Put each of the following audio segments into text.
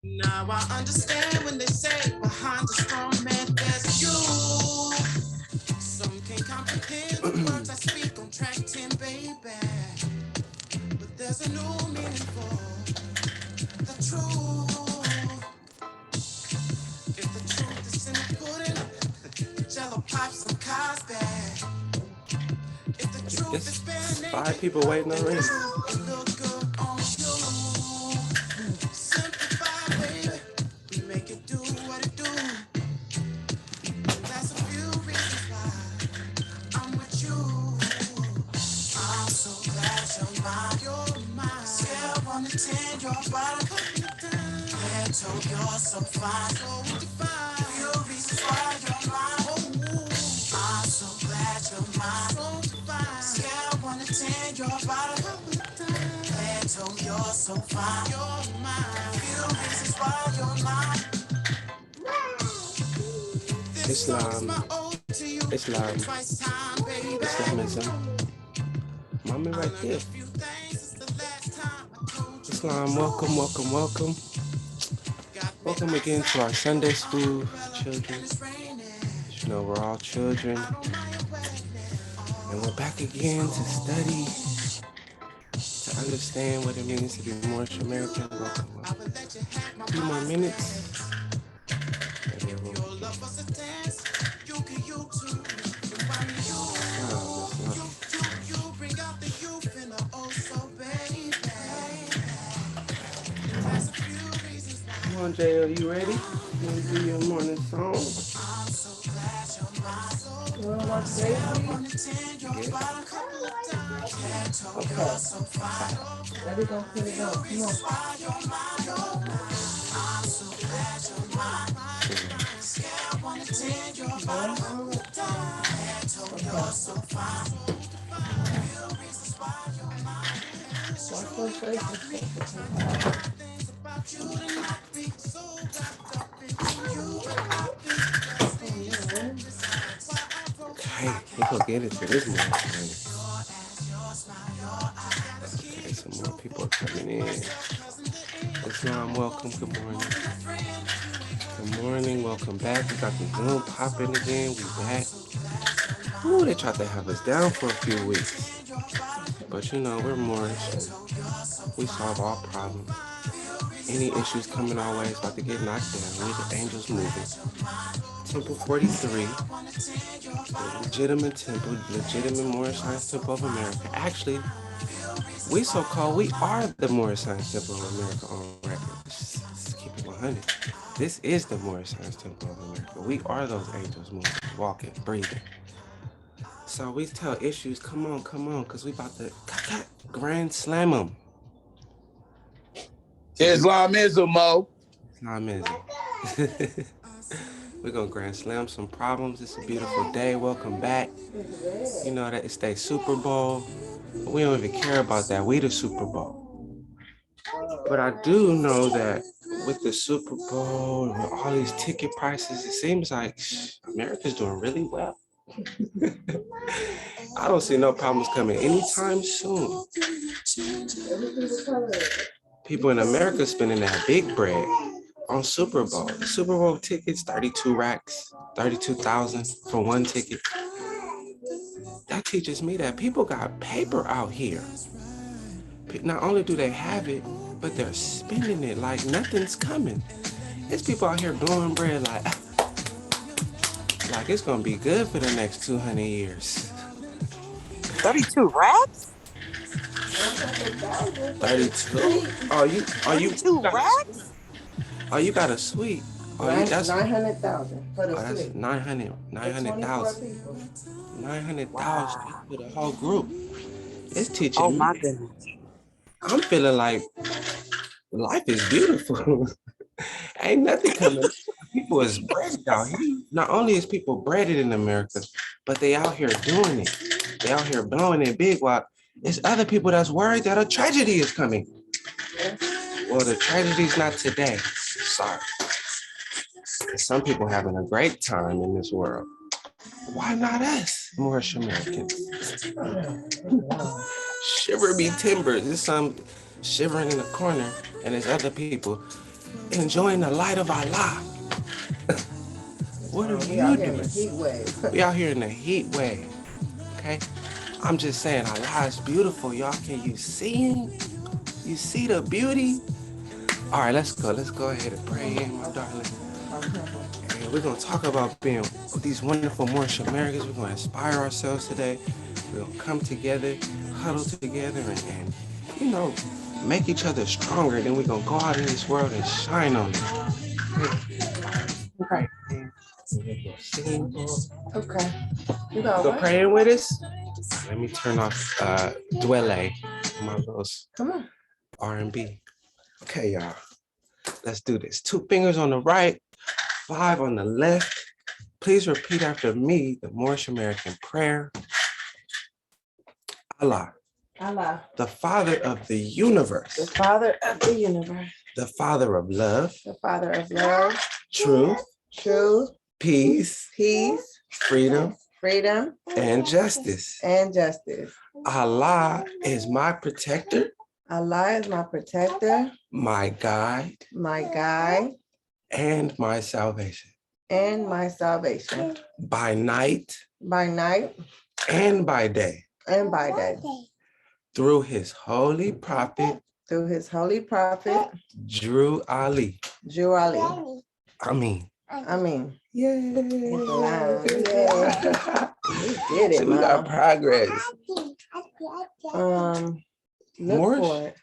Now I understand when they say behind the strong man there's you. Some can't comprehend the words I speak on track 10, baby. But there's a new meaning for the truth. If the truth is in the pudding, jello pops some Cosby. If the truth is bare naked, 5 people waiting then the already. truth will look good on you. Simplify, baby, make it do what it do. That's a few reasons why I'm with you. I'm so glad you're mine. You're mine. Scale 1 to 10, you're bottom. Head to you're so fine. So divine. Few reasons why you're mine. I'm so glad you're mine. So divine. Scale 1 to 10, you're bottom. Head to you're so fine. You're mine. Few reasons why you're mine. Islam, Islam, Islamism. Mommy right there. Islam, welcome, welcome, welcome. Welcome again to our Sunday school children. You know, we're all children. And we're back again to study, to understand what it means to be Moorish American. Welcome, welcome. A few more minutes. Come on, Jay, are you ready? You want to do your morning song? You want to watch Daisy? Yeah. Okay. Let me go put it on. Come on. Watch those faces. Okay, we're going to get into this morning. Okay, some more people are coming in. Islam, welcome. Good morning. Good morning. Welcome back. We got the Zoom popping again. We back. Ooh, they tried to have us down for a few weeks. But you know, we're Moorish and we solve all problems. Any issues coming our way is about to get knocked down. We the angels moving. Temple 43. The legitimate temple, legitimate Moorish Science Temple of America. Actually, we so-called, we are the Moorish Science Temple of America on record. Let's keep it 100. This is the Moorish Science Temple of America. We are those angels moving, walking, breathing. So we tell issues, come on, because we about to grand slam them. Islamism, Mo. Islamism. We're going to grand slam some problems. It's a beautiful day. Welcome back. You know that it's their Super Bowl. We don't even care about that. We the Super Bowl. But I do know that with the Super Bowl and with all these ticket prices, it seems like America's doing really well. I don't see no problems coming anytime soon. People in America spending that big bread on Super Bowl. The Super Bowl tickets, 32 racks, 32,000 for one ticket. That teaches me that people got paper out here. Not only do they have it, but they're spending it like nothing's coming. There's people out here blowing bread like it's gonna be good for the next 200 years. 32 racks? 32? Oh, you 32 racks? Oh, you got a suite. Oh, that's 900,000 for the that's suite. 900,000. 900,000 for the whole group. It's teaching Oh me. my goodness. I'm feeling like life is beautiful. Ain't nothing coming. People is breaded out here. Not only is people breaded in America, but they out here doing it. They out here blowing it big while it's other people that's worried that a tragedy is coming. Well, the tragedy's not today. Sorry. Some people having a great time in this world. Why not us, Moorish Americans? Shiver me timbers. There's some shivering in the corner, and there's other people enjoying the light of Allah. What are We you out here in doing? the heat wave. We out here in the heat wave. Okay? I'm just saying Allah is beautiful, y'all. Can you see him? You see the beauty? All right, let's go. Let's go ahead and pray in, my darling. And we're going to talk about being these wonderful Moorish Americans. We're going to inspire ourselves today. We're going to come together, huddle together, and you know, make each other stronger. Then we're going to go out in this world and shine on it. Okay. Okay. You You got go what? praying with us? Let me turn off Dwelle, my little Come on. R&B. Okay, y'all. Let's do this. 2 fingers on the right, 5 on the left. Please repeat after me the Moorish American prayer. Allah, Allah, the Father of the universe, the Father of the universe, the Father of love, the Father of love, truth, truth, peace, peace, freedom, freedom, and justice. and justice. Allah is my protector, Allah is my protector, my guide, my guide, and my salvation. and my salvation. By night By night and by day, and by day. through his holy prophet, Through his holy prophet, Drew Ali. Jew Ali. Amin. I mean, Yay. wow, yeah. We did it, So we got Mom. progress. Look Moorish? for it.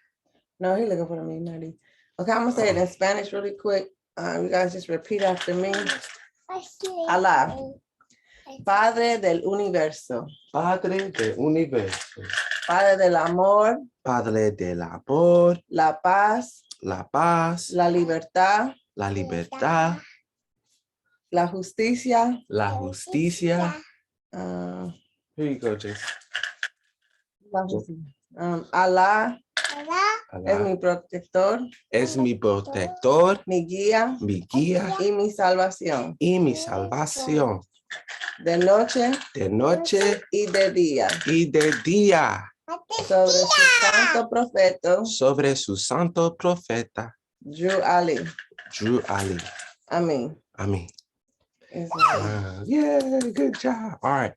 No, he looking for the midnight. Okay, I'm gonna say it in Spanish really quick. You guys just repeat after me. Allah, Padre del universo, Padre del universo, Padre del amor, Padre del amor, la paz, la paz, la libertad, la libertad, la justicia. la justicia. uh, Here you go, Jason. la justicia. Allah es Allah mi protector, es mi protector, mi guía mi guía y mi salvación. y mi salvación. De noche De noche y de día. y de día. Sobre su santo profeta, Sobre su santo profeta, Drew Ali. Drew Ali. Amén. Amen. It's Yeah, good job. All right.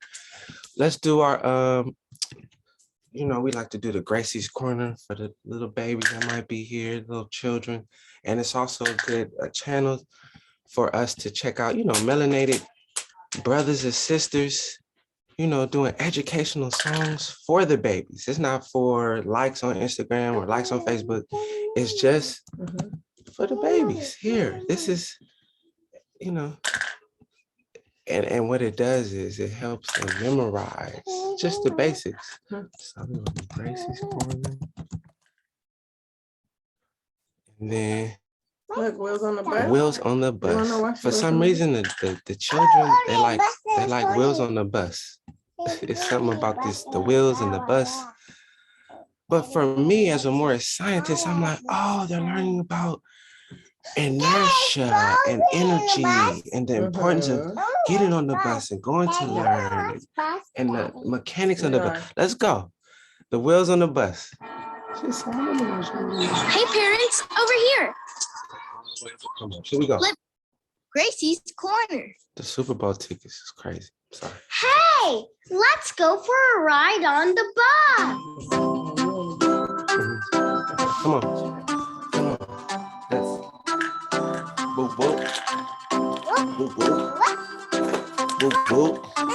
Let's do our you know, we like to do the Gracie's Corner for the little babies that might be here, little children. And it's also a good channel for us to check out, you know, melanated brothers and sisters, you know, doing educational songs for the babies. It's not for likes on Instagram or likes on Facebook. It's just for the babies here. This is, you know, and what it does is it helps them memorize just the basics. So I'm gonna do Gracie's Corner. And then Look, Wheels on the Bus. Wheels on the You wanna Bus. watch For Wheels some on the reason, the children they like Wheels on the Bus. It's something about the wheels and the bus. But for me, as a Moorish scientist, I'm like, oh, they're learning about inertia and energy and the importance of getting on the bus and going to learn and the mechanics of the bus. Let's go. The wheels on the bus. Hey, parents, over here. Come on, here we go. Gracie's Corner. The Super Bowl tickets is crazy. Sorry. Hey, let's go for a ride on the bus. Come on. Come on. Let's. Boop, boop. Boop, boop. Boop, boop. Hey,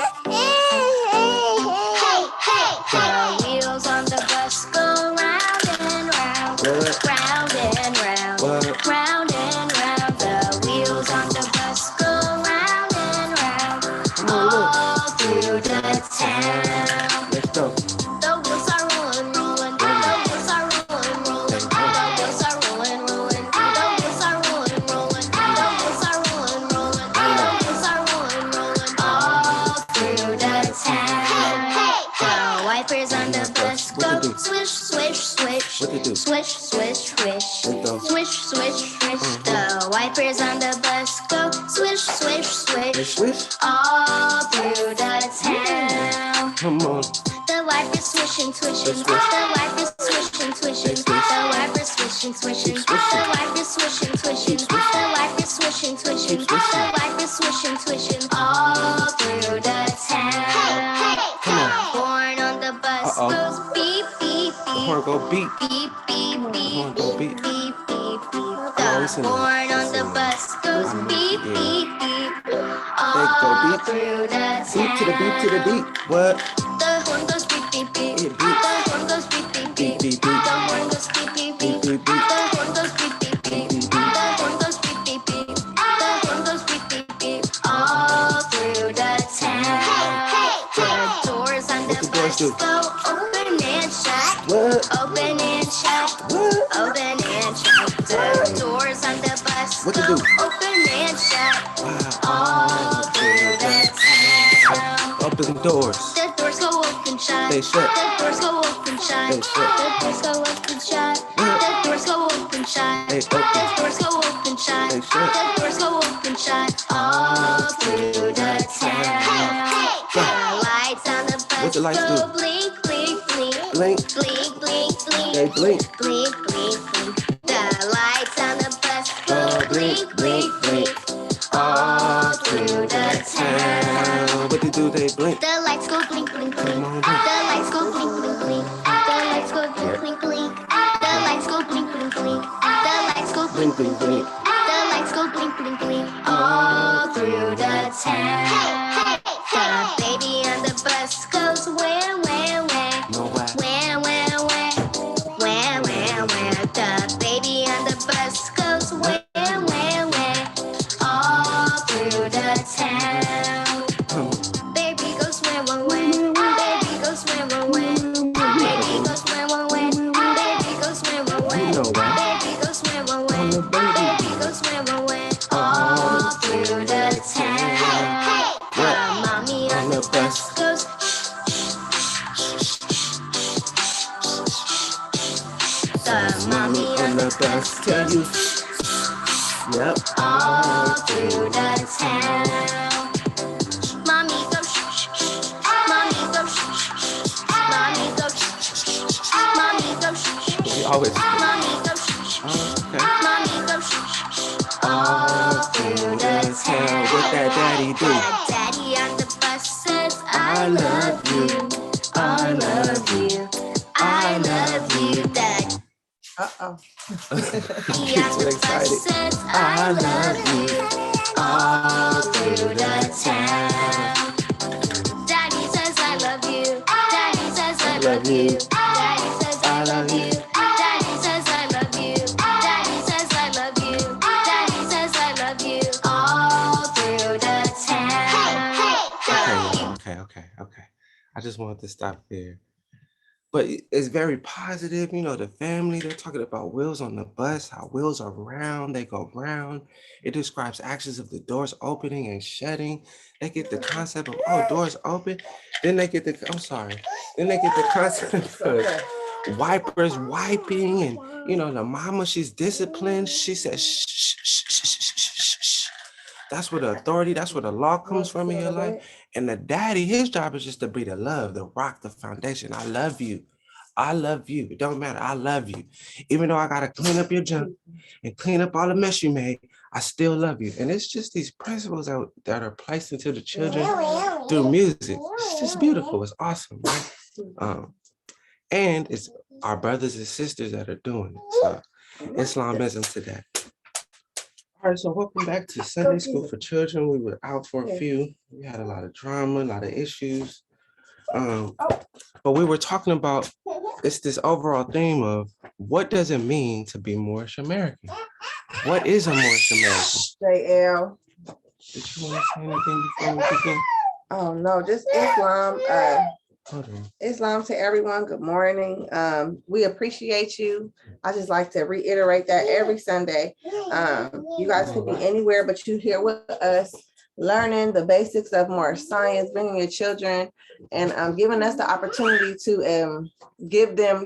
hey, hey. The wheels on the bus go round and round. What? Round and round. What? Round and round. The wheels on the bus go round and round. All through the town. Let's go. The wheels are rolling, rolling. The wheels are rolling, rolling. The wheels are rolling, rolling. The wheels are rolling, rolling. The wheels are rolling, rolling. The wheels are rolling, rolling. All through the town. The wipers on the bus go swish, swish, swish. What they do? Swish, swish, swish. Let's go. Swish, swish, swish. The wipers on the bus go swish, swish, They swish. swish. All through the town. Come on. The wipers swishing, swishing. Swish. The wipers swishing, swishing. The wipers swishing, swishing. The wife is swishing, twishing. The wife is swishing, twishing. The wife is swishing, twishing. All through the town. Born on the bus goes beep, beep, beep. The horn go beep. Beep, beep, The beep. horn go beep. Beep, beep, beep. always The sing born that. on the bus goes beep, Yeah. beep, beep. They go All beep. through the Beep to the beep to the beep. What? The horn goes beep, beep, beep. It The beeps. horn goes beep, beep, Beep, beep. beep, beep. The horn goes beep, beep, beep. Beep, beep, beep. The horn goes beep, beep, beep. Beep, beep, beep. The horn goes beep, beep, beep. The horn goes beep, beep, beep. All through the town. The doors on the What the doors bus do? go open and shut. What? Open and shut. What? Open and shut. The doors on the bus What to go do? open and shut. Wow. All through the town. Open doors. The doors go open shut. They shut. The doors go open shut. They shut. The doors go open shut. The doors go open shut. They The open. doors go open shut. They shut. The doors go open shut. All through the town. The lights on the bus What the lights go do? blink, blink, blink. Blink. Blink, blink, blink. They blink. Blink, blink, blink. The lights on the bus go blink, blink, blink. All through the town. What they do? They blink. The lights go blink, blink, blink. Come on, The lights go blink, blink, blink. The lights go blink, blink, blink. The lights go blink, blink, blink. The lights go blink, Blink, blink, blink. The lights go blink, blink, blink. All through the town. The baby on the bus goes where, where, where. No why. Where, where, where. Where, where, where. The baby on the bus goes where, where, where. All through the town. Baby goes where, where, where. Baby goes where, where, where. Baby goes where, where, where. Baby goes where, where, where. You know why. Baby goes where, where, where. On the baby. Baby goes where, where, where. All through the town. The mommy on the bus goes. The mommy on the bus tell you. Yep. all through the town. Mommy go shh, shh, shh. Mommy go shh, shh, shh. Mommy go shh, shh, shh. Mommy go shh, shh, shh. We always. Mommy go shh, shh, shh. Okay. Mommy go shh, shh, shh. All through the town. What that daddy do? The daddy on the bus says, I I love love you. you. I love you. I love you. Daddy Uh-oh. on Kids the are bus excited. says, I love you. All through the town. Daddy says, I love you. Daddy says, I love you. Daddy says, I love you. Daddy says, I love you. Daddy says, I love you. Daddy says, I love you. All through the town. Okay. I just wanted to stop there. But it's very positive, the family, they're talking about wheels on the bus, how wheels are round, they go round. It describes actions of the doors opening and shutting. They get the concept of, doors open. Then they get the concept of wipers wiping and, the mama, she's disciplined. She says, shh, shh, shh, shh, shh, shh, shh. That's where the authority, that's where the law comes from in your life. And the daddy, his job is just to be the love, the rock, the foundation. I love you. I love you. It don't matter. I love you. Even though I got to clean up your junk and clean up all the mess you made, I still love you. And it's just these principles that are placed into the children through music. It's just beautiful. It's awesome, right? And it's our brothers and sisters that are doing it. So Islamism to that. All right, so welcome back to Sunday School for Children. We were out for a few. We had a lot of drama, a lot of issues. But we were talking about, it's this overall theme of what does it mean to be Moorish American? What is a Moorish American? JL. Did you want to say anything before we begin? Oh no, just Islam. Hold on. Islam to everyone. Good morning. We appreciate you. I just like to reiterate that every Sunday. You guys could be anywhere, but you here with us, learning the basics of more science, bringing your children, and giving us the opportunity to give them,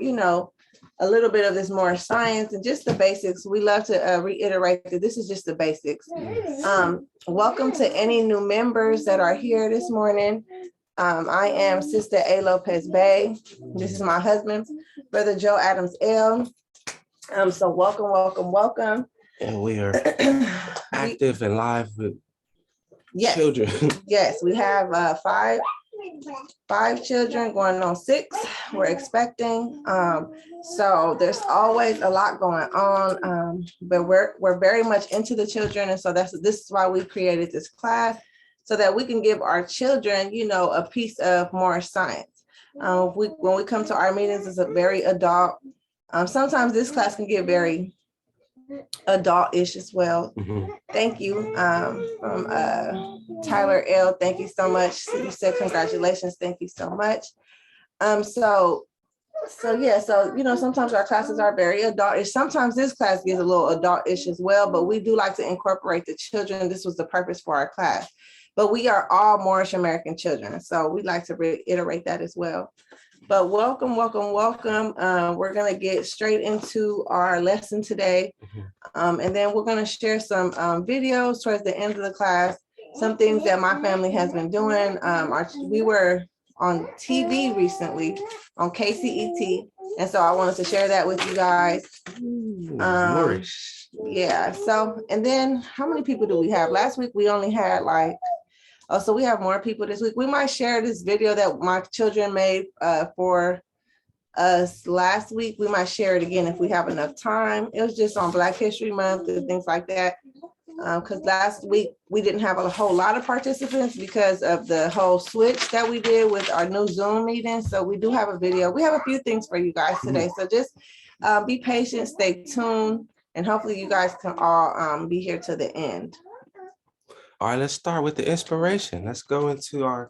a little bit of this more science and just the basics. We love to reiterate that this is just the basics. Welcome to any new members that are here this morning. I am Sister A. Lopez Bey. This is my husband, Brother Joe Adams L. So welcome. And we are We- active and live with yes, children. yes, we have five children going on 6. We're expecting. So there's always a lot going on. But we're very much into the children, and so this is why we created this class, so that we can give our children, a piece of Moorish science. When we come to our meetings, it's a very adult. Sometimes this class can get very adult-ish as well. Mhm. Thank you, from Tyler L. Thank you so much. You said congratulations. Thank you so much. Sometimes our classes are very adult-ish. Sometimes this class gets a little adult-ish as well, but we do like to incorporate the children. This was the purpose for our class. But we are all Moorish American children, so we like to reiterate that as well. But welcome. We're going to get straight into our lesson today. And then we're going to share some videos towards the end of the class, some things that my family has been doing. We were on TV recently on KCET, and so I wanted to share that with you guys. Moorish. Yeah, so, and then how many people do we have? Last week we only had so we have more people this week. We might share this video that my children made for us last week. We might share it again if we have enough time. It was just on Black History Month and things like that. Because last week we didn't have a whole lot of participants because of the whole switch that we did with our new Zoom meeting. So we do have a video. We have a few things for you guys today. So just be patient, stay tuned, and hopefully you guys can all be here to the end. All right, let's start with the inspiration. Let's go into our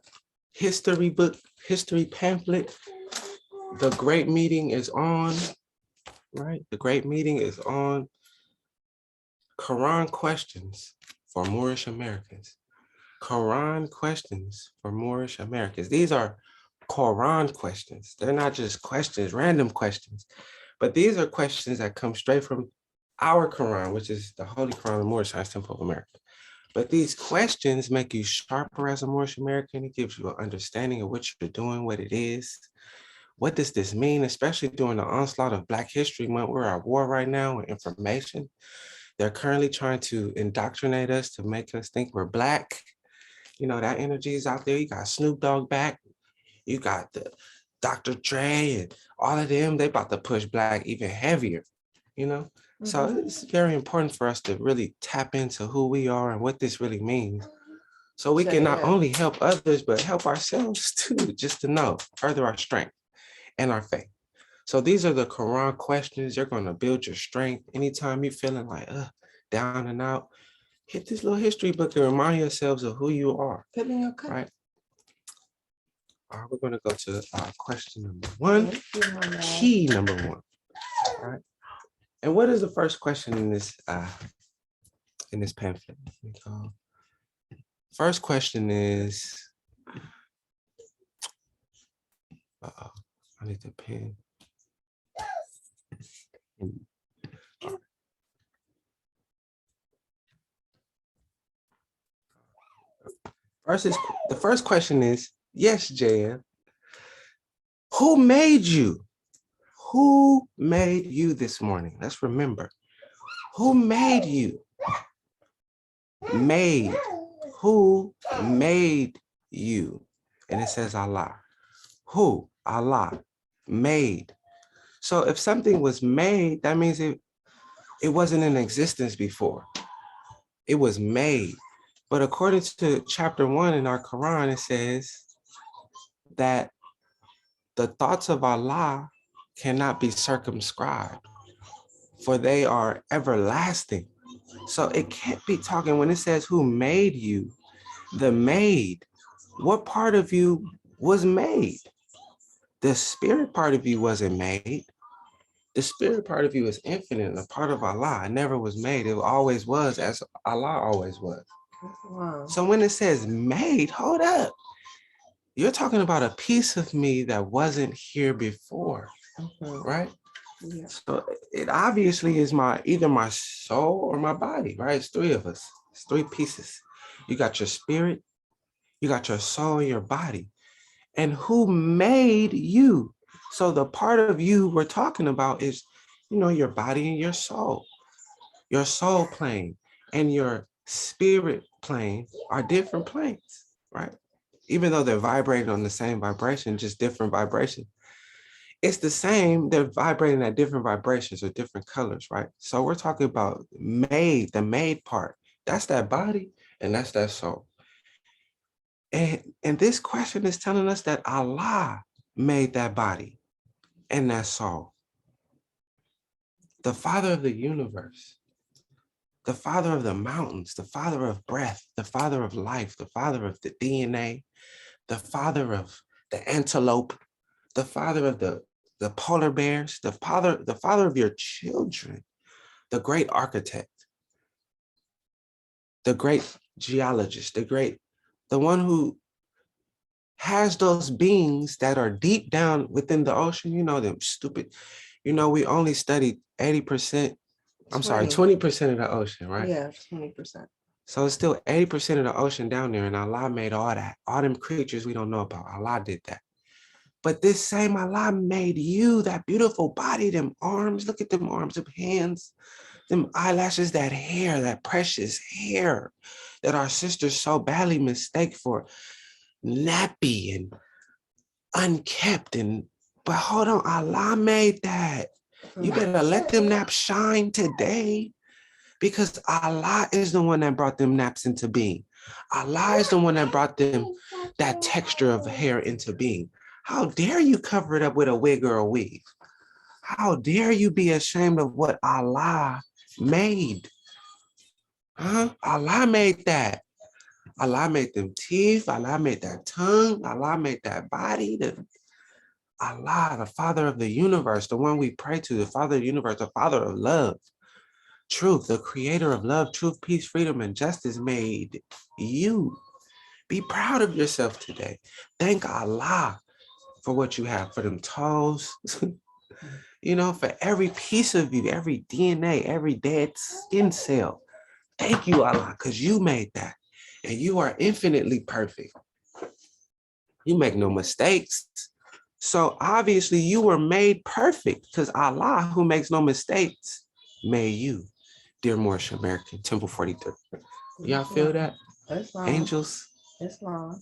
history book, history pamphlet. The great meeting is on, right? The great meeting is on. Quran questions for Moorish Americans. Quran questions for Moorish Americans. These are Quran questions. They're not just questions, random questions, but these are questions that come straight from our Quran, which is the Holy Quran of Moorish Temple of America. But these questions make you sharper as a Moorish American. It gives you an understanding of what you're doing, what it is. What does this mean, especially during the onslaught of Black History Month? We're at war right now with information. They're currently trying to indoctrinate us to make us think we're Black. That energy is out there. You got Snoop Dogg back. You got the Dr. Dre and all of them. They about to push Black even heavier, So it's very important for us to really tap into who we are and what this really means. So we can not only help others, but help ourselves too, just to know, further our strength and our faith. So these are the Quran questions. You're going to build your strength. Anytime you're feeling like down and out, hit this little history book and remind yourselves of who you are. Right? All right, we're going to go to question number 1, key number 1. All right. And what is the first question in this pamphlet? First question is, I need the pen. The first question is, yes, JM, who made you? Who made you this morning? Let's remember, who made you? Made. Who made you? And it says Allah. Who? Allah. Made. So if something was made, that means it wasn't in existence before. It was made. But according to chapter 1 in our Quran, it says that the thoughts of Allah cannot be circumscribed, for they are everlasting. So it can't be talking, when it says who made you, the made, what part of you was made? The spirit part of you wasn't made. The spirit part of you is infinite, a part of Allah. It never was made. It always was as Allah always was. Wow. So when it says made, hold up. You're talking about a piece of me that wasn't here before, right? Yeah. So it obviously is either my soul or my body, right? It's 3 of us. It's 3 pieces. You got your spirit, you got your soul, and your body. And who made you? So the part of you we're talking about is You know, your body and your soul plane and your spirit plane are different planes, right? Even though they're vibrating on the same vibration, just different vibration. It's the same, they're vibrating at different vibrations or different colors, right? So we're talking about the made part. That's that body and that's that soul. And this question is telling us that Allah made that body and that soul. The father of the universe, the father of the mountains, the father of breath, the father of life, the father of the DNA, the father of the antelope, the father of the polar bears, the father of your children, the great architect, the great geologist, the one who has those beings that are deep down within the ocean. You know, them stupid, you know, we only studied 80%, I'm sorry, 20% of the ocean, right? Yeah, 20%. So it's still 80% of the ocean down there, and Allah made all that. All them creatures we don't know about, Allah did that. But this same Allah made you, that beautiful body, them arms, look at them arms, them hands, them eyelashes, that hair, that precious hair that our sisters so badly mistake for nappy and unkept. But hold on, Allah made that. You better let them naps shine today, because Allah is the one that brought them naps into being. Allah is the one that brought them that texture of hair into being. How dare you cover it up with a wig or a weave? How dare you be ashamed of what Allah made? Huh? Allah made that. Allah made them teeth. Allah made that tongue. Allah made that body. Allah, the father of the universe, the one we pray to, the father of the universe, the father of love, truth, the creator of love, truth, peace, freedom, and justice made you. Be proud of yourself today. Thank Allah for what you have, for them toes, you know, for every piece of you, every DNA, every dead skin cell. Thank you, Allah, because you made that. And you are infinitely perfect. You make no mistakes. So obviously you were made perfect, because Allah, who makes no mistakes, made you. Dear Moorish American, Temple 43. Y'all feel that? Islam. Angels? Islam.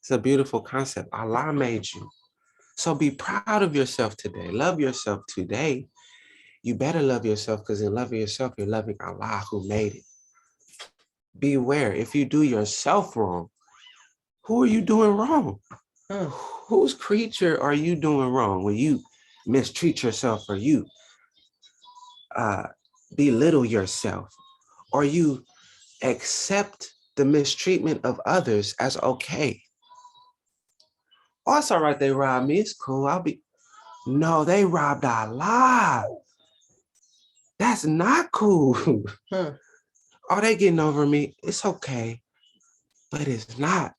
It's a beautiful concept. Allah made you. So be proud of yourself today. Love yourself today. You better love yourself, because in loving yourself, you're loving Allah who made it. Beware, if you do yourself wrong, who are you doing wrong? Whose creature are you doing wrong when you mistreat yourself, or you belittle yourself, or you accept the mistreatment of others as okay? Oh, it's all right, they robbed me, it's cool, no, they robbed Allah. That's not cool. Oh, they getting over me, it's okay, but it's not,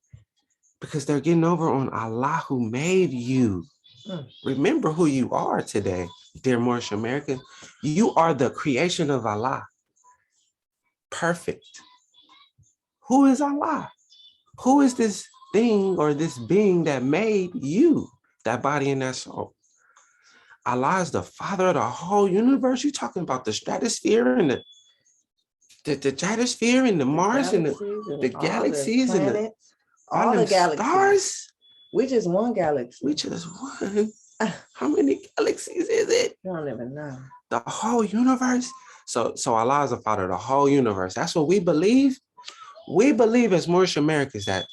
because they're getting over on Allah who made you. Remember who you are today, dear Moorish American. You are the creation of Allah. Perfect. Who is Allah? Who is this thing or this being that made you, that body and that soul? Allah is the father of the whole universe. You're talking about the stratosphere and the stratosphere and the Mars and the galaxies and all the galaxies. Stars? We just one galaxy. We just one. How many galaxies is it? You don't even know. The whole universe. So Allah is the father of the whole universe. That's what we believe. We believe as Moorish Americans that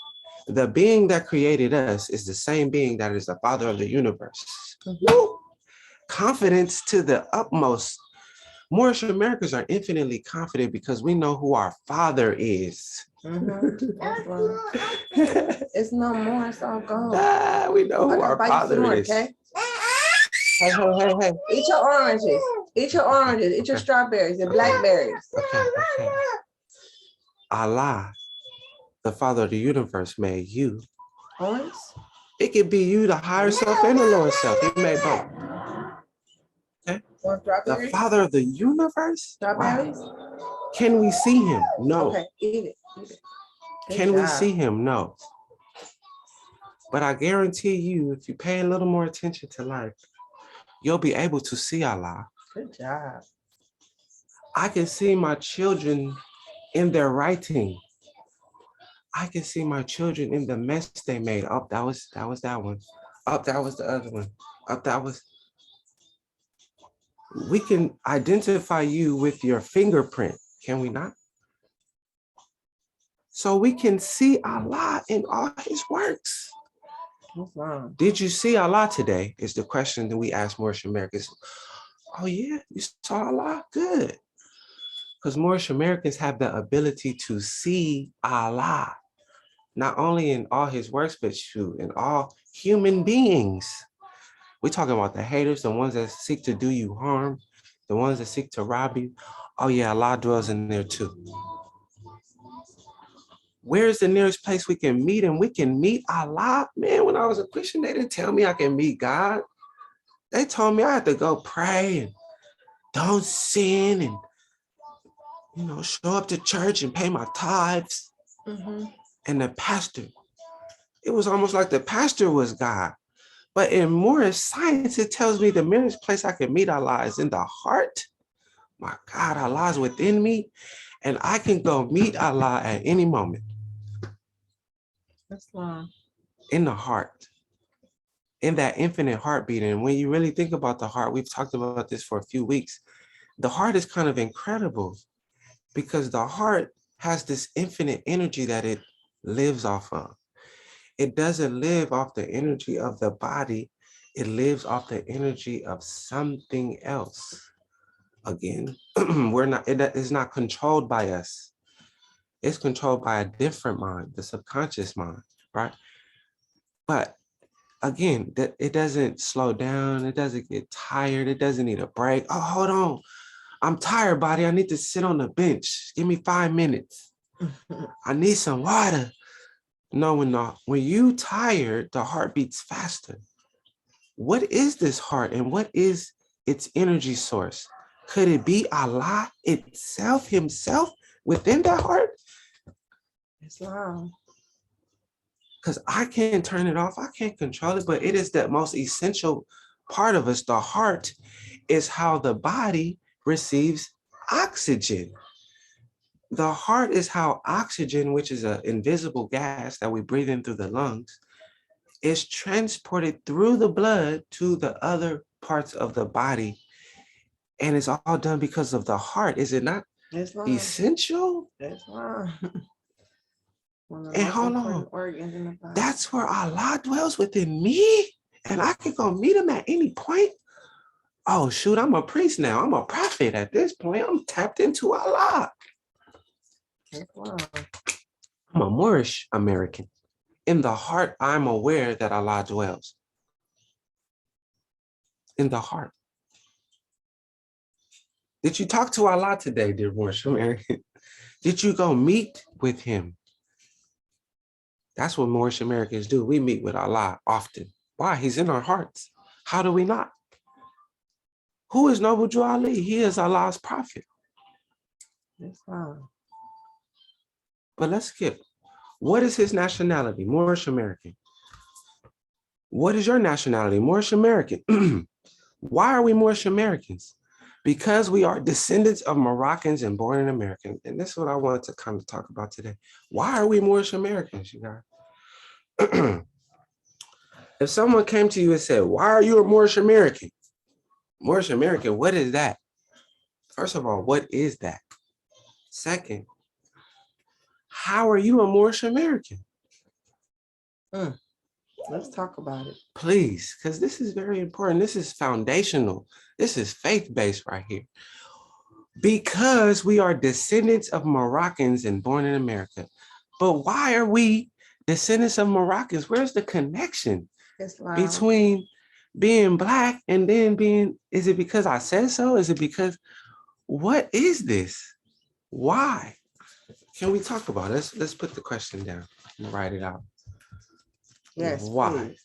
the being that created us is the same being that is the father of the universe. Confidence to the utmost. Moorish Americans are infinitely confident because we know who our father is. It's no more, it's all gone. We know who our father is. Okay? Hey. Eat your oranges. Eat your oranges. Eat your strawberries and blackberries. Okay. Allah, the father of the universe, made you. Orange? It could be you, the higher self and the lower self. He made both. Okay? The father of the universe? Strawberries? Wow. Can we see him? No. Okay, eat it. Can we see him? No. But I guarantee you, if you pay a little more attention to life, you'll be able to see Allah. Good job. I can see my children in their writing. I can see my children in the mess they made. Oh, that was that one. Oh, that was the other one. Oh, that was. We can identify you with your fingerprint, can we not? So we can see Allah in all his works. Did you see Allah today? Is the question that we ask Moorish Americans. Oh yeah, you saw Allah? Good. Because Moorish Americans have the ability to see Allah, not only in all his works, but in all human beings. We're talking about the haters, the ones that seek to do you harm, the ones that seek to rob you. Oh yeah, Allah dwells in there too. Where's the nearest place we can meet him? We can meet Allah. Man, when I was a Christian, they didn't tell me I can meet God. They told me I had to go pray and don't sin and, show up to church and pay my tithes. Mm-hmm. And the pastor, it was almost like the pastor was God. But in Moorish science, it tells me the nearest place I can meet Allah is in the heart. My God, Allah is within me. And I can go meet Allah at any moment. That's long. In the heart. In that infinite heartbeat. And when you really think about the heart, we've talked about this for a few weeks. The heart is kind of incredible because the heart has this infinite energy that it lives off of. It doesn't live off the energy of the body. It lives off the energy of something else. Again, it is not controlled by us. It's controlled by a different mind, the subconscious mind, right? But again, it doesn't slow down. It doesn't get tired. It doesn't need a break. Oh, hold on. I'm tired, body. I need to sit on the bench. Give me 5 minutes. I need some water. No, when you tired, the heart beats faster. What is this heart and what is its energy source? Could it be Allah itself, himself, within that heart? Islam. Because I can't turn it off. I can't control it, but it is the most essential part of us. The heart is how the body receives oxygen. The heart is how oxygen, which is an invisible gas that we breathe in through the lungs, is transported through the blood to the other parts of the body. And it's all done because of the heart. Is it not essential? And hold on. That's where Allah dwells within me. And I can go meet him at any point. Oh, shoot, I'm a priest now. I'm a prophet at this point. I'm tapped into Allah. I'm a Moorish American. In the heart, I'm aware that Allah dwells. In the heart. Did you talk to Allah today, dear Moorish American? Did you go meet with him? That's what Moorish Americans do. We meet with Allah often. Why? He's in our hearts. How do we not? Who is Noble Drew Ali? He is Allah's prophet. Islam. But let's skip. What is his nationality? Moorish American. What is your nationality? Moorish American. Why are we Moorish Americans? Because we are descendants of Moroccans and born in America. And this is what I wanted to kind of talk about today. Why are we Moorish Americans, you guys? If someone came to you and said, why are you a Moorish American? Moorish American, what is that? First of all, what is that? Second, how are you a Moorish American? Let's talk about it. Please, because this is very important. This is foundational. This is faith-based right here. Because we are descendants of Moroccans and born in America. But why are we descendants of Moroccans? Where's the connection between being Black and then being, is it because I said so? Is it because, what is this? Why? Can we talk about it? Let's put the question down and write it out. Yes, why? Please.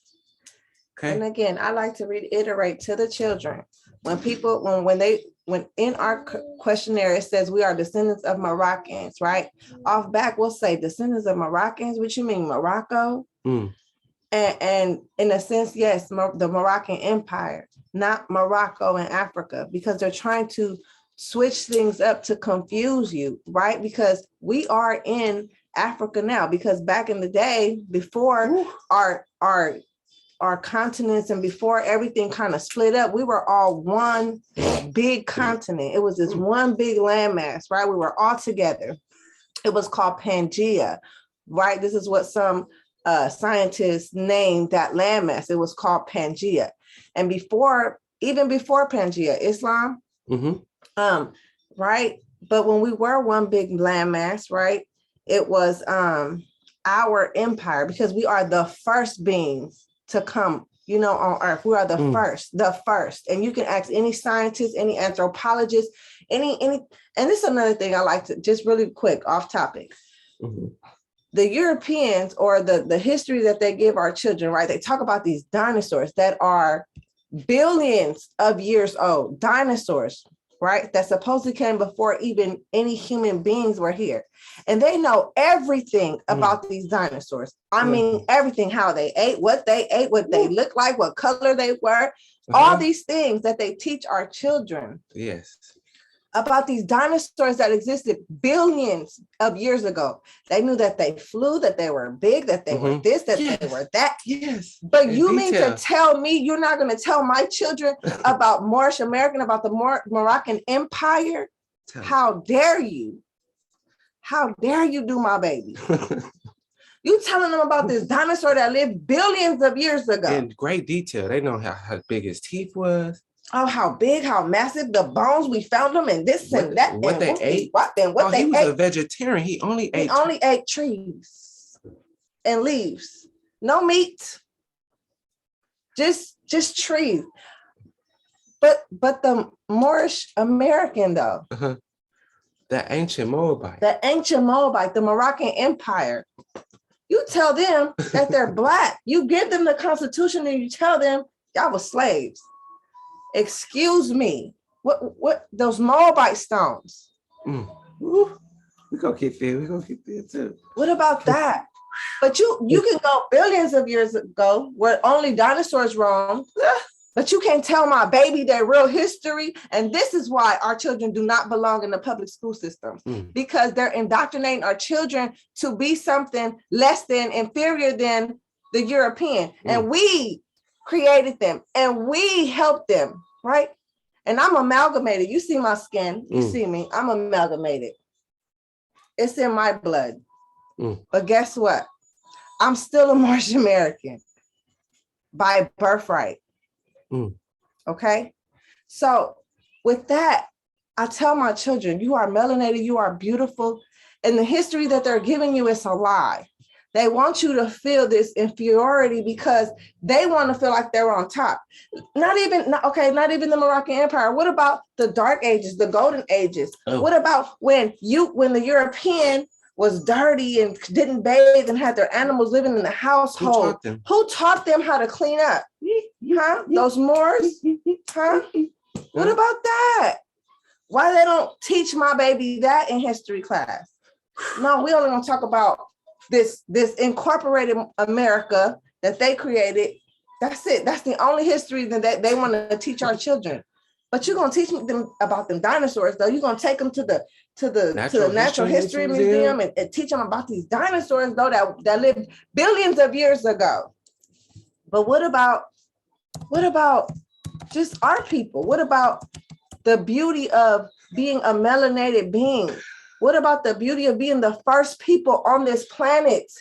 Okay. And again, I like to reiterate to the children, when in our questionnaire, it says we are descendants of Moroccans, right? Off back, we'll say descendants of Moroccans, which you mean Morocco. And in a sense, yes, the Moroccan Empire. not Morocco and Africa, because they're trying to switch things up to confuse you, right? Because we are in Africa now, because back in the day, before our continents and before everything kind of split up, we were all one big continent. It was this one big landmass, right? We were all together. It was called Pangea, right? This is what some scientists named that landmass. It was called Pangea. And even before Pangea, Islam, right? But when we were one big landmass, right? It was our empire, because we are the first beings to come, on Earth. We are the first. And you can ask any scientist, any anthropologist, any, and this is another thing I like to just really quick off topic. The Europeans, or the history that they give our children, right? They talk about these dinosaurs that are billions of years old, dinosaurs, right? That supposedly came before even any human beings were here. And they know everything about these dinosaurs. I mean, everything, how they ate, what they looked like, what color they were, all these things that they teach our children. Yes. About these dinosaurs that existed billions of years ago. They knew that they flew, that they were big, that they were this, that they were that. Yes. But you mean to tell me you're not going to tell my children about Moorish American, about the Moroccan Empire? How dare you? How dare you do my baby? You telling them about this dinosaur that lived billions of years ago. In great detail. They know how big his teeth was. Oh, how big, how massive, the bones, we found them, and this and that. What they ate. He was a vegetarian. He only ate trees and leaves. No meat. Just trees. But the Moorish American, though. The ancient Moabite. The Moroccan Empire. You tell them that they're Black. You give them the Constitution and you tell them y'all was slaves. Excuse me. What those Moabite stones? We gonna get there. We gonna get there too. What about that? But you can go billions of years ago where only dinosaurs roamed. But you can't tell my baby their real history. And this is why our children do not belong in the public school system, because they're indoctrinating our children to be something less than, inferior than the European. And we created them and we helped them, right? And I'm amalgamated. You see my skin, you see me, I'm amalgamated. It's in my blood. But guess what? I'm still a Moorish American by birthright. Okay? So with that, I tell my children, you are melanated, you are beautiful. And the history that they're giving you is a lie. They want you to feel this inferiority because they want to feel like they're on top. Not even the Moroccan Empire. What about the Dark Ages, the Golden Ages? What about when the European was dirty and didn't bathe and had their animals living in the household? Who taught them how to clean up? Huh? Those Moors? Huh? What about that? Why they don't teach my baby that in history class? No, we only gonna talk about this incorporated America that they created. That's it. That's the only history that they want to teach our children. But you're gonna teach them about them dinosaurs, though. You're gonna take them to the Natural History Museum and teach them about these dinosaurs, though, that lived billions of years ago. But what about just our people? What about the beauty of being a melanated being? What about the beauty of being the first people on this planet?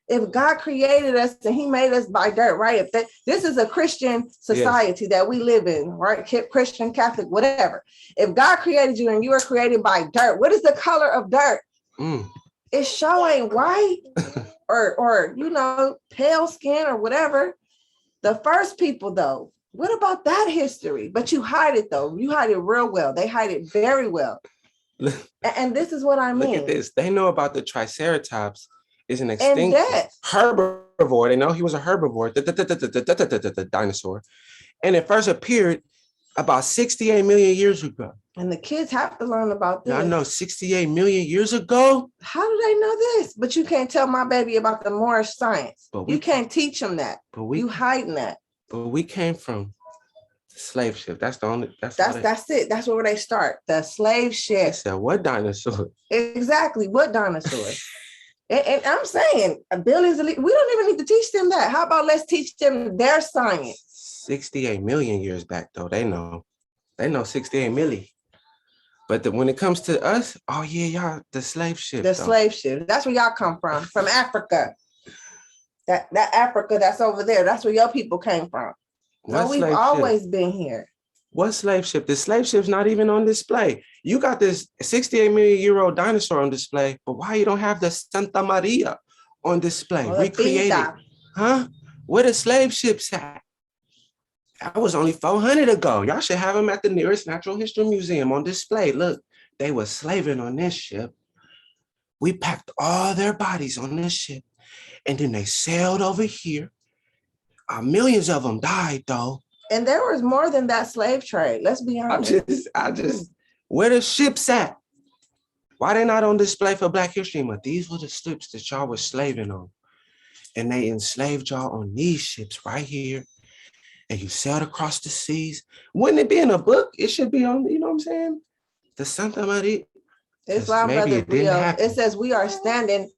If God created us and he made us by dirt, right? This is a Christian society that we live in, right? Christian, Catholic, whatever. If God created you and you were created by dirt, what is the color of dirt? It's showing white or pale skin or whatever. The first people, though, what about that history? But you hide it, though. You hide it real well. They hide it very well. And this is what I mean. Look at this. They know about the Triceratops is an extinct herbivore. They know he was a herbivore, the dinosaur. And it first appeared about 68 million years ago. And the kids have to learn about this. Now, I know 68 million years ago. How do they know this? But you can't tell my baby about the Moorish science. You can't teach them that. You hiding that. But we came from Slave ship. That's the only. That's it. That's where they start. The slave ship. I said, what dinosaur? Exactly. What dinosaurs? and I'm saying, billions. We don't even need to teach them that. How about let's teach them their science? 68 million years back, though. They know 68 million. But when it comes to us, oh yeah, y'all, the slave ship. The slave ship. That's where y'all come from Africa. That Africa that's over there. That's where your people came from. No, we've always been here. What slave ship? The slave ship's not even on display. You got this 68 million year old dinosaur on display, but why you don't have the Santa Maria on display? Recreated. Huh? Where the slave ships at? That was only 400 ago. Y'all should have them at the nearest Natural History Museum on display. Look, they were slaving on this ship. We packed all their bodies on this ship, and then they sailed over here. Millions of them died, though. And there was more than that slave trade. Let's be honest. Where the ships at? Why they not on display for Black History Month? These were the ships that y'all was slaving on. And they enslaved y'all on these ships right here. And you sailed across the seas. Wouldn't it be in a book? It should be on, you know what I'm saying? The Santa Maria. Islam, brother, it says we are standing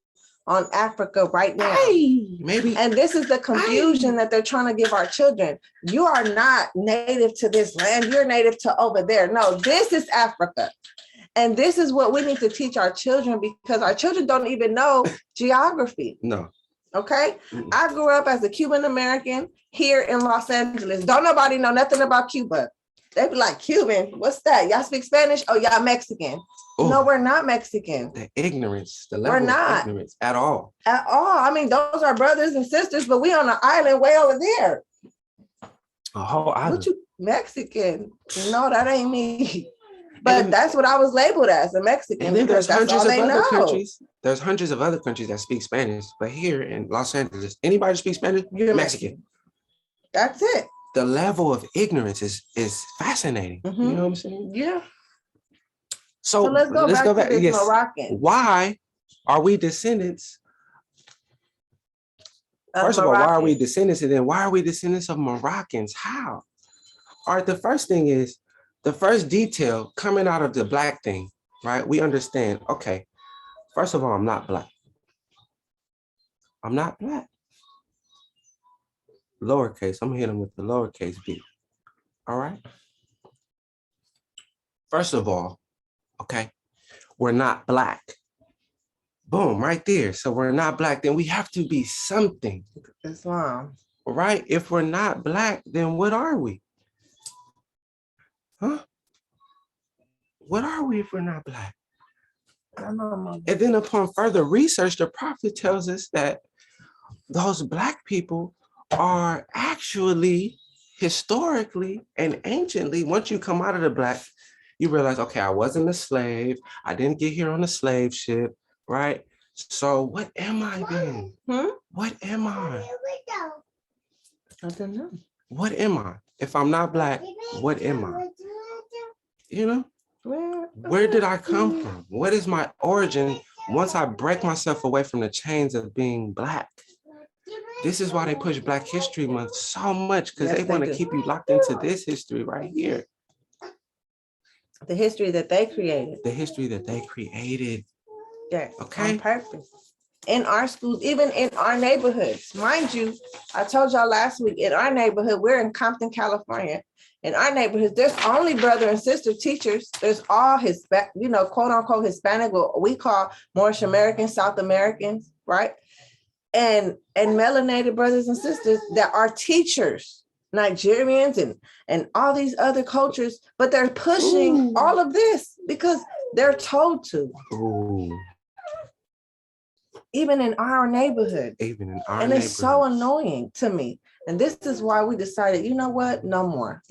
on Africa right now. Hey, maybe. And this is the confusion that they're trying to give our children. You are not native to this land. You're native to over there. No, this is Africa. And this is what we need to teach our children, because our children don't even know geography. No. Okay. I grew up as a Cuban American here in Los Angeles. Don't nobody know nothing about Cuba. They be like, Cuban, what's that? Y'all speak Spanish? Oh, y'all Mexican. Ooh. No, we're not Mexican. The ignorance, the level of ignorance at all. At all. I mean, those are brothers and sisters, but we on an island way over there. A whole island. What you Mexican? No, that ain't me. But that's what I was labeled as, a Mexican. And then there's hundreds of other countries. There's hundreds of other countries that speak Spanish, but here in Los Angeles, anybody speak Spanish? You're Mexican. That's it. The level of ignorance is fascinating. Mm-hmm. You know what I'm saying? Yeah. So let's go back to this Moroccan. Why are we descendants? First of all, why are we descendants? And then why are we descendants of Moroccans? How? All right, the first thing is, the first detail coming out of the Black thing, right? We understand, okay, first of all, I'm not Black. I'm not Black. Lowercase, I'm gonna hit them with the lowercase b. All right? First of all, okay, we're not Black. Boom, right there. So we're not Black, then we have to be something. Islam. Right? If we're not Black, then what are we? Huh? What are we if we're not Black? I don't know. And then upon further research, the prophet tells us that those Black people are actually historically and anciently, once you come out of the Black, you realize, okay, I wasn't a slave. I didn't get here on a slave ship, right? So what am I then? What am I? I don't know. What am I? If I'm not Black, what am I? You know? Where did I come from? What is my origin once I break myself away from the chains of being Black? This is why they push Black History Month so much, because they want to keep you locked into this history right here. The history that they created. The history that they created. Yes. Okay. On purpose. In our schools, even in our neighborhoods. Mind you, I told y'all last week, in our neighborhood, we're in Compton, California. In our neighborhood, there's only brother and sister teachers. There's all Hispanic, quote unquote Hispanic, what we call Moorish American, South Americans, right? And melanated brothers and sisters that are teachers, Nigerians and all these other cultures, but they're pushing all of this because they're told to. Even in our neighborhood. And it's so annoying to me. And this is why we decided, you know what? No more.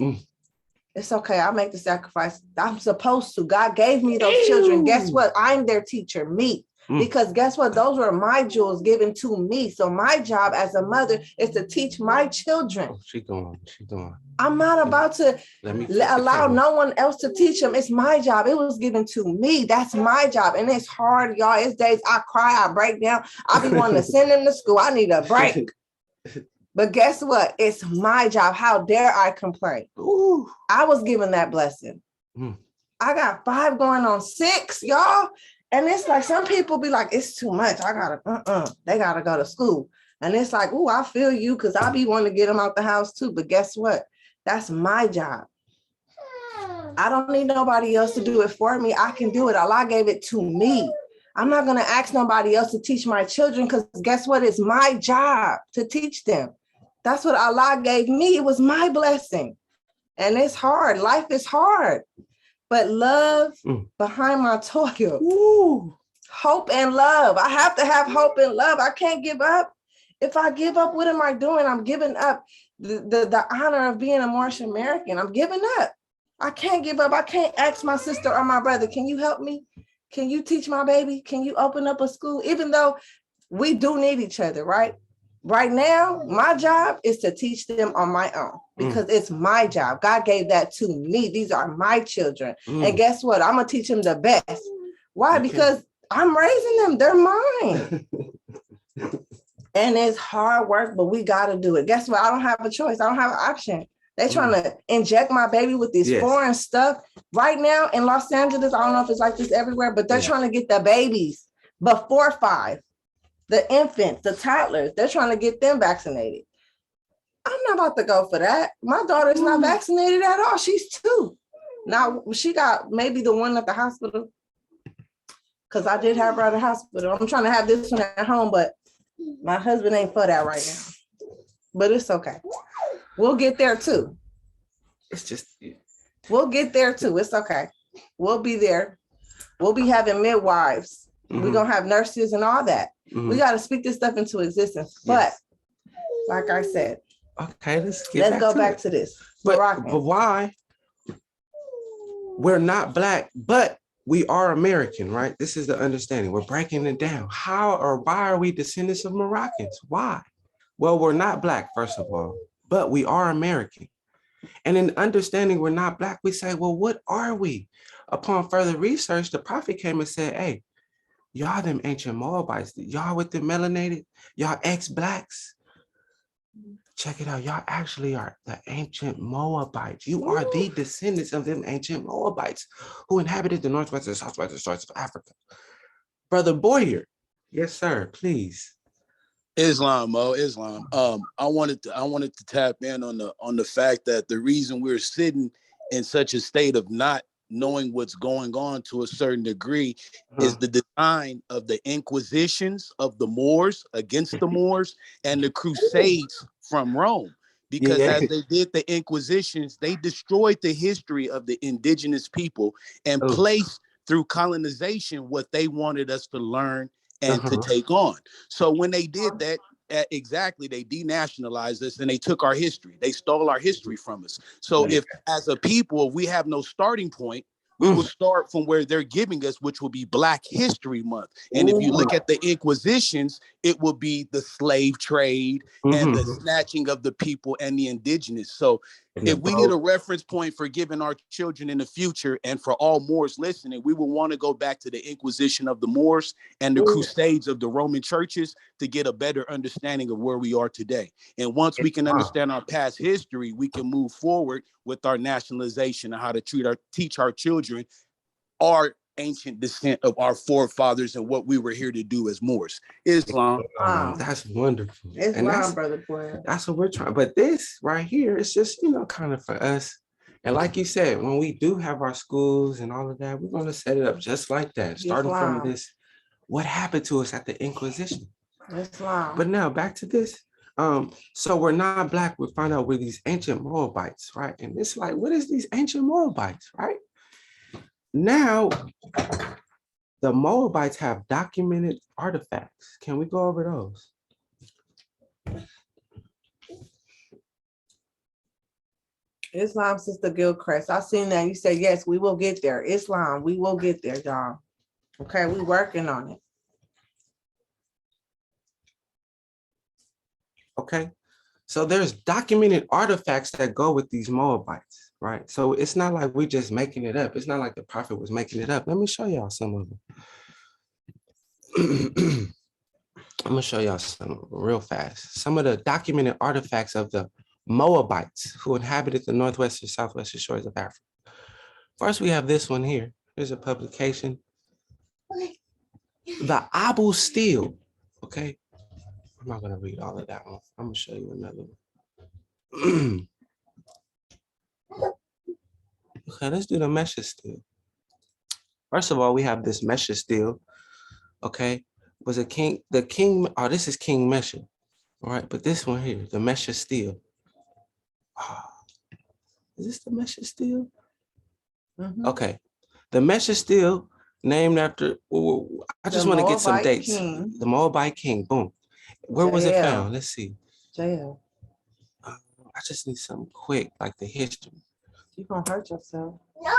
It's okay. I'll make the sacrifice. I'm supposed to. God gave me those children. Guess what? I'm their teacher, me. Because guess what? Those were my jewels given to me. So my job as a mother is to teach my children. She going. I'm not about to allow no one else to teach them. It's my job. It was given to me. That's my job. And it's hard, y'all. It's days I cry, I break down. I be wanting to send them to school. I need a break. But guess what? It's my job. How dare I complain? Ooh. I was given that blessing. I got 5 going on 6, y'all. And it's like some people be like, it's too much. I gotta, they gotta go to school. And it's like, ooh, I feel you because I be wanting to get them out the house too. But guess what? That's my job. I don't need nobody else to do it for me. I can do it. Allah gave it to me. I'm not gonna ask nobody else to teach my children because guess what? It's my job to teach them. That's what Allah gave me. It was my blessing. And it's hard. Life is hard. But love behind my toil. Ooh. Hope and love. I have to have hope and love. I can't give up. If I give up, what am I doing? I'm giving up the honor of being a Moorish American. I'm giving up. I can't give up. I can't ask my sister or my brother, can you help me? Can you teach my baby? Can you open up a school? Even though we do need each other, right? Right now, my job is to teach them on my own because it's my job. God gave that to me. These are my children. And guess what? I'm going to teach them the best. Why? Okay. Because I'm raising them. They're mine. And it's hard work, but we got to do it. Guess what? I don't have a choice. I don't have an option. They're trying to inject my baby with this foreign stuff. Right now in Los Angeles, I don't know if it's like this everywhere, but they're trying to get the babies before 5. The infants, the toddlers, they're trying to get them vaccinated. I'm not about to go for that. My daughter's not vaccinated at all. She's 2. Now, she got maybe the one at the hospital because I did have her at the hospital. I'm trying to have this one at home, but my husband ain't for that right now. But it's okay. We'll get there too. It's just... We'll get there too. It's okay. We'll be there. We'll be having midwives. We're going to have nurses and all that. We got to speak this stuff into existence. But like I said, okay, let's go back to this. But why? We're not Black, but we are American, right? This is the understanding. We're breaking it down. How or why are we descendants of Moroccans? Why? Well, we're not Black, first of all, but we are American. And in understanding we're not Black, we say, well, what are we? Upon further research, the prophet came and said, hey, y'all them ancient Moabites, y'all with the melanated, y'all ex-Blacks. Check it out. Y'all actually are the ancient Moabites. You are the descendants of them ancient Moabites who inhabited the northwest and southwest parts of Africa. Brother Boyer. Yes, sir. Please. Islam, Mo, Islam. I wanted to tap in on the fact that the reason we're sitting in such a state of not knowing what's going on to a certain degree is the design of the inquisitions of the Moors against the Moors and the Crusades from Rome. Because as they did the inquisitions, they destroyed the history of the indigenous people and placed through colonization what they wanted us to learn and to take on. So when they did that, exactly, they denationalized us and they took our history. They stole our history from us. So if as a people, we have no starting point, we will start from where they're giving us, which will be Black History Month. And if you look at the inquisitions, it will be the slave trade and the snatching of the people and the indigenous. So if we need a reference point for giving our children in the future and for all Moors listening, we will want to go back to the Inquisition of the Moors and the Crusades of the Roman churches to get a better understanding of where we are today. And once we can understand our past history, we can move forward with our nationalization and how to teach our children our ancient descent of our forefathers and what we were here to do as Moors. Islam. That's wonderful. Islam, brother boy. That's what we're trying. But this right here is just, kind of for us. And like you said, when we do have our schools and all of that, we're going to set it up just like that. Starting from this, what happened to us at the Inquisition. Islam. But now back to this. So we're not Black. We find out we're these ancient Moabites, right? And it's like, what is these ancient Moabites, right? Now, the Moabites have documented artifacts. Can we go over those? Islam, Sister Gilchrist. I seen that. You said, yes, we will get there. Islam, we will get there, y'all. Okay, we working on it. Okay, so there's documented artifacts that go with these Moabites, right? So it's not like we're just making it up. It's not like the prophet was making it up. Let me show y'all some of them. I'm gonna show y'all some real fast. Some of the documented artifacts of the Moabites who inhabited the northwestern, southwestern shores of Africa. First, we have this one here. Here's a publication. The Abu Steel. Okay. I'm not gonna read all of that one. I'm gonna show you another one. Okay, let's do the Mesha steel. First of all, we have this Mesha steel. Okay, was a king, the king, oh, this is King Mesha. All right, but this one here, the Mesha steel. Ah, is this the Mesha steel? Okay, the Mesha steel, named after, I just want to get some dates. King. The Moabite king, boom. Where was it found? Let's see. Jail. I just need something quick, like the history. You're gonna hurt yourself. No.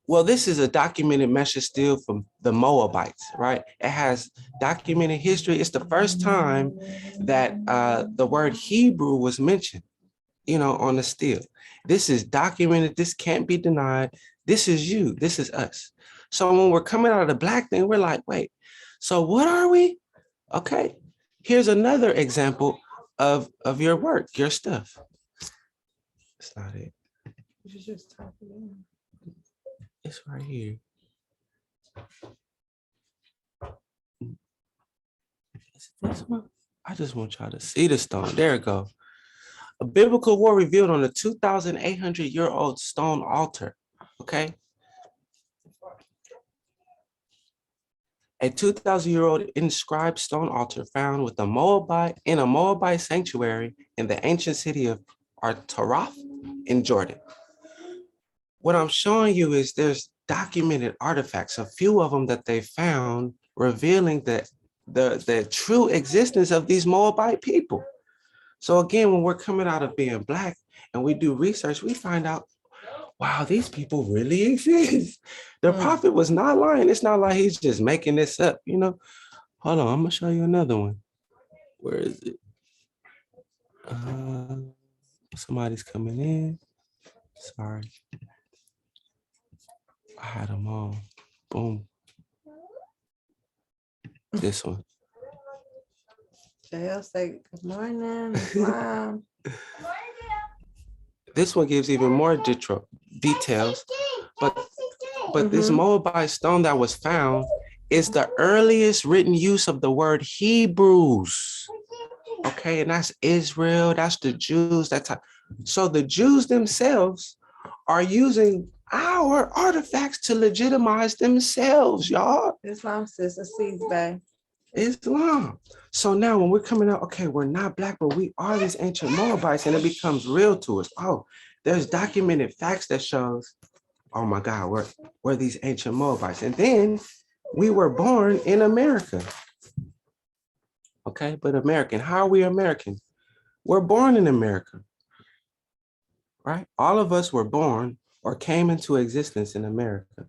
Well, this is a documented Mesha steel from the Moabites, right? It has documented history. It's the first time that the word Hebrew was mentioned, you know, on the steel. This is documented. This can't be denied. This is you. This is us. So when we're coming out of the black thing, we're like, wait, so what are we? Okay, here's another example of your work, your stuff. That's not it. You should just type it in. It's right here. Is it this one? I just want y'all to see the stone. There it goes. A biblical war revealed on a 2,800-year-old stone altar. Okay. A 2,000-year-old inscribed stone altar found with a Moabite sanctuary in the ancient city of Artaroth in Jordan. What I'm showing you is there's documented artifacts, a few of them that they found, revealing the true existence of these Moabite people. So again, when we're coming out of being black and we do research, we find out, wow, these people really exist. The prophet was not lying. It's not like he's just making this up, you know. Hold on, I'm gonna show you another one. Where is it? Somebody's coming in. Sorry. I had them all. Boom. This one. JL say, good morning, Islam. This one gives even more details, but this Moabite stone that was found is the earliest written use of the word Hebrews. Okay, and that's Israel, that's the Jews, that's how. So the Jews themselves are using our artifacts to legitimize themselves, y'all. Islam sister sees Bey. Islam. So now when we're coming out, okay, we're not black, but we are these ancient Moabites, and it becomes real to us. Oh, there's documented facts that shows, oh my God, we're these ancient Moabites. And then we were born in America. Okay, but American, how are we American? We're born in America, right? All of us were born or came into existence in America.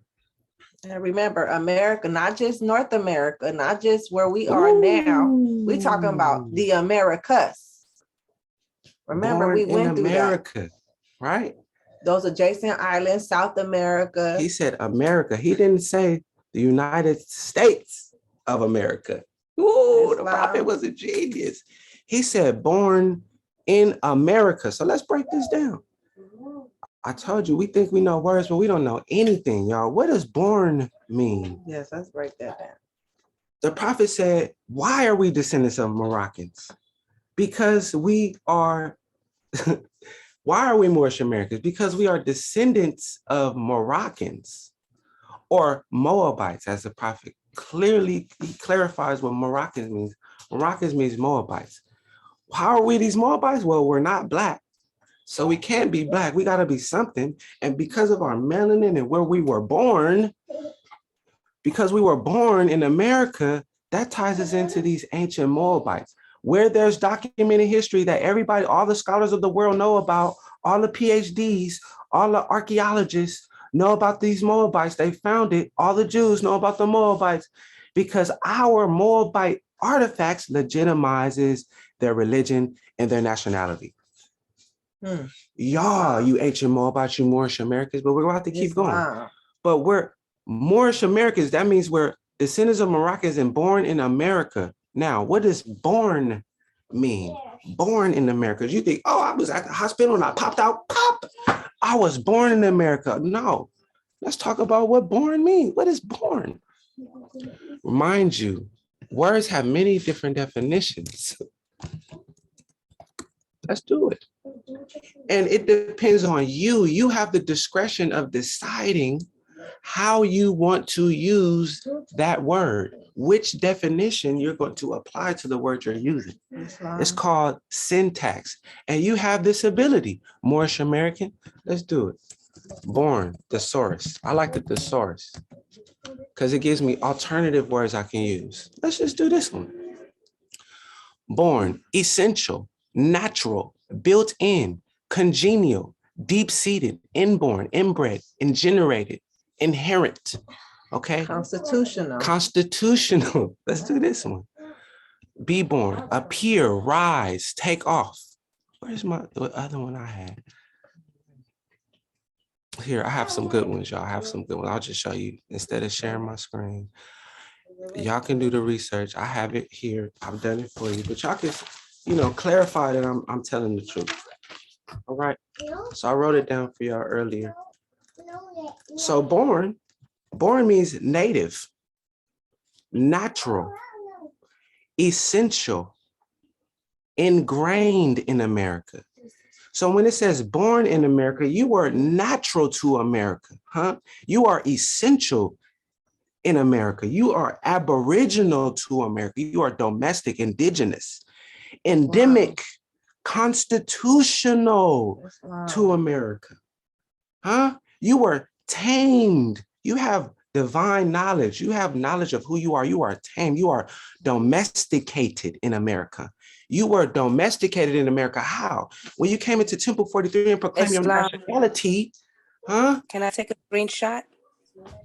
And remember, America, not just North America, not just where we are now. We're talking about the Americas. Remember, Born we went in through America, that. Right? Those adjacent islands, South America. He said America. He didn't say the United States of America. Ooh, the prophet was a genius. He said born in America. So let's break this down. I told you, we think we know words, but we don't know anything, y'all. What does born mean? Yes, let's break that down. The prophet said, why are we descendants of Moroccans? Because we are, why are we Moorish Americans? Because we are descendants of Moroccans or Moabites, as the prophet clearly clarifies what Moroccans means. Moroccans means Moabites. How are we these Moabites? Well, we're not black. So we can't be black. We got to be something. And because of our melanin and where we were born, because we were born in America, that ties us into these ancient Moabites, where there's documented history that everybody, all the scholars of the world know about, all the PhDs, all the archaeologists know about these Moabites. They found it. All the Jews know about the Moabites because our Moabite artifacts legitimizes their religion and their nationality. Y'all, you ancient Moabites, you Moorish Americans, but we're about to keep going. But we're Moorish Americans. That means we're Descendants of Moroccans and born in America. Now, what does born mean? Born in America. You think, oh, I was at the hospital and I popped out, pop. I was born in America. No, let's talk about what born means. What is born? Mind you, words have many different definitions. Let's do it. And it depends on you. You have the discretion of deciding how you want to use that word, which definition you're going to apply to the word you're using. It's called syntax. And you have this ability. Moorish American, let's do it. Born, thesaurus. I like the thesaurus because it gives me alternative words I can use. Let's just do this one. Born, essential, natural, built in, congenial, deep-seated, inborn, inbred, ingenerated, inherent. Okay. Constitutional. Constitutional. Let's do this one. Be born, appear, rise, take off. Where's the other one I had? Here, I have some good ones, y'all. I have some good ones. I'll just show you instead of sharing my screen. Y'all can do the research. I have it here. I've done it for you, but y'all can, clarify that I'm telling the truth. All right. So I wrote it down for y'all earlier. So born means native, natural, essential, ingrained in America. So when it says born in America, you are natural to America, huh? You are essential in America. You are aboriginal to America. You are domestic, indigenous, endemic, constitutional to America, huh? You were tamed. You have divine knowledge. You have knowledge of who you are. You are tamed. You are domesticated in America. You were domesticated in America. How? When you came into Temple 43 and proclaimed your nationality, huh? Can I take a screenshot?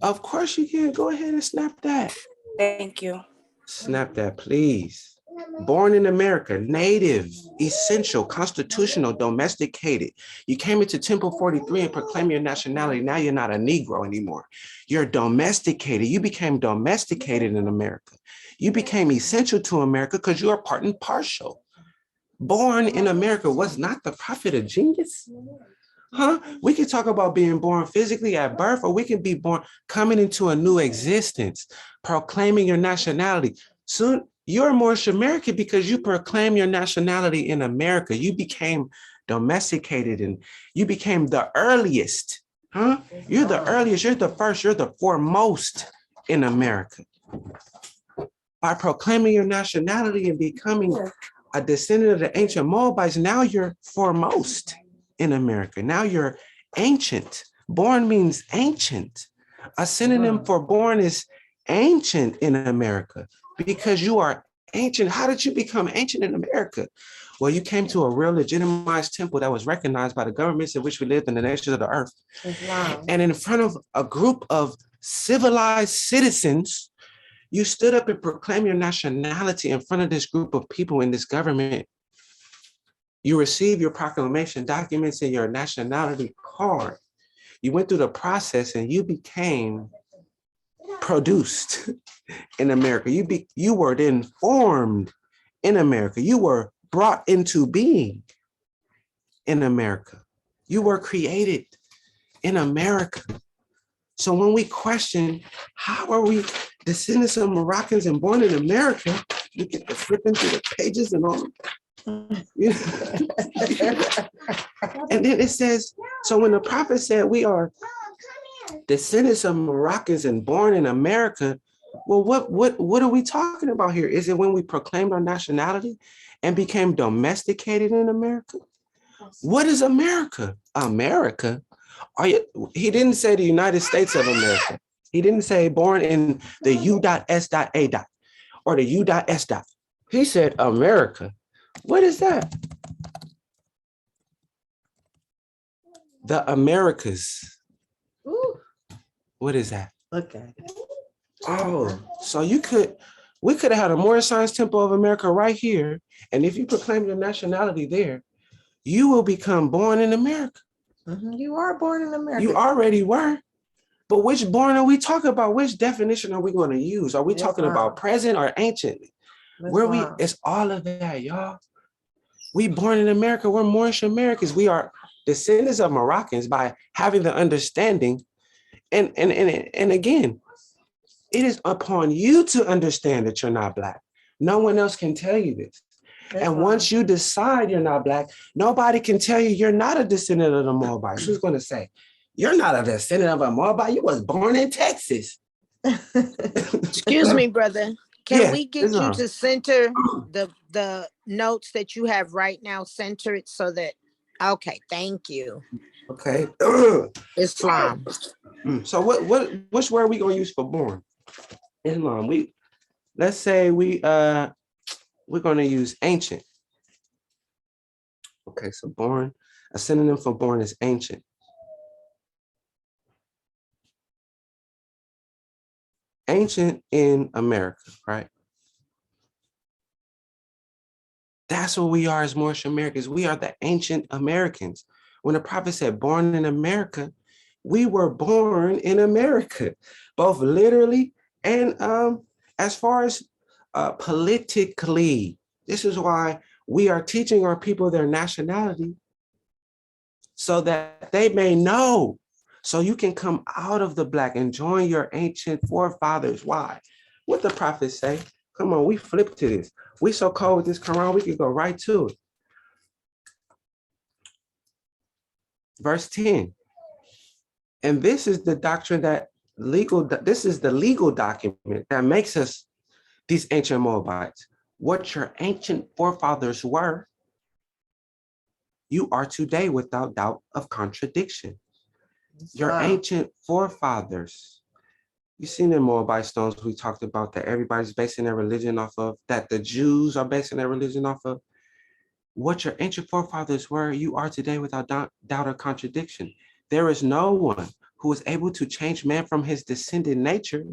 Of course you can. Go ahead and snap that. Thank you. Snap that, please. Born in America, native, essential, constitutional, domesticated. You came into Temple 43 and proclaimed your nationality. Now you're not a Negro anymore. You're domesticated. You became domesticated in America. You became essential to America because you are part and partial. Born in America was not the prophet a genius? Huh? We can talk about being born physically at birth, or we can be born coming into a new existence, proclaiming your nationality. Soon, you're Moorish American because you proclaim your nationality in America. You became domesticated and you became the earliest. Huh? You're the earliest, you're the first, you're the foremost in America. By proclaiming your nationality and becoming a descendant of the ancient Moabites, now you're foremost in America. Now you're ancient. Born means ancient. A synonym for born is ancient in America because you are ancient. How did you become ancient in America? Well, you came to a real legitimized temple that was recognized by the governments in which we lived in the nations of the earth. And in front of a group of civilized citizens, you stood up and proclaimed your nationality in front of this group of people in this government. You received your proclamation documents and your nationality card. You went through the process and you became produced in America. You were then formed in America. You were brought into being in America. You were created in America. So when we question, how are we descendants of Moroccans and born in America, you get to flipping through the pages and all. And then it says, so when the prophet said we are descendants of Moroccans and born in America, well, what are we talking about here? Is it when we proclaimed our nationality and became domesticated in America? What is America? America? He didn't say the United States of America. He didn't say born in the U.S.A. or the U.S. He said America. What is that? The Americas. Ooh. What is that? Look at it. Oh, so we could have had a Moorish Science Temple of America right here. And if you proclaim your nationality there, you will become born in America. You are born in America. You already were. But which born are we talking about? Which definition are we going to use? Are we talking Islam. about present or ancient? Where we, Islam. it's all of that, y'all. We born in America, we're Moorish Americans. We are descendants of Moroccans by having the understanding. And again, it is upon you to understand that you're not Black. No one else can tell you this. And once you decide you're not Black, nobody can tell you you're not a descendant of the Moabites. Who's going to say, you're not a descendant of a Moabite? You was born in Texas. Excuse me, brother. Can we get you to center the notes that you have right now? Center it so that, okay, thank you. Okay. Islam. So which word are we going to use for born? Islam. Let's say we're going to use ancient. Okay, so born, a synonym for born is ancient. Ancient in America, right? That's what we are as Moorish Americans. We are the ancient Americans. When the prophet said born in America, we were born in America, both literally and as far as politically. This is why we are teaching our people their nationality so that they may know. So you can come out of the Black and join your ancient forefathers. Why? What the prophet say? Come on, we flip to this. We so cold with this Quran, we can go right to it. Verse 10. And this is the doctrine this is the legal document that makes us these ancient Moabites. What your ancient forefathers were, you are today without doubt of contradiction. Your ancient forefathers. You seen the Moabite stones we talked about that everybody's basing their religion off of, that the Jews are basing their religion off of. What your ancient forefathers were, you are today without doubt or contradiction. There is no one who is able to change man from his descended nature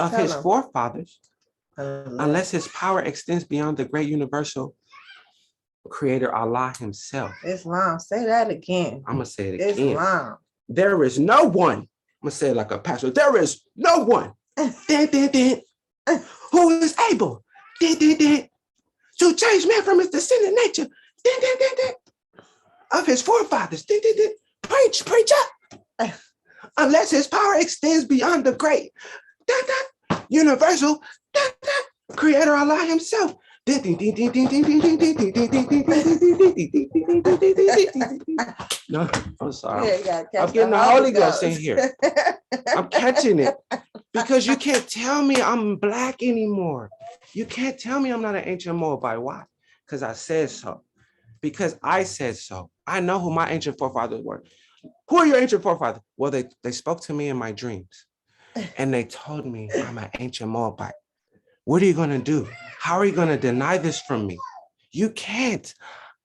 of his forefathers unless his power extends beyond the great universal creator Allah himself. Islam, say that again. I'm going to say it again. Islam. There is no one, I'm going to say it like a pastor, there is no one who is able to change man from his descendant nature of his forefathers. Preach up. Unless his power extends beyond the great universal creator Allah himself. No, I'm sorry. I'm getting the Holy Ghost in here. I'm catching it because you can't tell me I'm Black anymore. You can't tell me I'm not an ancient Moabite. Why? Because I said so. Because I said so. I know who my ancient forefathers were. Who are your ancient forefathers? Well, they spoke to me in my dreams and they told me I'm an ancient Moabite. What are you going to do? How are you going to deny this from me? You can't.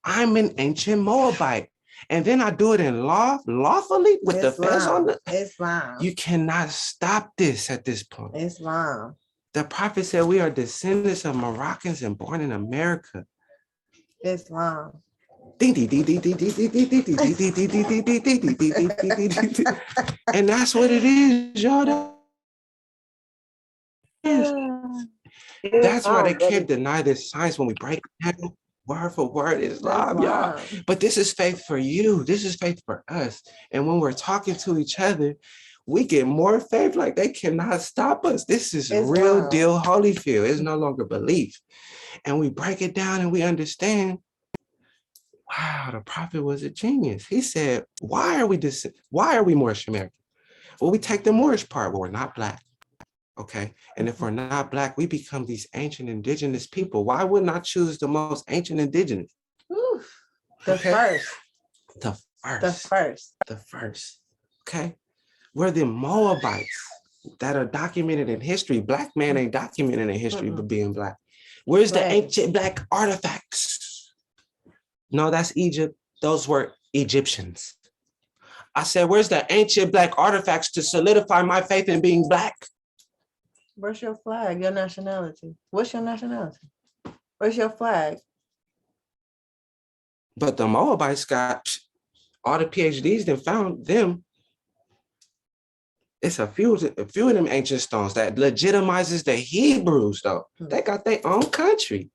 I'm an ancient Moabite. And then I do it in lawfully with the fence on the Islam. You cannot stop this at this point. Islam. The prophet said we are descendants of Moroccans and born in America. Islam. And that's what it is, y'all. That's why they can't deny this science when we break it down word for word. Islam, y'all. But this is faith for you. This is faith for us. And when we're talking to each other, we get more faith. Like they cannot stop us. This is real deal Holyfield. It's no longer belief. And we break it down and we understand. Wow, the prophet was a genius. He said, why are we Moorish American? Well, we take the Moorish part, but we're not Black. Okay. And if we're not Black, we become these ancient indigenous people. Why wouldn't I choose the most ancient indigenous? The first. Okay. We're the Moabites that are documented in history. Black man ain't documented in history but being Black. Where's the ancient Black artifacts? No, that's Egypt. Those were Egyptians. I said, where's the ancient Black artifacts to solidify my faith in being Black? Where's your flag? Your nationality? What's your nationality? Where's your flag? But the Moabites got all the PhDs that found them. It's a few of them ancient stones that legitimizes the Hebrews, though. They got their own country.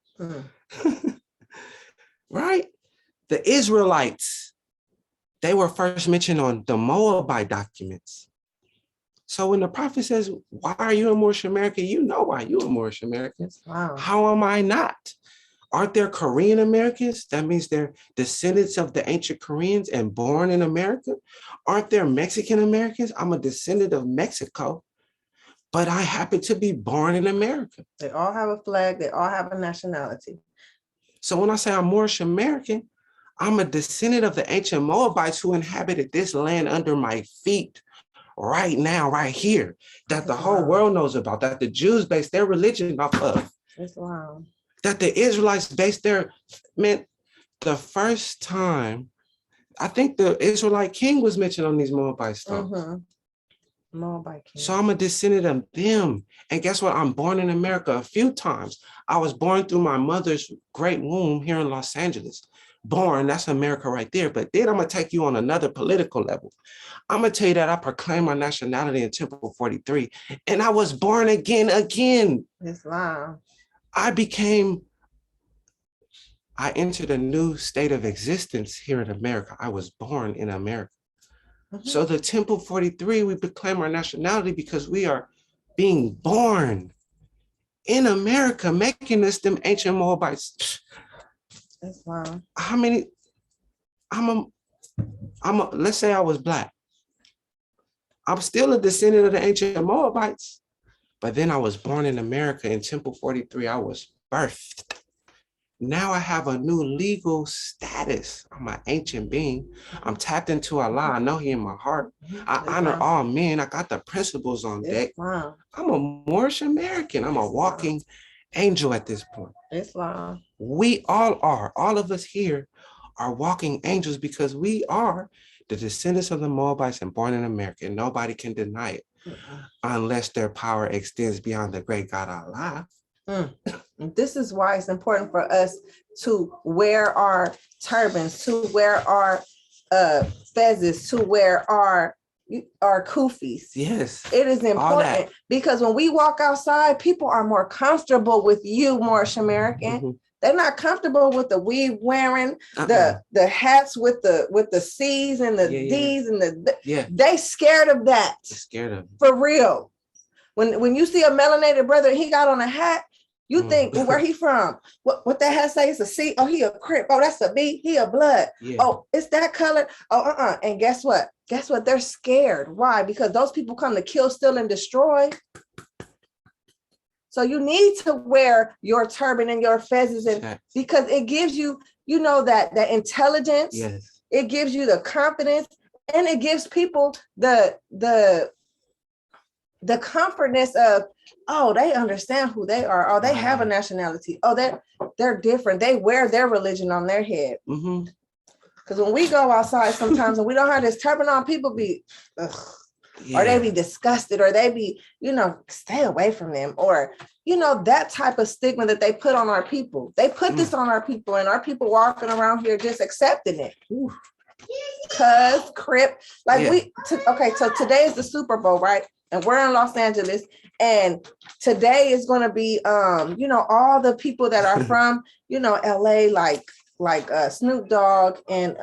Right? The Israelites, they were first mentioned on the Moabite documents. So when the prophet says, why are you a Moorish American? You know why you're a Moorish American. Wow. How am I not? Aren't there Korean Americans? That means they're descendants of the ancient Koreans and born in America. Aren't there Mexican Americans? I'm a descendant of Mexico, but I happen to be born in America. They all have a flag. They all have a nationality. So when I say I'm Moorish American, I'm a descendant of the ancient Moabites who inhabited this land under my feet right now, right here, that the whole world knows about, that the Jews base their religion off of. That's wow. That the Israelites based their, man, the first time, I think the Israelite king was mentioned on these Moabite stones. Moabite king. So I'm a descendant of them. And guess what? I'm born in America a few times. I was born through my mother's great womb here in Los Angeles. Born, that's America right there. But then I'm going to take you on another political level. I'm going to tell you that I proclaimed my nationality in Temple 43, and I was born again. Islam. I entered a new state of existence here in America. I was born in America. So the Temple 43, we proclaim our nationality because we are being born in America, making us them ancient Moabites. That's wow. How many? Let's say I was Black. I'm still a descendant of the ancient Moabites, but then I was born in America in Temple 43. I was birthed. Now I have a new legal status. I'm an ancient being. I'm tapped into Allah. I know He in my heart. I honor all men. I got the principles on deck. Wow. I'm a Moorish American. I'm a walking angel at this point. Islam. We all are. All of us here are walking angels because we are the descendants of the Moabites and born in America. And nobody can deny it unless their power extends beyond the great God Allah. This is why it's important for us to wear our turbans, to wear our fezzes, to wear our kufis. Yes. It is important because when we walk outside, people are more comfortable with you, Moorish American. They're not comfortable with the weave wearing, the hats with the C's and the D's and they scared of that. Scared of for real. When you see a melanated brother, he got on a hat, you think, well, where he from? What that hat say? It's a C. Oh, he a Crip. Oh, that's a B. He a blood. Oh, it's that color. Oh, And guess what? They're scared. Why? Because those people come to kill, steal, and destroy. So you need to wear your turban and your fezzes, because it gives you, that intelligence. Yes. It gives you the confidence, and it gives people the comfortness of, oh, they understand who they are. Oh, they have a nationality. Oh, they're different. They wear their religion on their head. Because when we go outside sometimes and we don't have this turban on, people be, or they be disgusted, or they be, stay away from them, or, that type of stigma that they put on our people. They put this on our people, and our people walking around here just accepting it. Cuz, Crip, so today is the Super Bowl, right? And we're in Los Angeles, and today is going to be, all the people that are from, LA, like Snoop Dogg and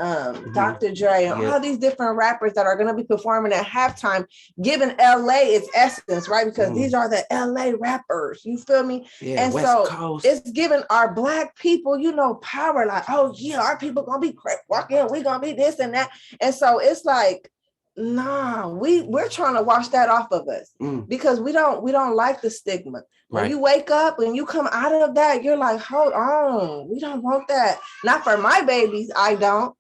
Dr. Dre and all these different rappers that are going to be performing at halftime, giving LA its essence, right? Because these are the LA rappers, you feel me? Yeah, and West so Coast. It's giving our Black people, power, like, oh yeah, our people going to be Crip walking, we going to be this and that. And so it's like, nah, we're trying to wash that off of us because we don't like the stigma. When you wake up and you come out of that, you're like, hold on, we don't want that. Not for my babies, I don't.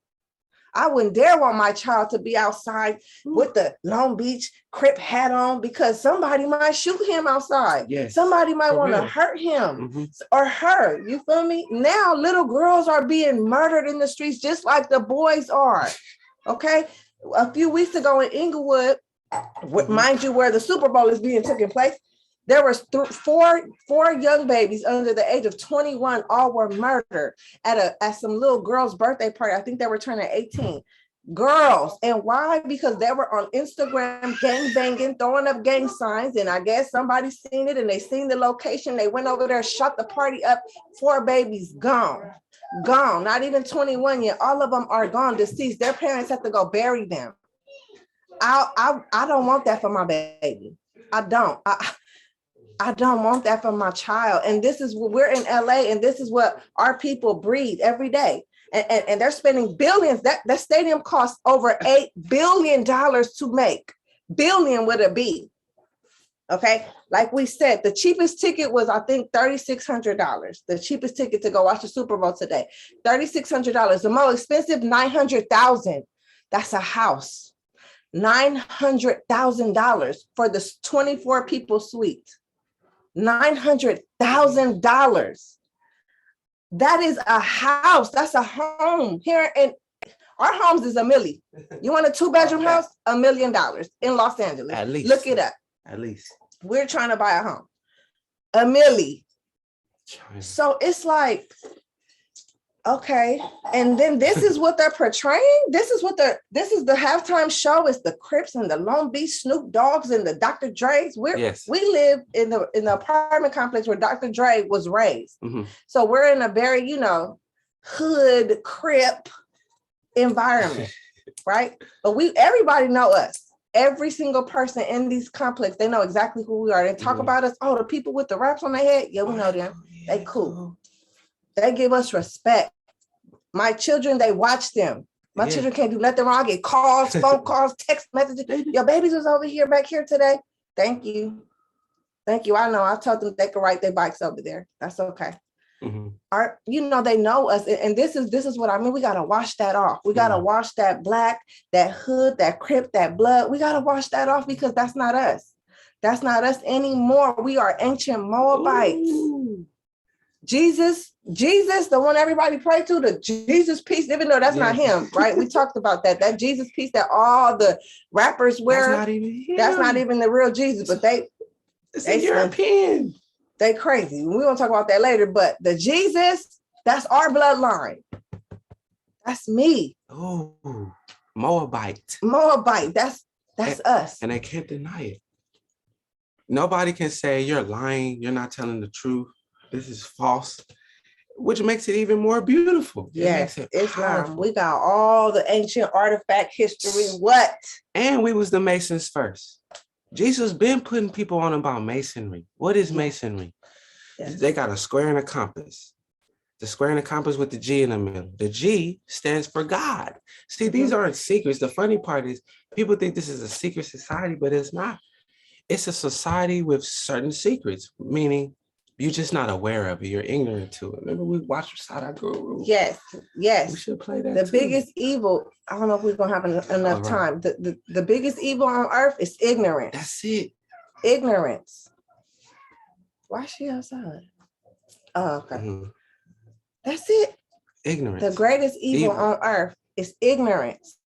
I wouldn't dare want my child to be outside with the Long Beach Crip hat on, because somebody might shoot him outside. Yes. Somebody might want to hurt him or her. You feel me? Now little girls are being murdered in the streets just like the boys are. Okay. A few weeks ago in Inglewood, mind you, where the Super Bowl is being taken place, there was four young babies under the age of 21, all were murdered at some little girl's birthday party. I think they were turning 18. Girls. And why? Because they were on Instagram gang banging, throwing up gang signs. And I guess somebody seen it and they seen the location. They went over there, shut the party up. 4 babies gone. Gone. Not even 21 yet. All of them are gone, deceased. Their parents have to go bury them. I don't want that for my baby. I don't. I don't want that for my child. And this is what we're in LA, and this is what our people breathe every day. And they're spending billions. That stadium costs over $8 billion to make. Billion with a B. Okay. Like we said, the cheapest ticket was, I think, $3,600. The cheapest ticket to go watch the Super Bowl today. $3,600. The most expensive, $900,000. That's a house. $900,000 for the 24 people suite. $900,000. That is a house. That's a home here. And our homes is $1 million. You want a 2-bedroom house? $1 million in Los Angeles. At least. Look it up. At least. We're trying to buy a home. $1 million. So it's like, okay. And then this is what they're portraying. This is the halftime show. It's the Crips and the Long Beach Snoop Dogs and the Dr. Dre's. We live in the apartment complex where Dr. Dre was raised. Mm-hmm. So we're in a very, hood Crip environment, right? But everybody know us. Every single person in these complex, they know exactly who we are. They talk about us. Oh, the people with the wraps on their head. Yeah, we know them. They cool. They give us respect. My children, they watch them. My children can't do nothing wrong. I get calls, phone calls, text messages. Your babies was back here today. Thank you. Thank you. I know. I told them they could ride their bikes over there. That's okay. Mm-hmm. They know us. And this is what I mean. We got to wash that off. We got to wash that black, that hood, that Crip, that blood. We got to wash that off because that's not us. That's not us anymore. We are ancient Moabites. Ooh. Jesus, the one everybody pray to, the Jesus piece, even though that's not him, right? We talked about that Jesus piece that all the rappers wear. That's not even him. That's not even the real Jesus, but they European. They crazy. We're going to talk about that later, but the Jesus, that's our bloodline. That's me. Oh, Moabite. That's us. And they can't deny it. Nobody can say you're lying, you're not telling the truth. This is false, which makes it even more beautiful. Yes, Islam. We got all the ancient artifact history. What? And we was the Masons first. Jesus been putting people on about masonry. What is masonry? Yes. They got a square and a compass. The square and a compass with the G in the middle. The G stands for God. See, these aren't secrets. The funny part is people think this is a secret society, but it's not. It's a society with certain secrets, meaning you're just not aware of it. You're ignorant to it. Remember, we watched Sada Guru. Yes. We should play that. The biggest evil, I don't know if we're going to have enough time. The biggest evil on earth is ignorance. That's it. Ignorance. Why is she outside? Oh, okay. Mm-hmm. That's it. Ignorance. The greatest evil on earth is ignorance.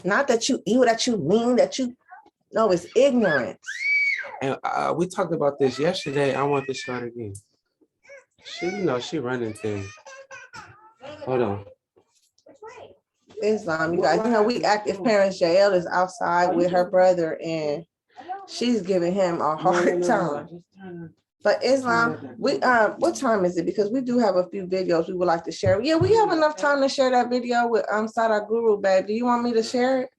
Not that you evil, that you mean, no, it's ignorance. And we talked about this yesterday. I want to show it again. She running things. Hold on. Islam, you guys, we active parents. Jael is outside with her brother, and she's giving him a hard time. But Islam, what time is it? Because we do have a few videos we would like to share. Yeah, we have enough time to share that video with Sada Guru, babe. Do you want me to share it?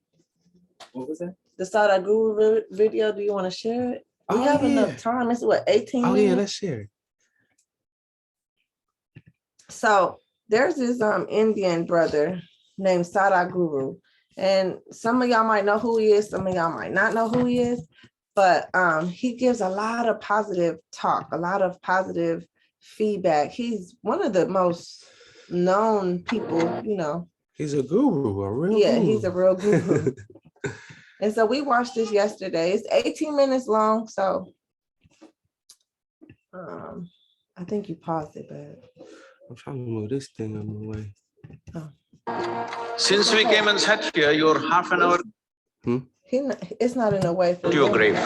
What was that? The Sada Guru video. Do you want to share it? We have enough time. It's 18 minutes? Oh, yeah, let's share it. So there's this Indian brother named Sada Guru. And some of y'all might know who he is. Some of y'all might not know who he is. But he gives a lot of positive talk, a lot of positive feedback. He's one of the most known people, He's a guru, a real guru. He's a real guru. And so we watched this yesterday. It's 18 minutes long. So I think you paused it, but I'm trying to move this thing out of the way. Oh. Since we came and sat here, you're half an hour. It's not in a way for your grave.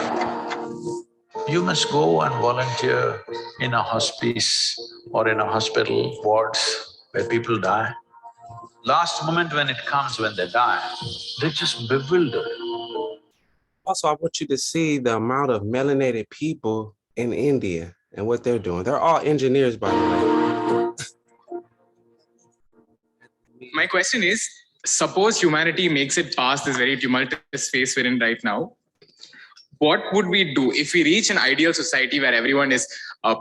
You must go and volunteer in a hospice or in a hospital wards where people die. Last moment when it comes, when they die, they're just bewildered. Also, I want you to see the amount of melanated people in India and what they're doing. They're all engineers, by the way. My question is, suppose humanity makes it past this very tumultuous phase we're in right now. What would we do if we reach an ideal society where everyone is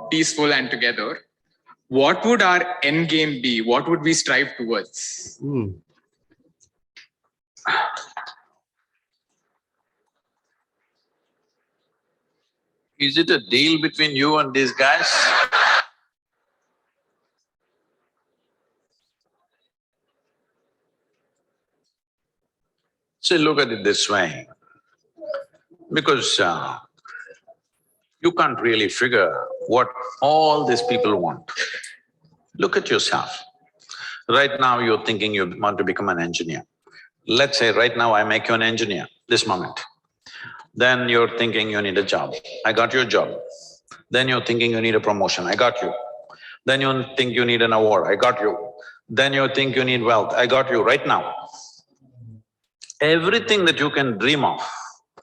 peaceful and together? What would our end game be? What would we strive towards? Is it a deal between you and these guys? See, look at it this way, because you can't really figure what all these people want. Look at yourself. Right now you're thinking you want to become an engineer. Let's say right now I make you an engineer, this moment. Then you're thinking you need a job. I got you a job. Then you're thinking you need a promotion. I got you. Then you think you need an award. I got you. Then you think you need wealth. I got you right now. Everything that you can dream of,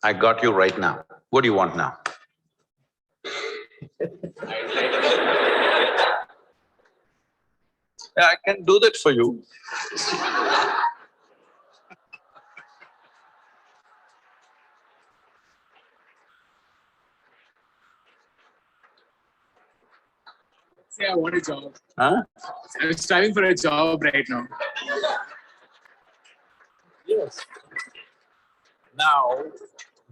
I got you right now. What do you want now? Yeah, I can do that for you. Say I want a job. Huh? I'm striving for a job right now. Yes. Now,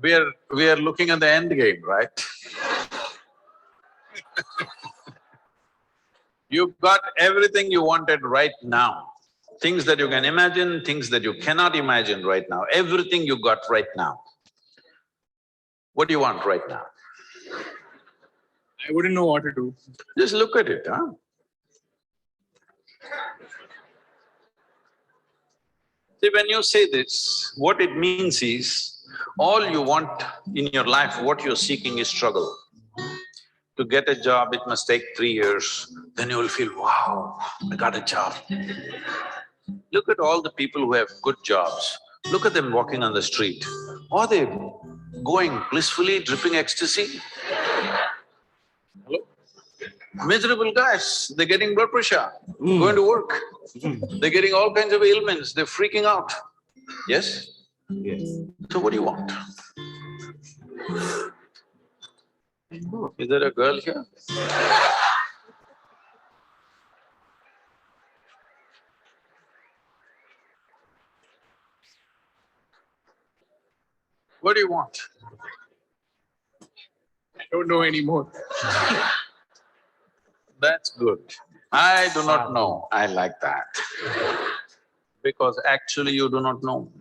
we are looking at the end game, right? You've got everything you wanted right now. Things that you can imagine, things that you cannot imagine right now, everything you got right now. What do you want right now? I wouldn't know what to do. Just look at it, huh? See, when you say this, what it means is, all you want in your life, what you're seeking is struggle. To get a job, it must take 3 years, then you will feel, wow, I got a job. Look at all the people who have good jobs. Look at them walking on the street. Are they going blissfully, dripping ecstasy? Hello? Miserable guys, they're getting blood pressure, going to work. They're getting all kinds of ailments, they're freaking out. Yes? Yes. So what do you want? Is there a girl here? What do you want? I don't know anymore. That's good. I do not know, I like that. Because actually you do not know.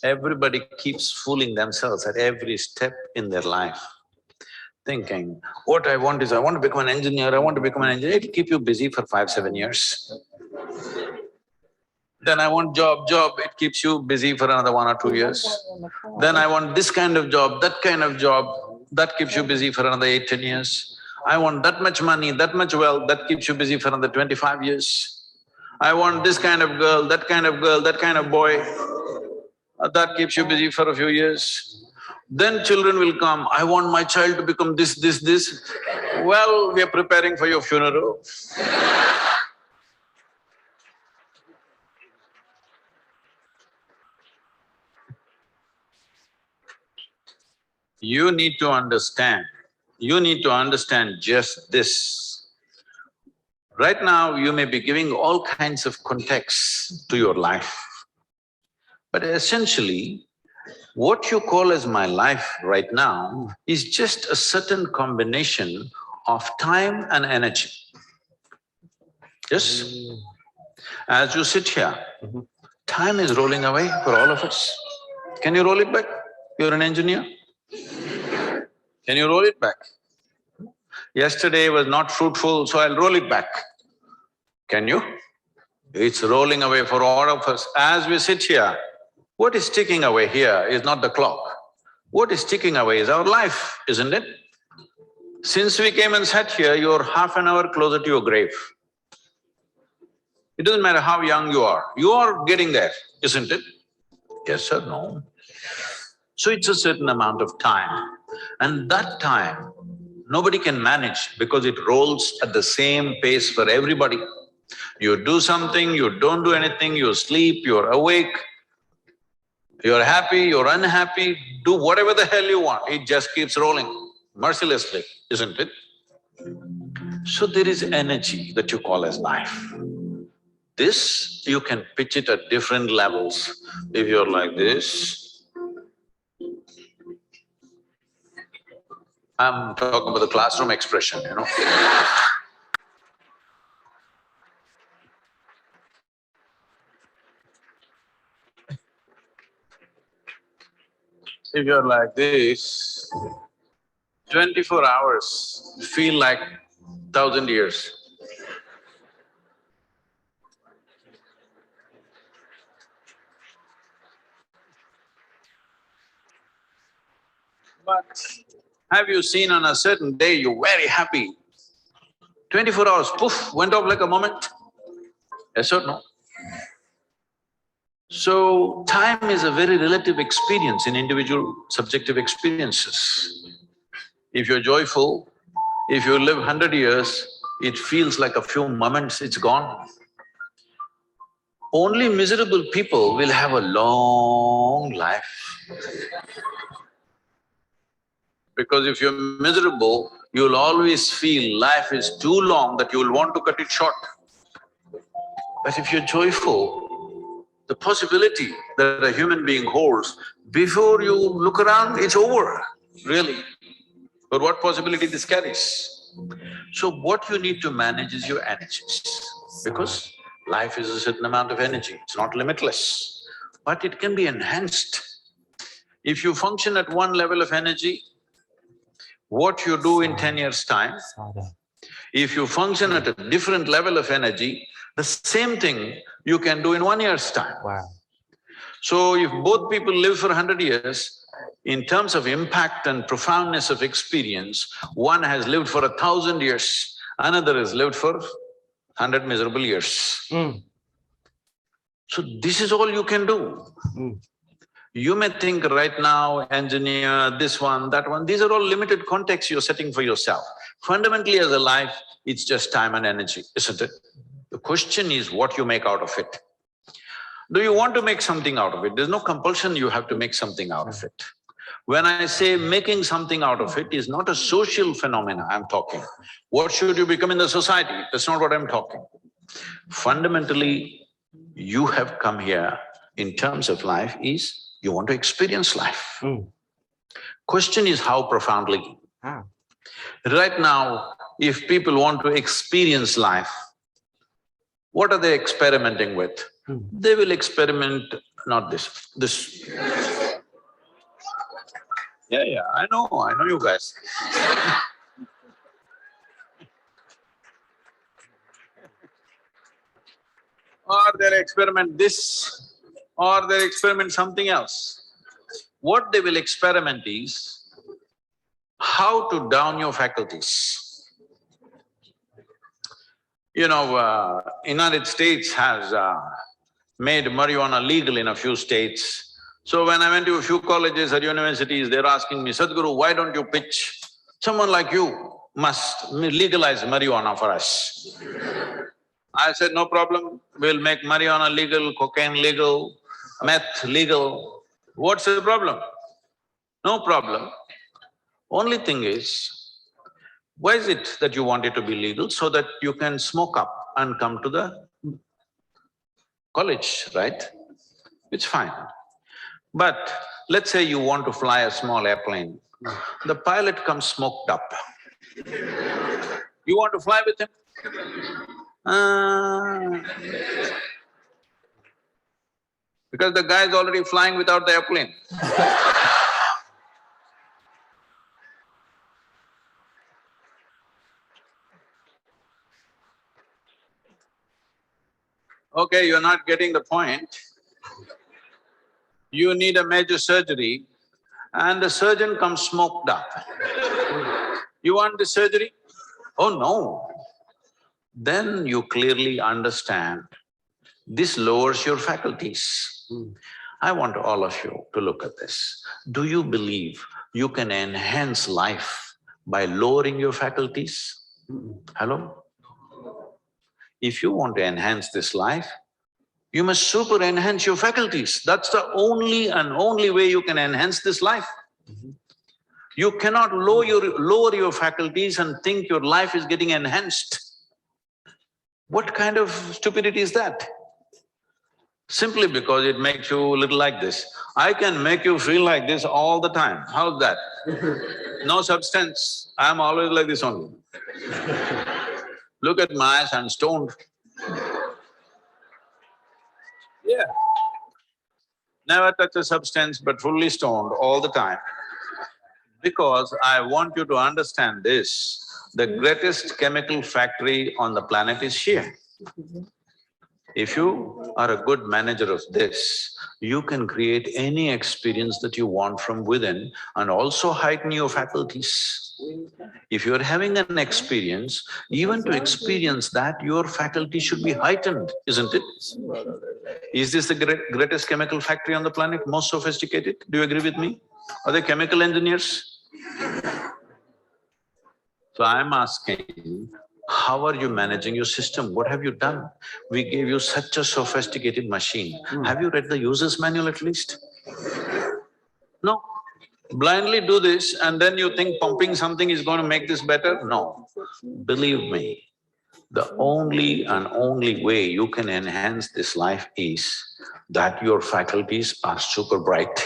Everybody keeps fooling themselves at every step in their life, thinking, what I want is, I want to become an engineer, I want to become an engineer. It'll keep you busy for 5-7 years. Then I want job, it keeps you busy for another 1 or 2 years. Then I want this kind of job, that kind of job, that keeps you busy for another 8-10 years. I want that much money, that much wealth, that keeps you busy for another 25 years. I want this kind of girl, that kind of girl, that kind of boy, that keeps you busy for a few years. Then children will come, I want my child to become this, this, this. Well, we are preparing for your funeral. You need to understand just this. Right now, you may be giving all kinds of contexts to your life, but essentially, what you call as my life right now is just a certain combination of time and energy. Yes? As you sit here, time is rolling away for all of us. Can you roll it back? You're an engineer. Can you roll it back? Yesterday was not fruitful, so I'll roll it back. Can you? It's rolling away for all of us. As we sit here, what is ticking away here is not the clock. What is ticking away is our life, isn't it? Since we came and sat here, you're half an hour closer to your grave. It doesn't matter how young you are getting there, isn't it? Yes or no? So it's a certain amount of time, and that time nobody can manage because it rolls at the same pace for everybody. You do something, you don't do anything, you sleep, you're awake, you're happy, you're unhappy, do whatever the hell you want, it just keeps rolling mercilessly, isn't it? So there is energy that you call as life. This, you can pitch it at different levels. If you're like this, I'm talking about the classroom expression, you know. If you're like this, 24 hours feel like 1,000 years. But have you seen on a certain day you're very happy, 24 hours, poof, went off like a moment? Yes or no? So, time is a very relative experience in individual subjective experiences. If you're joyful, if you live 100 years, it feels like a few moments, it's gone. Only miserable people will have a long life. Because if you're miserable, you'll always feel life is too long that you'll want to cut it short. But if you're joyful, the possibility that a human being holds, before you look around, it's over, really. But what possibility this carries? So what you need to manage is your energies, because life is a certain amount of energy, it's not limitless, but it can be enhanced. If you function at one level of energy, what you do in 10 years' time, if you function at a different level of energy, the same thing you can do in 1 year's time. Wow. So if both people live for 100 years, in terms of impact and profoundness of experience, one has lived for 1,000 years, another has lived for 100 miserable years. So this is all you can do. You may think right now, engineer, this one, that one, these are all limited contexts you're setting for yourself. Fundamentally as a life, it's just time and energy, isn't it? The question is what you make out of it. Do you want to make something out of it? There's no compulsion you have to make something out of it. When I say making something out of it is not a social phenomena I'm talking. What should you become in the society? That's not what I'm talking. Fundamentally, you have come here in terms of life is you want to experience life. Question is how profoundly. Right now, if people want to experience life, what are they experimenting with? They will experiment, not this. Yeah, I know you guys. Or they'll experiment this, or they'll experiment something else. What they will experiment is how to down your faculties. You know, United States has made marijuana legal in a few states. So when I went to a few colleges or universities, they're asking me, Sadhguru, why don't you pitch? Someone like you must legalize marijuana for us. I said, no problem, we'll make marijuana legal, cocaine legal, meth legal. What's the problem? No problem. Only thing is, why is it that you want it to be legal? So that you can smoke up and come to the college, right? It's fine. But let's say you want to fly a small airplane, the pilot comes smoked up. You want to fly with him? Because the guy is already flying without the airplane. Okay, you're not getting the point. You need a major surgery and the surgeon comes smoked up. You want the surgery? Oh no. Then you clearly understand This lowers your faculties. I want all of you to look at this. Do you believe you can enhance life by lowering your faculties? Hello? If you want to enhance this life, you must super enhance your faculties. That's the only and only way you can enhance this life. You cannot lower your faculties and think your life is getting enhanced. What kind of stupidity is that? Simply because it makes you a little like this. I can make you feel like this all the time. How's that? No substance. I'm always like this only. Look at my eyes, I'm stoned. Yeah. Never touch a substance but fully stoned all the time. Because I want you to understand this, the greatest chemical factory on the planet is here. If you are a good manager of this, you can create any experience that you want from within and also heighten your faculties. If you're having an experience, even to experience that, your faculty should be heightened, isn't it? Is this the greatest chemical factory on the planet, most sophisticated? Do you agree with me? Are they chemical engineers? So I'm asking, how are you managing your system? What have you done? We gave you such a sophisticated machine. Have you read the user's manual at least? No. Blindly do this and then you think pumping something is going to make this better? No. Believe me, the only and only way you can enhance this life is that your faculties are super bright.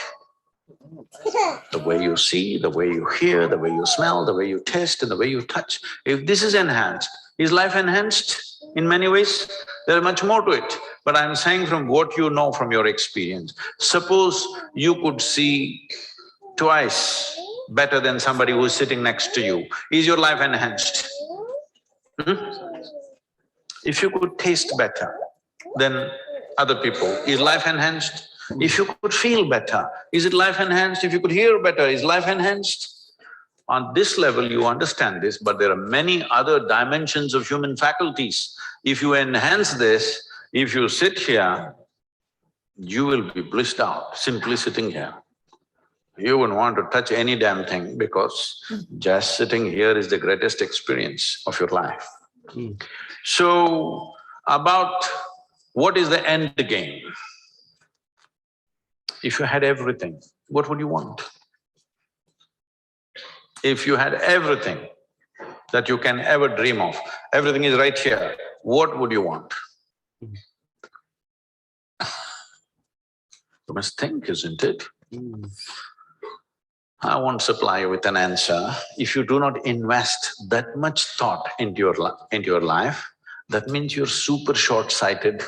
The way you see, the way you hear, the way you smell, the way you taste and the way you touch. If this is enhanced, is life enhanced in many ways? There is much more to it. But I'm saying from what you know from your experience. Suppose you could see twice better than somebody who is sitting next to you. Is your life enhanced? If you could taste better than other people, is life enhanced? If you could feel better, is it life enhanced? If you could hear better, is life enhanced? On this level you understand this, but there are many other dimensions of human faculties. If you enhance this, if you sit here, you will be blissed out simply sitting here. You wouldn't want to touch any damn thing because just sitting here is the greatest experience of your life. So, about what is the end game? If you had everything, what would you want? If you had everything that you can ever dream of, everything is right here, what would you want? You must think, isn't it? I won't supply you with an answer. If you do not invest that much thought into your life, that means you're super short-sighted.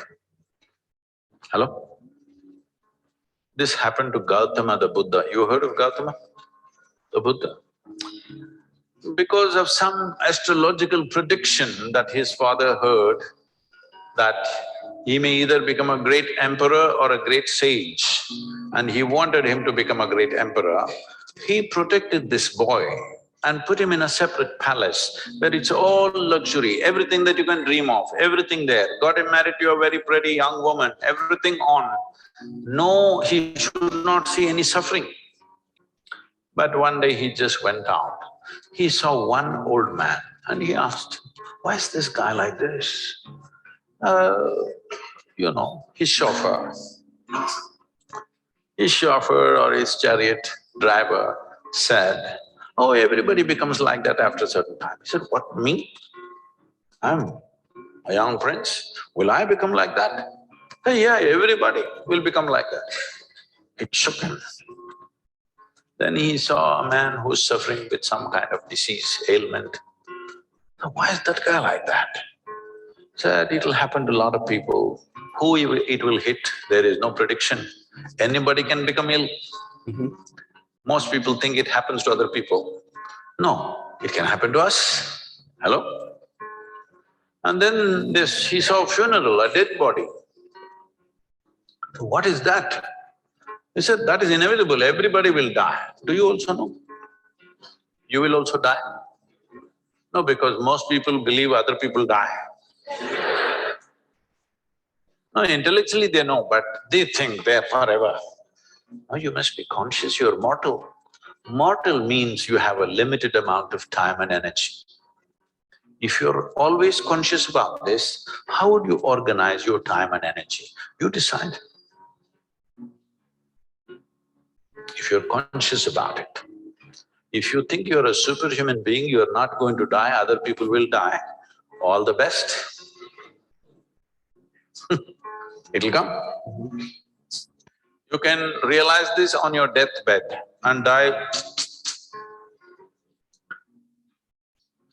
Hello? This happened to Gautama the Buddha. You heard of Gautama the Buddha? Because of some astrological prediction that his father heard, that he may either become a great emperor or a great sage, and he wanted him to become a great emperor, he protected this boy and put him in a separate palace where it's all luxury, everything that you can dream of, everything there. Got him married to a very pretty young woman, everything on. No, he should not see any suffering. But one day he just went out. He saw one old man and he asked, why is this guy like this? His chauffeur or his chariot driver said, oh, everybody becomes like that after a certain time. He said, what, me? I'm a young prince, will I become like that? Yeah, everybody will become like that. It shook him. Then he saw a man who's suffering with some kind of disease, ailment. Now, why is that guy like that? Said, it'll happen to a lot of people. Who it will hit, there is no prediction. Anybody can become ill. Most people think it happens to other people. No, it can happen to us. Hello? And then he saw a funeral, a dead body. What is that? He said, that is inevitable, everybody will die. Do you also know? You will also die? No, because most people believe other people die. No, intellectually they know, but they think they're forever. No, you must be conscious, you're mortal. Mortal means you have a limited amount of time and energy. If you're always conscious about this, how would you organize your time and energy? You decide. If you're conscious about it. If you think you're a superhuman being, you're not going to die, other people will die, all the best. It'll come. You can realize this on your deathbed and die.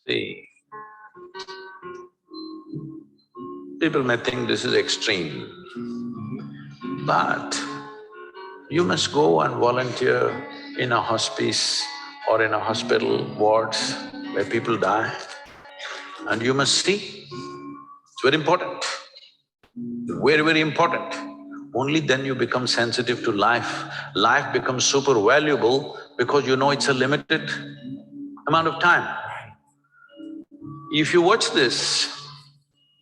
See, people may think this is extreme, but you must go and volunteer in a hospice or in a hospital wards where people die, and you must see. It's very important, very, very important. Only then you become sensitive to life. Life becomes super valuable because you know it's a limited amount of time. If you watch this,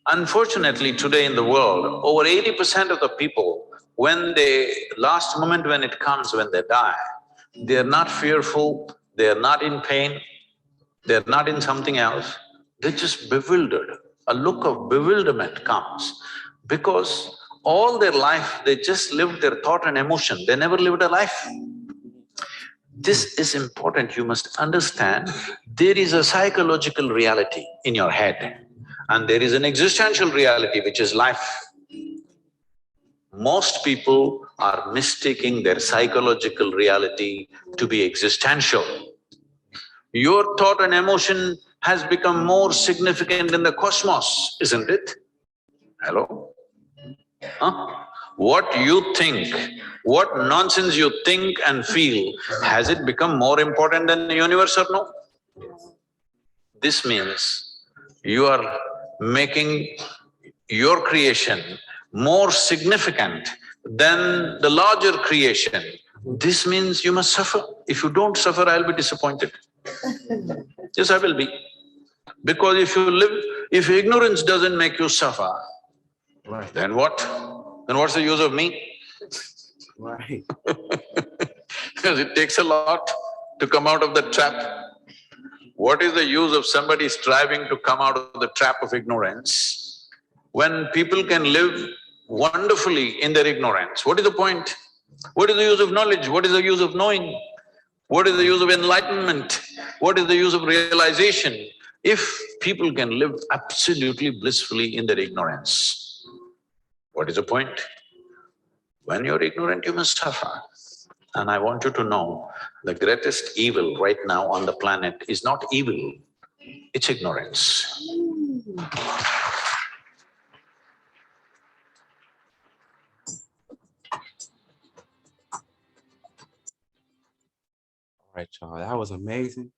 unfortunately today in the world, over 80% of the people, when they… last moment when it comes, when they die, they're not fearful, they're not in pain, they're not in something else, they're just bewildered. A look of bewilderment comes because all their life they just lived their thought and emotion, they never lived a life. This is important, you must understand. There is a psychological reality in your head and there is an existential reality which is life. Most people are mistaking their psychological reality to be existential. Your thought and emotion has become more significant in the cosmos, isn't it? Hello? Huh? What you think, what nonsense you think and feel, has it become more important than the universe or no? This means you are making your creation more significant than the larger creation. This means you must suffer. If you don't suffer, I'll be disappointed. Yes, I will be. Because if ignorance doesn't make you suffer, Right. then what? Then what's the use of me? Right. Because it takes a lot to come out of the trap. What is the use of somebody striving to come out of the trap of ignorance when people can live wonderfully in their ignorance? What is the point? What is the use of knowledge? What is the use of knowing? What is the use of enlightenment? What is the use of realization if people can live absolutely blissfully in their ignorance? What is the point? When you're ignorant, you must suffer. And I want you to know, the greatest evil right now on the planet is not evil, it's ignorance. All right, y'all, that was amazing.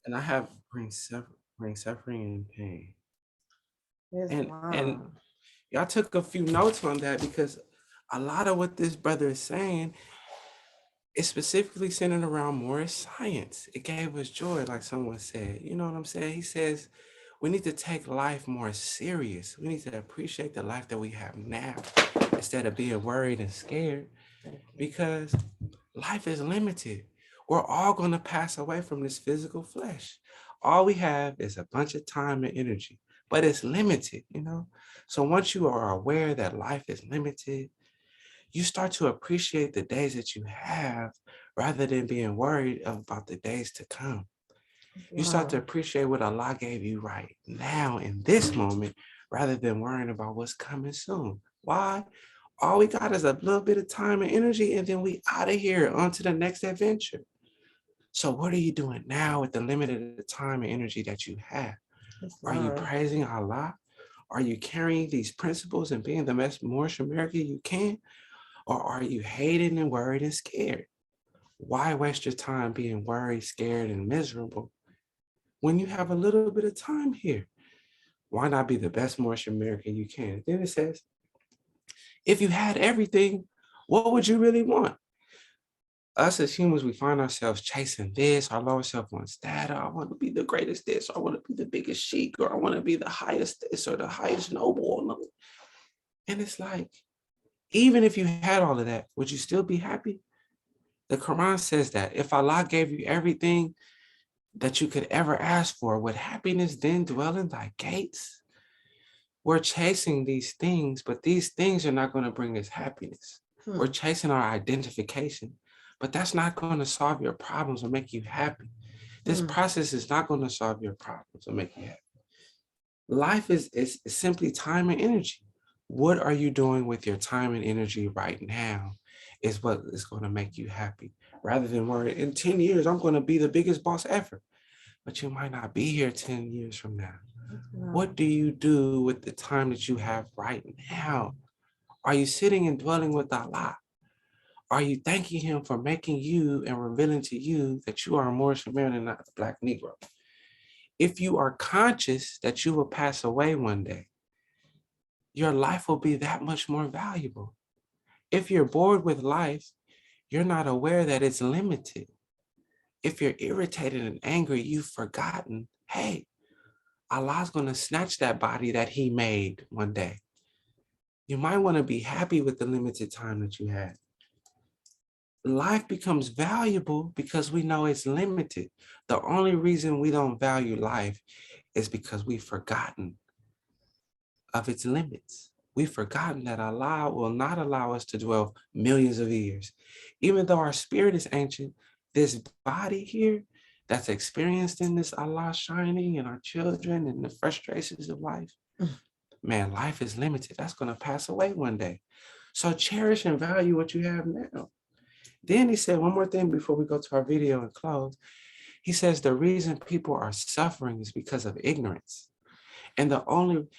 And I have bring suffering and pain. And y'all took a few notes on that because a lot of what this brother is saying is specifically centered around Moorish science. It gave us joy, like someone said. You know what I'm saying? He says we need to take life more serious. We need to appreciate the life that we have now instead of being worried and scared, because life is limited. We're all going to pass away from this physical flesh. All we have is a bunch of time and energy, but it's limited, you know? So once you are aware that life is limited, you start to appreciate the days that you have rather than being worried about the days to come. You start to appreciate what Allah gave you right now in this moment rather than worrying about what's coming soon. Why? All we got is a little bit of time and energy, and then we out of here on to the next adventure. So what are you doing now with the limited time and energy that you have? Are you praising Allah? Are you carrying these principles and being the best Moorish American you can? Or are you hating and worried and scared? Why waste your time being worried, scared, and miserable when you have a little bit of time here? Why not be the best Moorish American you can? Then it says, if you had everything, what would you really want? us as humans, we find ourselves chasing this. Our lower self wants that. Or I want to be the greatest this. Or I want to be the biggest sheik. Or I want to be the highest this or the highest noble. And it's like, even if you had all of that, would you still be happy? The Quran says that if Allah gave you everything that you could ever ask for, would happiness then dwell in thy gates? We're chasing these things, but these things are not going to bring us happiness. We're chasing our identification, but that's not going to solve your problems or make you happy. This process is not going to solve your problems or make you happy. Life is simply time and energy. What are you doing with your time and energy right now is what is going to make you happy, rather than worrying in 10 years, I'm going to be the biggest boss ever. But you might not be here 10 years from now. What do you do with the time that you have right now? Are you sitting and dwelling with Allah? Are you thanking him for making you and revealing to you that you are a Moorish American and not a Black Negro? If you are conscious that you will pass away one day, your life will be that much more valuable. If you're bored with life, you're not aware that it's limited. If you're irritated and angry, you've forgotten, hey, Allah's going to snatch that body that he made one day. You might want to be happy with the limited time that you had. Life becomes valuable because we know it's limited. The only reason we don't value life is because we've forgotten of its limits. We've forgotten that Allah will not allow us to dwell millions of years. Even though our spirit is ancient, this body here that's experienced in this Allah shining and our children and the frustrations of life, man, life is limited. That's going to pass away one day. So cherish and value what you have now. Then he said one more thing before we go to our video and close. He says the reason people are suffering is because of ignorance. And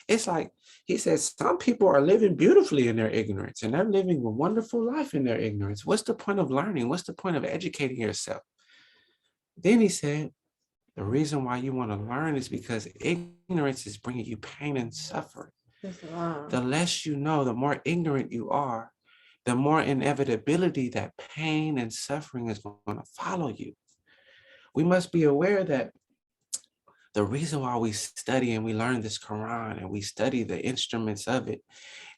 it's like, he says, some people are living beautifully in their ignorance and they're living a wonderful life in their ignorance. What's the point of learning? What's the point of educating yourself? Then he said, the reason why you want to learn is because ignorance is bringing you pain and suffering. The less you know, the more ignorant you are, the more inevitability that pain and suffering is going to follow you. We must be aware that the reason why we study and we learn this Quran and we study the instruments of it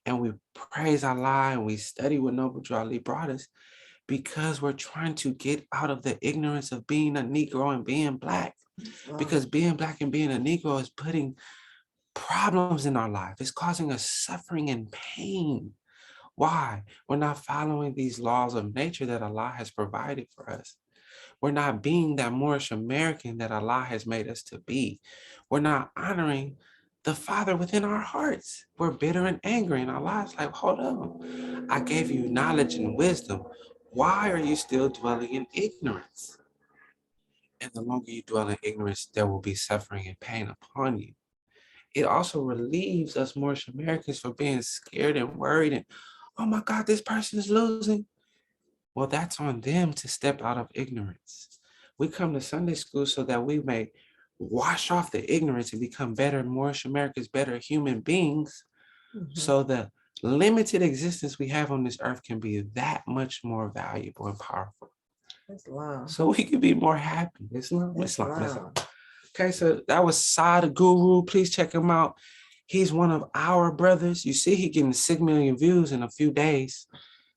and we praise Allah and we study what Noble Drew Ali brought us, because we're trying to get out of the ignorance of being a Negro and being Black. Because being Black and being a Negro is putting problems in our life. It's causing us suffering and pain. Why? We're not following these laws of nature that Allah has provided for us. We're not being that Moorish American that Allah has made us to be. We're not honoring the Father within our hearts. We're bitter and angry, and Allah's like, hold on. I gave you knowledge and wisdom. Why are you still dwelling in ignorance? And the longer you dwell in ignorance, there will be suffering and pain upon you. It also relieves us Moorish Americans from being scared and worried and, oh my God, this person is losing. Well, that's on them to step out of ignorance. We come to Sunday school so that we may wash off the ignorance and become better Moorish Americans, better human beings. So the limited existence we have on this earth can be that much more valuable and powerful. Islam. So we can be more happy. Islam. Okay, so that was Sa the Guru. Please check him out. He's one of our brothers. You see, he's getting 6 million views in a few days.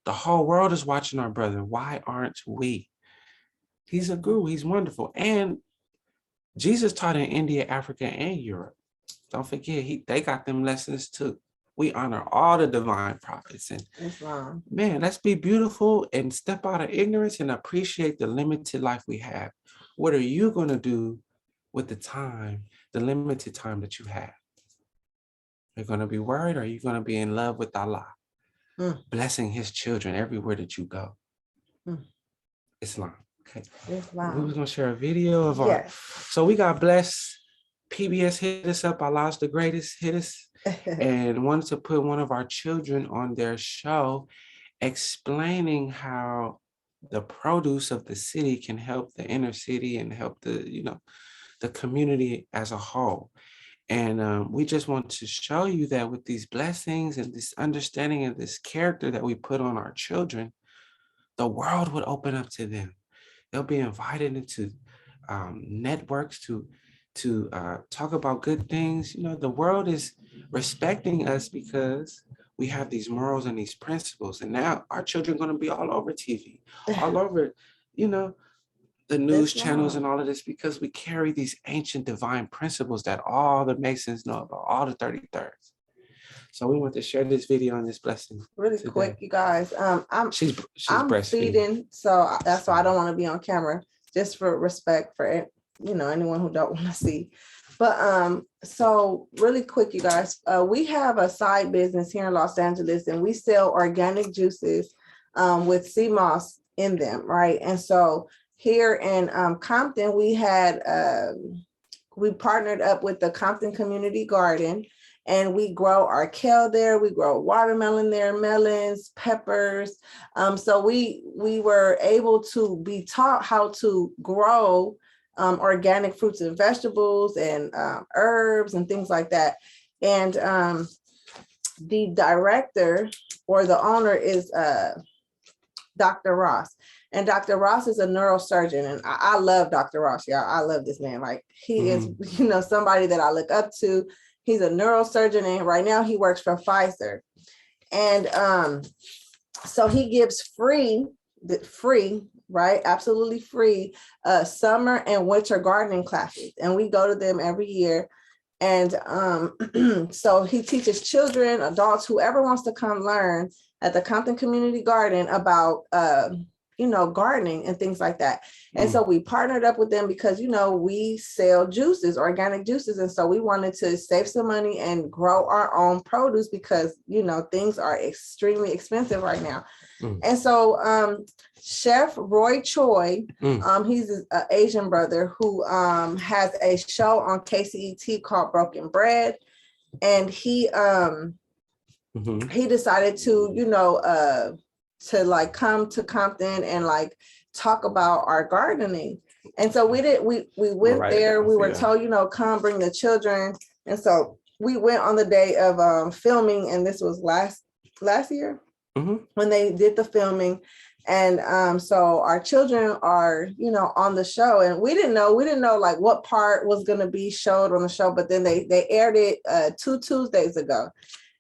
The whole world is watching our brother. Why aren't we? He's a guru. He's wonderful. And Jesus taught in India, Africa, and Europe. Don't forget, they got them lessons too. We honor all the divine prophets. And Islam. Man, let's be beautiful and step out of ignorance and appreciate the limited life we have. What are you going to do with the time, the limited time that you have? You're going to be worried, or are you going to be in love with Allah? Blessing his children everywhere that you go. Islam. Okay. Islam. We was going to share a video of our. So we got blessed. PBS hit us up. Allah's the greatest hit us. And wanted to put one of our children on their show explaining how the produce of the city can help the inner city and help the community as a whole. And we just want to show you that with these blessings and this understanding and this character that we put on our children, the world would open up to them. They'll be invited into networks to talk about good things. You know, the world is respecting us because we have these morals and these principles. And now our children are going to be all over TV, all over, you know, the news channels and all of this, because we carry these ancient divine principles that all the Masons know about, all the 33rds. So we want to share this video on this blessing. Really today. Quick, you guys. She's I'm feeding, so that's why I don't want to be on camera, just for respect for, you know, anyone who don't want to see. But so really quick, you guys, we have a side business here in Los Angeles, and we sell organic juices with sea moss in them, right? And so here in Compton, we partnered up with the Compton Community Garden, and we grow our kale there. We grow watermelon there, melons, peppers. So we were able to be taught how to grow organic fruits and vegetables and herbs and things like that. And the director or the owner is Dr. Ross. And Dr. Ross is a neurosurgeon. And I love Dr. Ross, y'all. I love this man. Like, he is, you know, somebody that I look up to. He's a neurosurgeon, and right now he works for Pfizer. And so he gives free, right? Absolutely free summer and winter gardening classes. And we go to them every year. And so he teaches children, adults, whoever wants to come learn at the Compton Community Garden about you know, gardening and things like that. And so we partnered up with them because, you know, we sell juices, organic juices. And so we wanted to save some money and grow our own produce because, you know, things are extremely expensive right now. And so Chef Roy Choi, he's an Asian brother who has a show on KCET called Broken Bread. And he decided to, you know, to like come to Compton and like talk about our gardening. And so we went there, we were told, you know, come bring the children. And so we went on the day of filming, and this was last year when they did the filming. And so our children are, you know, on the show, and we didn't know like what part was going to be showed on the show, but then they aired it 2 Tuesdays ago.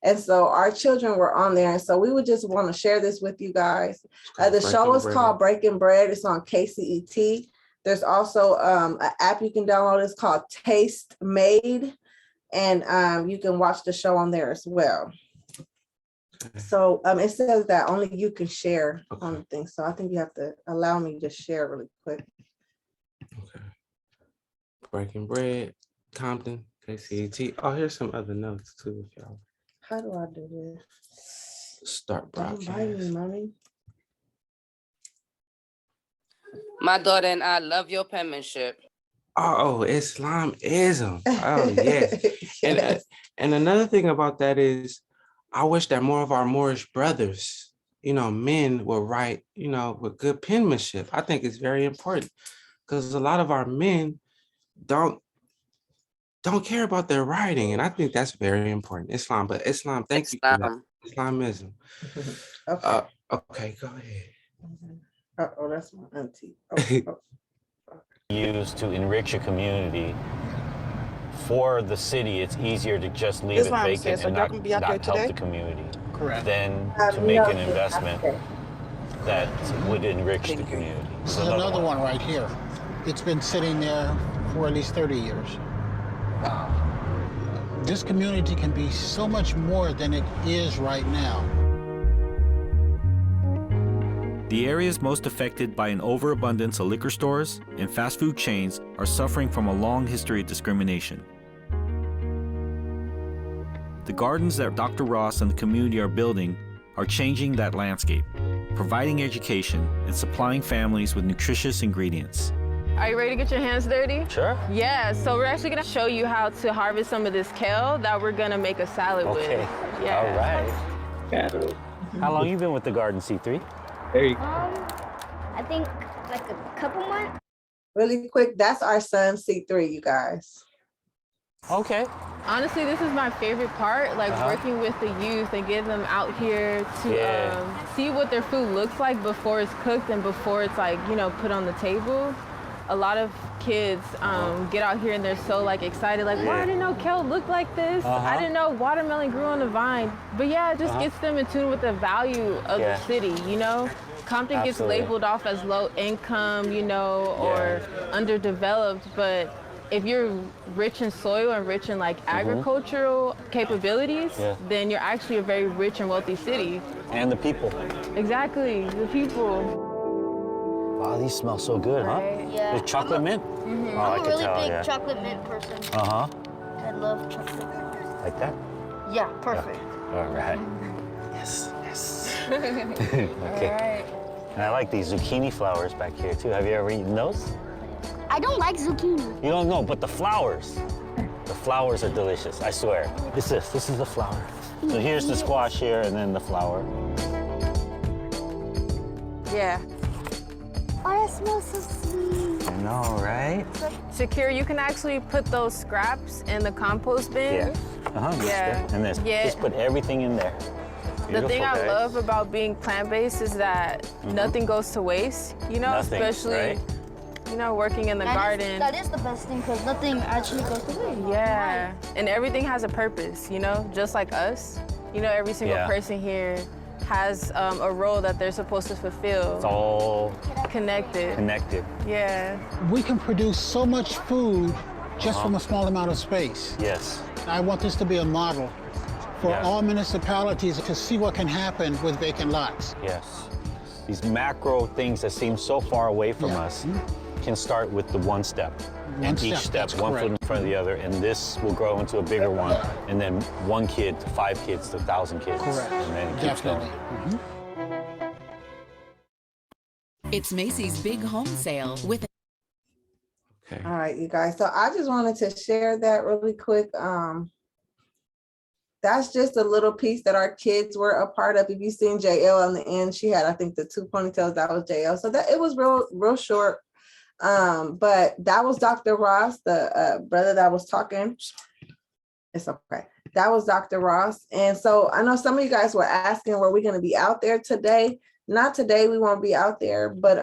And so our children were on there. And so we would just want to share this with you guys. The show is called Breaking Bread. It's on KCET. There's also an app you can download. It's called Taste Made. And you can watch the show on there as well. So it says that only you can share on the thing. So I think you have to allow me to share really quick. Okay. Breaking Bread, Compton, KCET. Oh, here's some other notes too, if y'all. How do I do this? Start broadcast. Don't bite me, mommy. My daughter and I love your penmanship. Oh, Islamism. Oh, yes. And another thing about that is, I wish that more of our Moorish brothers, you know, men will write, you know, with good penmanship. I think it's very important because a lot of our men don't care about their writing. And I think that's very important. Islam, thank you for that. Islamism. Okay, go ahead. Oh, that's my auntie. Used to enrich a community. For the city, it's easier to just leave it vacant and not help the community. Correct. Than to make an investment that would enrich the community. This is another one right here. It's been sitting there for at least 30 years. This community can be so much more than it is right now. The areas most affected by an overabundance of liquor stores and fast food chains are suffering from a long history of discrimination. The gardens that Dr. Ross and the community are building are changing that landscape, providing education and supplying families with nutritious ingredients. Are you ready to get your hands dirty? Sure. Yeah, so we're actually gonna show you how to harvest some of this kale that we're gonna make a salad with. Yeah. All right. How long you been with the garden, C3? I think like a couple months. Really quick, that's our son, C3, you guys. Okay. Honestly, this is my favorite part, like working with the youth and getting them out here to see what their food looks like before it's cooked and before it's like, you know, put on the table. A lot of kids get out here and they're so like excited, like, wow, I didn't know kale looked like this. I didn't know watermelon grew on the vine. But yeah, it just gets them in tune with the value of the city, you know? Compton gets labeled off as low income, you know, or underdeveloped, but if you're rich in soil and rich in like agricultural capabilities, then you're actually a very rich and wealthy city. And the people. Exactly, the people. Wow, these smell so good, huh? Yeah. The chocolate mint? I'm a really big chocolate mint person. I love chocolate. Like that? Yeah, perfect. All right. Yes. Okay. All right. And I like these zucchini flowers back here too. Have you ever eaten those? I don't like zucchini. You don't know, but the flowers are delicious, I swear. This is the flower. So here's the squash here and then the flower. Yeah. Oh, that smells so sweet. I know, right? Shakira, you can actually put those scraps in the compost bin. And then just put everything in there. The thing I love about being plant-based is that nothing goes to waste, you know, especially you know, working in the garden. That is the best thing because nothing actually goes to waste. Yeah, and everything has a purpose, you know, just like us. You know, every single person here has a role that they're supposed to fulfill. It's all connected. Yeah. We can produce so much food just from a small amount of space. Yes. I want this to be a model for all municipalities to see what can happen with vacant lots. Yes. These macro things that seem so far away from us can start with the one step. Each step, one foot in front of the other, and this will grow into a bigger one, and then 1 kid to 5 kids to 1,000 kids. Correct. And then it keeps going. It's Macy's Big Home Sale with. All right, you guys. So I just wanted to share that really quick. That's just a little piece that our kids were a part of. If you've seen JL on the end, she had, I think, the 2 ponytails. That was JL. So that it was real short. But that was Dr. Ross, the brother that was talking. It's okay. That was Dr. Ross. And so I know some of you guys were asking, were we going to be out there today? Not today. We won't be out there. But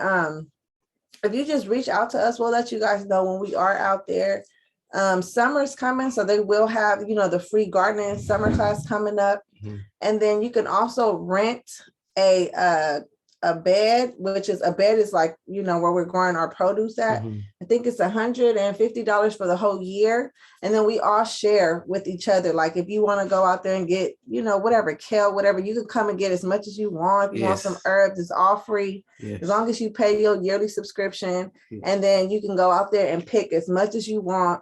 if you just reach out to us, we'll let you guys know when we are out there. Summer's coming, so they will have, you know, the free gardening summer class coming up. And then you can also rent a bed, which is like, you know, where we're growing our produce at. I think it's $150 for the whole year. And then we all share with each other. Like if you want to go out there and get, you know, whatever, kale, whatever, you can come and get as much as you want. If you want some herbs, it's all free. As long as you pay your yearly subscription. And then you can go out there and pick as much as you want.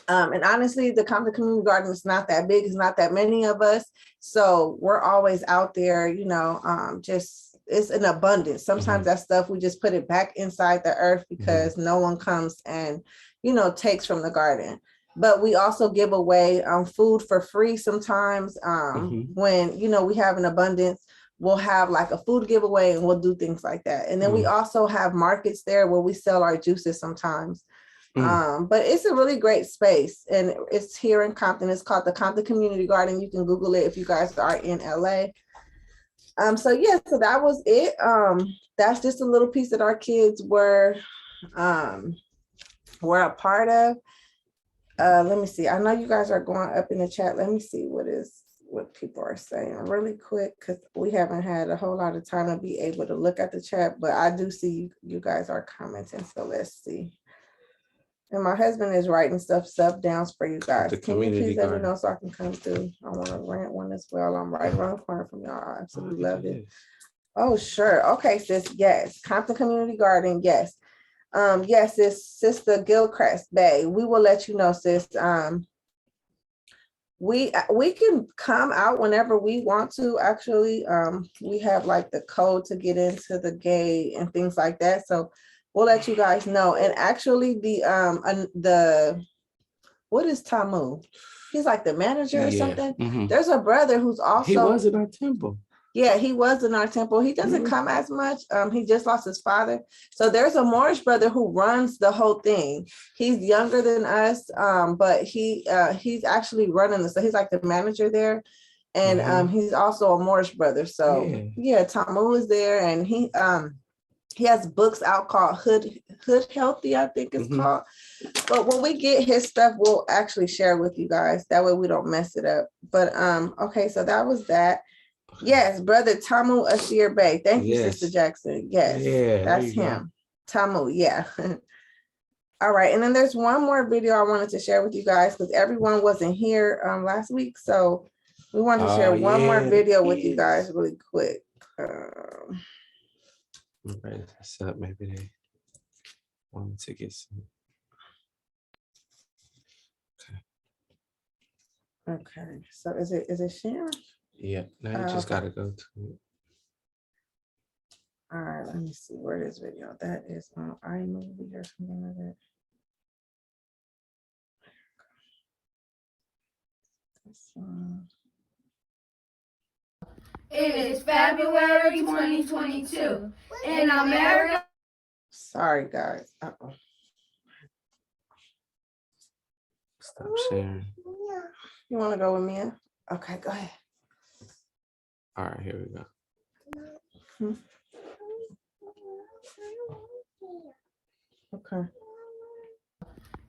And honestly, the Compton Community Garden is not that big. It's not that many of us. So we're always out there, you know, it's an abundance. Sometimes that stuff, we just put it back inside the earth because no one comes and, you know, takes from the garden. But we also give away food for free sometimes when, you know, we have an abundance. We'll have like a food giveaway and we'll do things like that. And then we also have markets there where we sell our juices sometimes. But it's a really great space and it's here in Compton. It's called the Compton Community Garden. You can Google it if you guys are in LA. So that was it. That's just a little piece that our kids were a part of. Let me see. I know you guys are going up in the chat. Let me see what people are saying really quick because we haven't had a whole lot of time to be able to look at the chat, but I do see you guys are commenting. So let's see. And my husband is writing stuff down for you guys. Can you please let me know so I can come through? I want to rant one as well. I'm right around the corner from y'all. I absolutely love it. Oh, sure. Okay, sis. Yes. Compton Community Garden. Yes. Yes, it's Sister Gilchrist Bay. We will let you know, sis. We can come out whenever we want to. Actually, we have like the code to get into the gate and things like that. So we'll let you guys know. And actually what is Tamu? He's like the manager or something. There's a brother who's also. He was in our temple. Yeah, he was in our temple. He doesn't come as much. He just lost his father. So there's a Moorish brother who runs the whole thing. He's younger than us, but he's actually running this. So he's like the manager there. And he's also a Moorish brother. So yeah, Tamu is there, and he has books out called Hood Healthy, I think it's called. But when we get his stuff, we'll actually share with you guys. That way we don't mess it up. But okay, so that was that. Yes, brother Tamu Asir Bey. Thank you, Sister Jackson. Yes, that's him. Tamu, yeah. All right, and then there's one more video I wanted to share with you guys because everyone wasn't here last week. So we wanted to share one more video with you guys really quick. Right, that's up. Maybe they wanted to get some. Okay, so is it sharing? Yeah, now you just gotta go to it. All right, let me see where this video. That is on iMovie or something like that. It is February 2022 in America. Sorry, guys. Stop sharing. You want to go with Mia? Okay, go ahead. All right, here we go. Okay.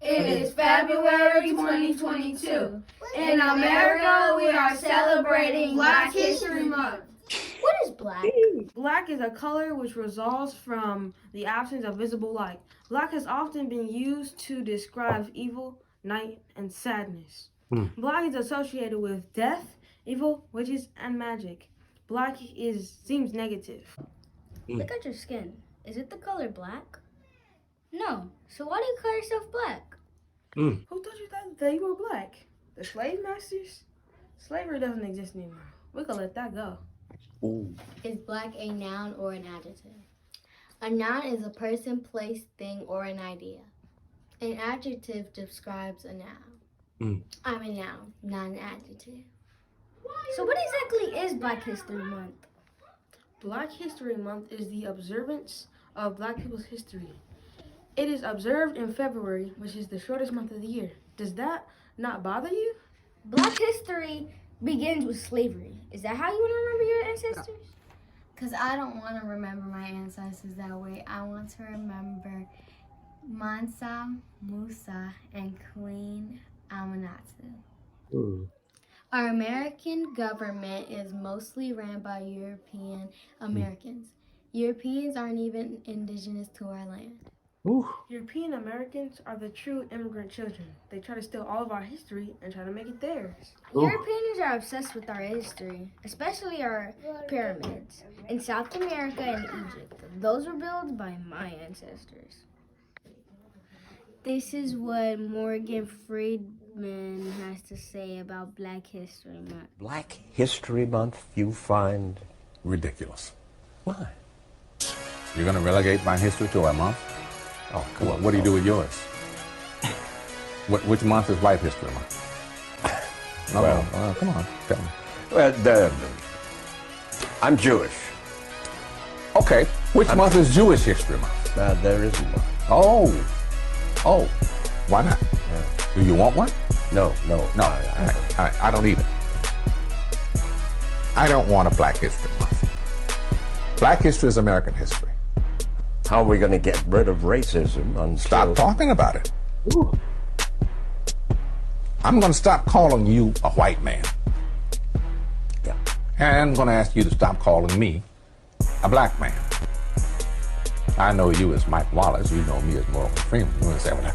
It is February 2022. In America, we are celebrating Black History Month. What is black? Black is a color which results from the absence of visible light. Black has often been used to describe evil, night, and sadness. Black is associated with death, evil, witches, and magic. Black seems negative. Look at your skin. Is it the color black? No. So why do you call yourself black? Who told you that you were black? The slave masters? Slavery doesn't exist anymore. We can let that go. Ooh. Is black a noun or an adjective? A noun is a person, place, thing, or an idea. An adjective describes a noun. I'm a noun, not an adjective. So what exactly is Black History Month? Black History Month is the observance of Black people's history. It is observed in February, which is the shortest month of the year. Does that not bother you? Black history begins with slavery. Is that how you want to remember your ancestors? Because I don't want to remember my ancestors that way. I want to remember Mansa, Musa, and Queen Amanatu. Our American government is mostly ran by European Americans. Europeans aren't even indigenous to our land. European Americans are the true immigrant children. They try to steal all of our history and try to make it theirs. Europeans are obsessed with our history, especially our pyramids in South America and Egypt. Those were built by my ancestors. This is what Morgan Freeman has to say about Black History Month. Black History Month you find ridiculous. Why? You're going to relegate my history to a month? Oh, come on. What do you do with yours? Which month is White History Month? Come on, tell me. Well, I'm Jewish. Okay, which month is Jewish History Month? There isn't one. Oh, why not? Do you want one? No. All right, I don't either. I don't want a Black History Month. Black history is American history. How are we going to get rid of racism until... Stop talking about it. I'm going to stop calling you a white man. Yeah. And I'm going to ask you to stop calling me a black man. I know you as Mike Wallace. You know me as Morgan Freeman. You want to say, well,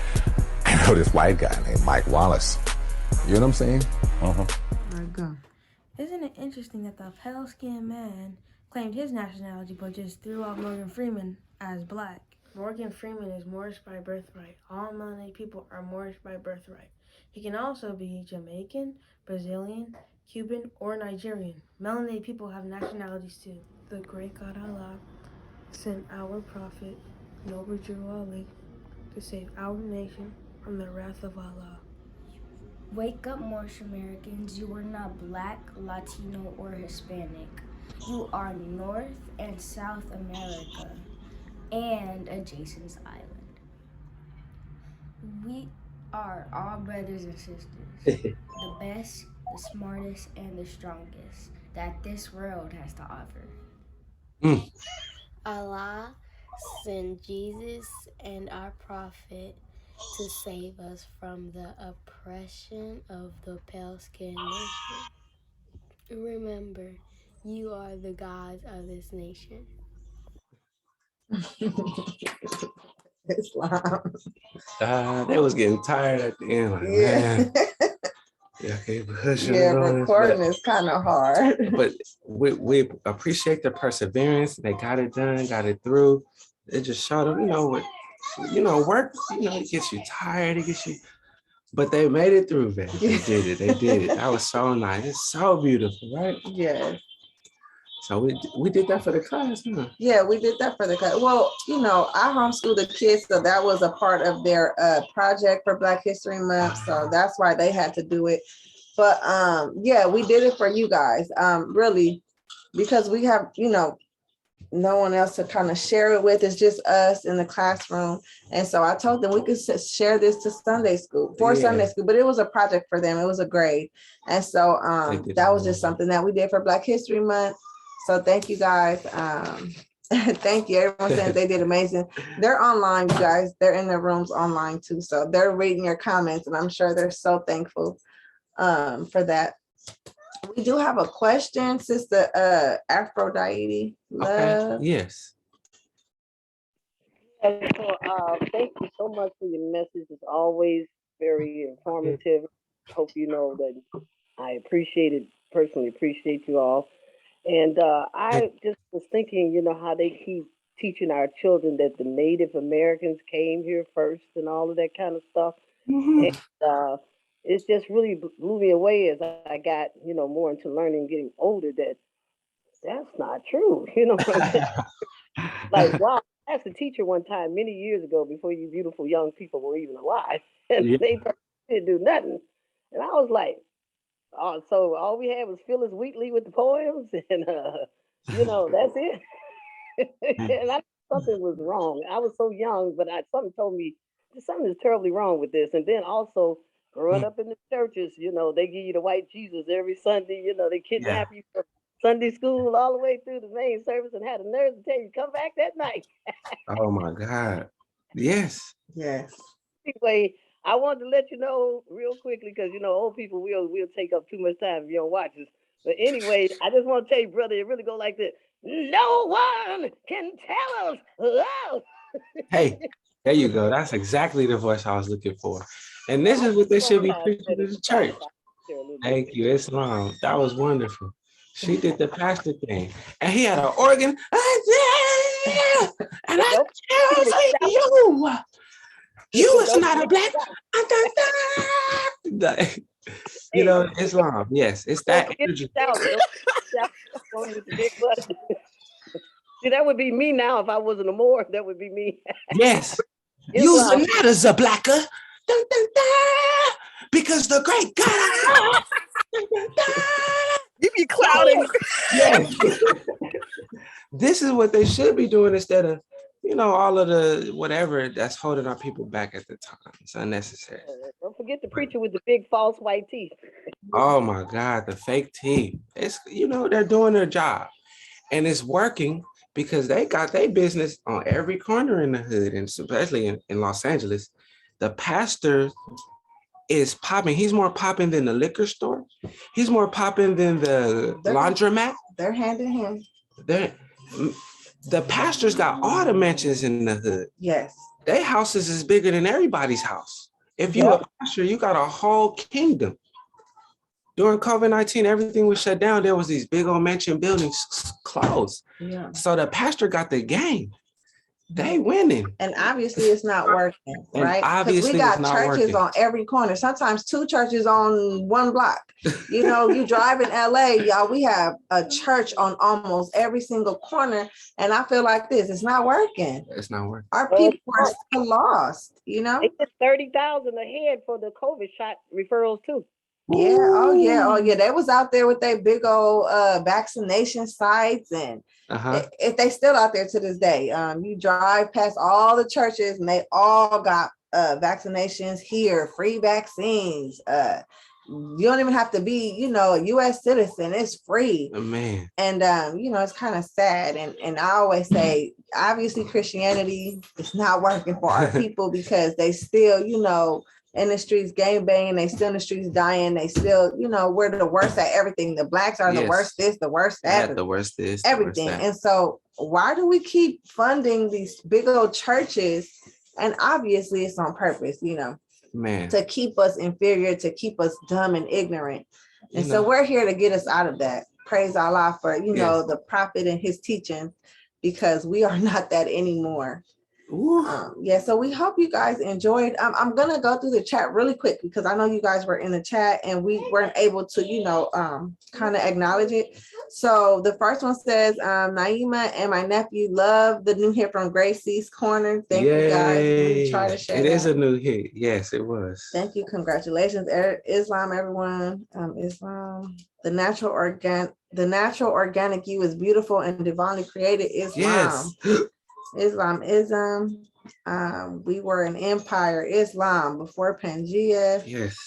I know this white guy named Mike Wallace. You know what I'm saying? Isn't it interesting that the pale-skinned man claimed his nationality but just threw out Morgan Freeman as black? Morgan Freeman is Moorish by birthright. All melanated people are Moorish by birthright. He can also be Jamaican, Brazilian, Cuban, or Nigerian. Melanated people have nationalities too. The great God Allah sent our prophet, Noble Drew Ali, to save our nation from the wrath of Allah. Wake up, Moorish Americans. You are not black, Latino, or Hispanic. You are North and South America and adjacent island. We are all brothers and sisters, the best, the smartest, and the strongest that this world has to offer. Allah sent Jesus and our prophet to save us from the oppression of the pale skinned nation. Remember, you are the gods of this nation. Islam. They was getting tired at the end, like, man. Yeah, okay, pushing Yeah, it on us, recording is kind of hard. but we appreciate the perseverance. They got it done, got it through. It just showed them, work, it gets you tired, it gets you, but they made it through, man. They did it. They did it. That was so nice. It's so beautiful, right? Yes. So we did that for the class, huh? Yeah, we did that for the class. Well, I homeschooled the kids, so that was a part of their project for Black History Month. So that's why they had to do it. But yeah, we did it for you guys. Really, because we have, no one else to kind of share it with. It's just us in the classroom. And so I told them we could share this to Sunday school, Sunday school, but it was a project for them. It was a grade. And so that was just something that we did for Black History Month. So thank you guys. Thank you. Everyone said they did amazing. They're online, you guys. They're in their rooms online too. So they're reading your comments and I'm sure they're so thankful for that. We do have a question, Sister Aphrodite. Okay. Yes. And so, thank you so much for your message. It's always very informative. Hope you know that I personally appreciate you all. And I just was thinking, how they keep teaching our children that the Native Americans came here first and all of that kind of stuff. And it's just really blew me away as I got, more into learning, getting older, that's not true. Like, wow, I asked a teacher one time many years ago before you beautiful young people were even alive, and they didn't do nothing. And I was like, oh, so all we had was Phyllis Wheatley with the poems, and that's it. And I something was wrong. I was so young, but something told me something is terribly wrong with this. And then also growing up in the churches, they give you the white Jesus every Sunday. They kidnap you from Sunday school all the way through the main service and had the nerve to tell you come back that night. Oh my God. Yes. Yes. Anyway, I wanted to let you know real quickly because old people will take up too much time if you don't watch this. But anyway, I just want to tell you, brother, it really go like this. No one can tell us love. Hey, there you go. That's exactly the voice I was looking for. And this is what they should be preaching to the church. Thank you, Islam. That was wonderful. She did the pastor thing. And he had an organ. And I tell you is not a black. Islam. Yes, it's that energy. See, that would be me now if I wasn't a Moor. That would be me. Yes. You are not as a blacker. Because the great God. You be clouding. Yes. This is what they should be doing instead of, all of the whatever that's holding our people back at the time. It's unnecessary. Don't forget the preacher with the big false white teeth. Oh my God, the fake teeth. It's they're doing their job. And it's working because they got their business on every corner in the hood, and especially in Los Angeles. The pastor is popping. He's more popping than the liquor store. He's more popping than the laundromat. They're hand in hand. The pastors got all the mansions in the hood. Yes. Their houses is bigger than everybody's house. If you're a pastor, you got a whole kingdom. During COVID-19, everything was shut down. There was these big old mansion buildings closed. Yeah. So the pastor got the game. They winning. And obviously it's not working, right? Because we got churches on every corner, sometimes 2 churches on 1 block. You drive in LA, y'all, we have a church on almost every single corner. And I feel like it's not working. It's not working. Our people are still lost, They get $30,000 a head for the COVID shot referrals too. Yeah, oh yeah. They was out there with their big old vaccination sites, and if they still out there to this day. You drive past all the churches and they all got vaccinations here, free vaccines. You don't even have to be, a US citizen. It's free. Man. And it's kind of sad. And I always say, obviously Christianity is not working for our people because they still, in the streets game banging, they still in the streets dying, they still, we're the worst at everything. The blacks are the worst this, the worst that, the worst this, everything. The worst that. And so why do we keep funding these big old churches? And obviously it's on purpose, Man, to keep us inferior, to keep us dumb and ignorant. And so we're here to get us out of that. Praise Allah for, the prophet and his teaching, because we are not that anymore. So we hope you guys enjoyed. I'm gonna go through the chat really quick because I know you guys were in the chat and we weren't able to kind of acknowledge it. So the first one says, Naima and my nephew love the new hit from Gracie's Corner. Thank you guys. We try to share it is a new hit. Yes, it was. Thank you. Congratulations, Islam, everyone. Islam, the natural organic you is beautiful and divinely created. Islam. Yes. Islamism. We were an empire. Islam before Pangea. Yes.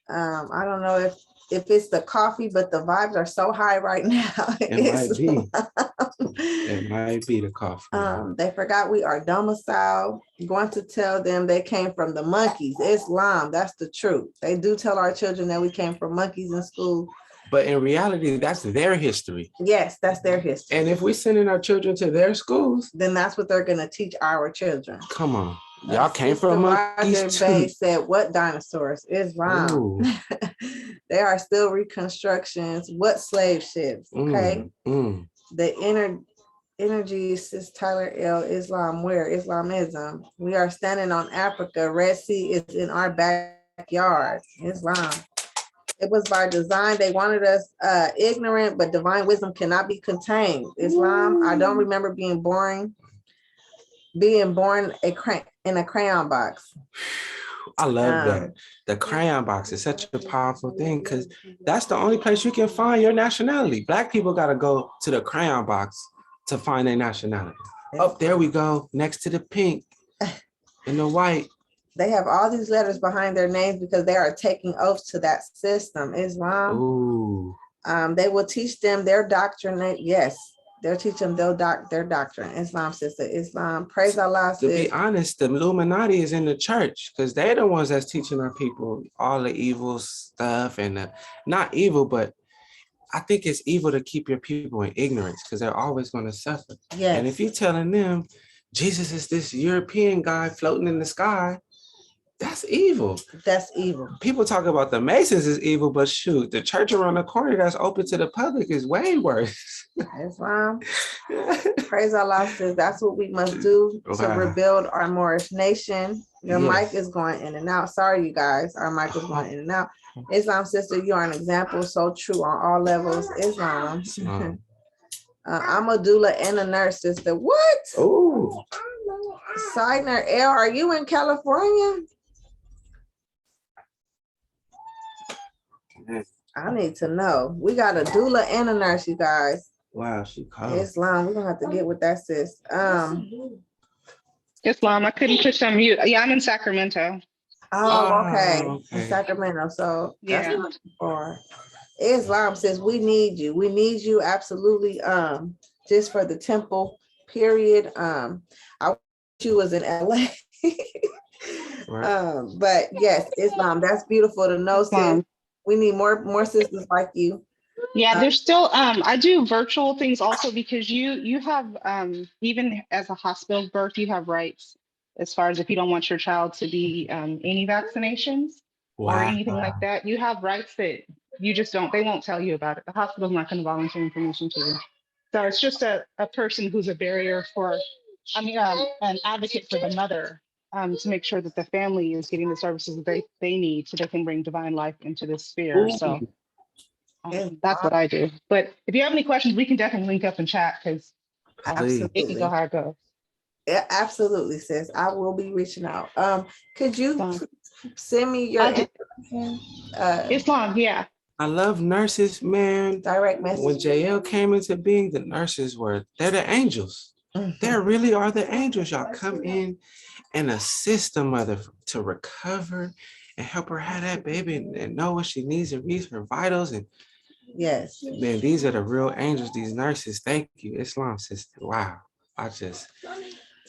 I don't know if it's the coffee, but the vibes are so high right now. It might be. It might be the coffee. They forgot we are domiciled. Going to tell them they came from the monkeys. Islam, that's the truth. They do tell our children that we came from monkeys in school. But in reality, that's their history. Yes, that's their history. And if we're sending our children to their schools, then that's what they're going to teach our children. Come on. Y'all came from monkeys Roger too. Bey said, what dinosaurs? Islam. They are still reconstructions. What slave ships? Okay. The energy, sis Tyler L. Islam, where? Islamism. We are standing on Africa. Red Sea is in our backyard. Islam. It was by design. They wanted us ignorant, but divine wisdom cannot be contained. Islam. I don't remember being born in a crayon box. I love that. The crayon box is such a powerful thing because that's the only place you can find your nationality. Black people got to go to the crayon box to find their nationality. Up there we go, next to the pink and the white. They have all these letters behind their names because they are taking oaths to that system. Islam. They will teach them their doctrine. Yes, they'll teach them their doctrine. Islam, sister. Islam. Praise Allah. To be honest, the Illuminati is in the church because they're the ones that's teaching our people all the evil stuff and not evil, but I think it's evil to keep your people in ignorance because they're always going to suffer. Yes. And if you're telling them Jesus is this European guy floating in the sky, that's evil. That's evil. People talk about the Masons is evil, but shoot, the church around the corner that's open to the public is way worse. Islam. Praise Allah says that's what we must do to rebuild our Moorish nation. Your mic is going in and out. Sorry, you guys. Our mic is going in and out. Islam, sister, you are an example. So true on all levels. Islam. I'm a doula and a nurse, sister. What? Oh. Sidner L, are you in California? I need to know. We got a doula and a nurse, you guys. Wow, she called. Islam, we're gonna have to get with that, sis. Islam, I couldn't push on mute. Yeah, I'm in Sacramento. Oh, okay. In Sacramento. So yeah. That's not far. Islam says we need you. We need you absolutely. Just for the temple, period. I wish you was in LA. Right. But yes, Islam, that's beautiful to know, sis. We need more sisters like you. Yeah, there's still I do virtual things also because you have even as a hospital birth, you have rights as far as if you don't want your child to be any vaccinations or anything like that. You have rights that you just don't, they won't tell you about it. The hospital's not going to volunteer information to you. So it's just a person who's a barrier for, an advocate for the mother to make sure that the family is getting the services that they need so they can bring divine life into this sphere. So that's what I do. But if you have any questions, we can definitely link up and chat because it can go how it goes. Yeah, absolutely, sis. I will be reaching out. Could you send me your Islam, yeah. I love nurses, man. Direct message. When JL came into being, the nurses they're the angels. They really are the angels. Y'all come in and assist the mother to recover and help her have that baby and know what she needs and read her vitals. And yes, man, these are the real angels, these nurses. Thank you, Islam sister. Wow.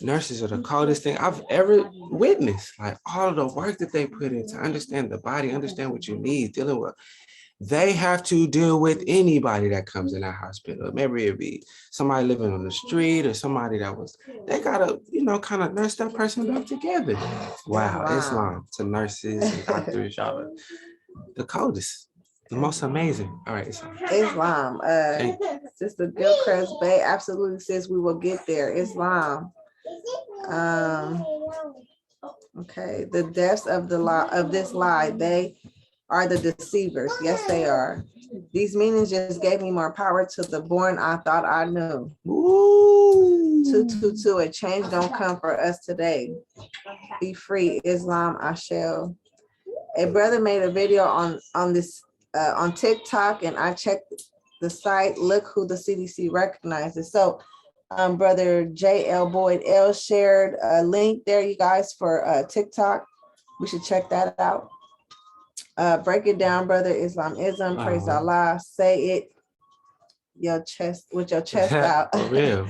Nurses are the coldest thing I've ever witnessed. Like all of the work that they put in to understand the body, understand what you need, dealing with. They have to deal with anybody that comes in that hospital. Maybe it be somebody living on the street or somebody they gotta, kind of nurse that person back together. Wow, Islam to nurses and doctors, y'all are the coldest, the most amazing. All right, Islam. Sister Gilchrist Bay absolutely says we will get there. Islam. Okay, the depths of the lie of this lie, they are the deceivers. Yes, they are. These meanings just gave me more power to the born I thought I knew. Ooh. 222, a change don't come for us today. Be free, Islam, I shall. A brother made a video on this on TikTok, and I checked the site. Look who the CDC recognizes. So brother J.L. Boyd L shared a link there, you guys, for TikTok. We should check that out. Break it down, brother. Islamism, praise Allah. Say it with your chest out. For real.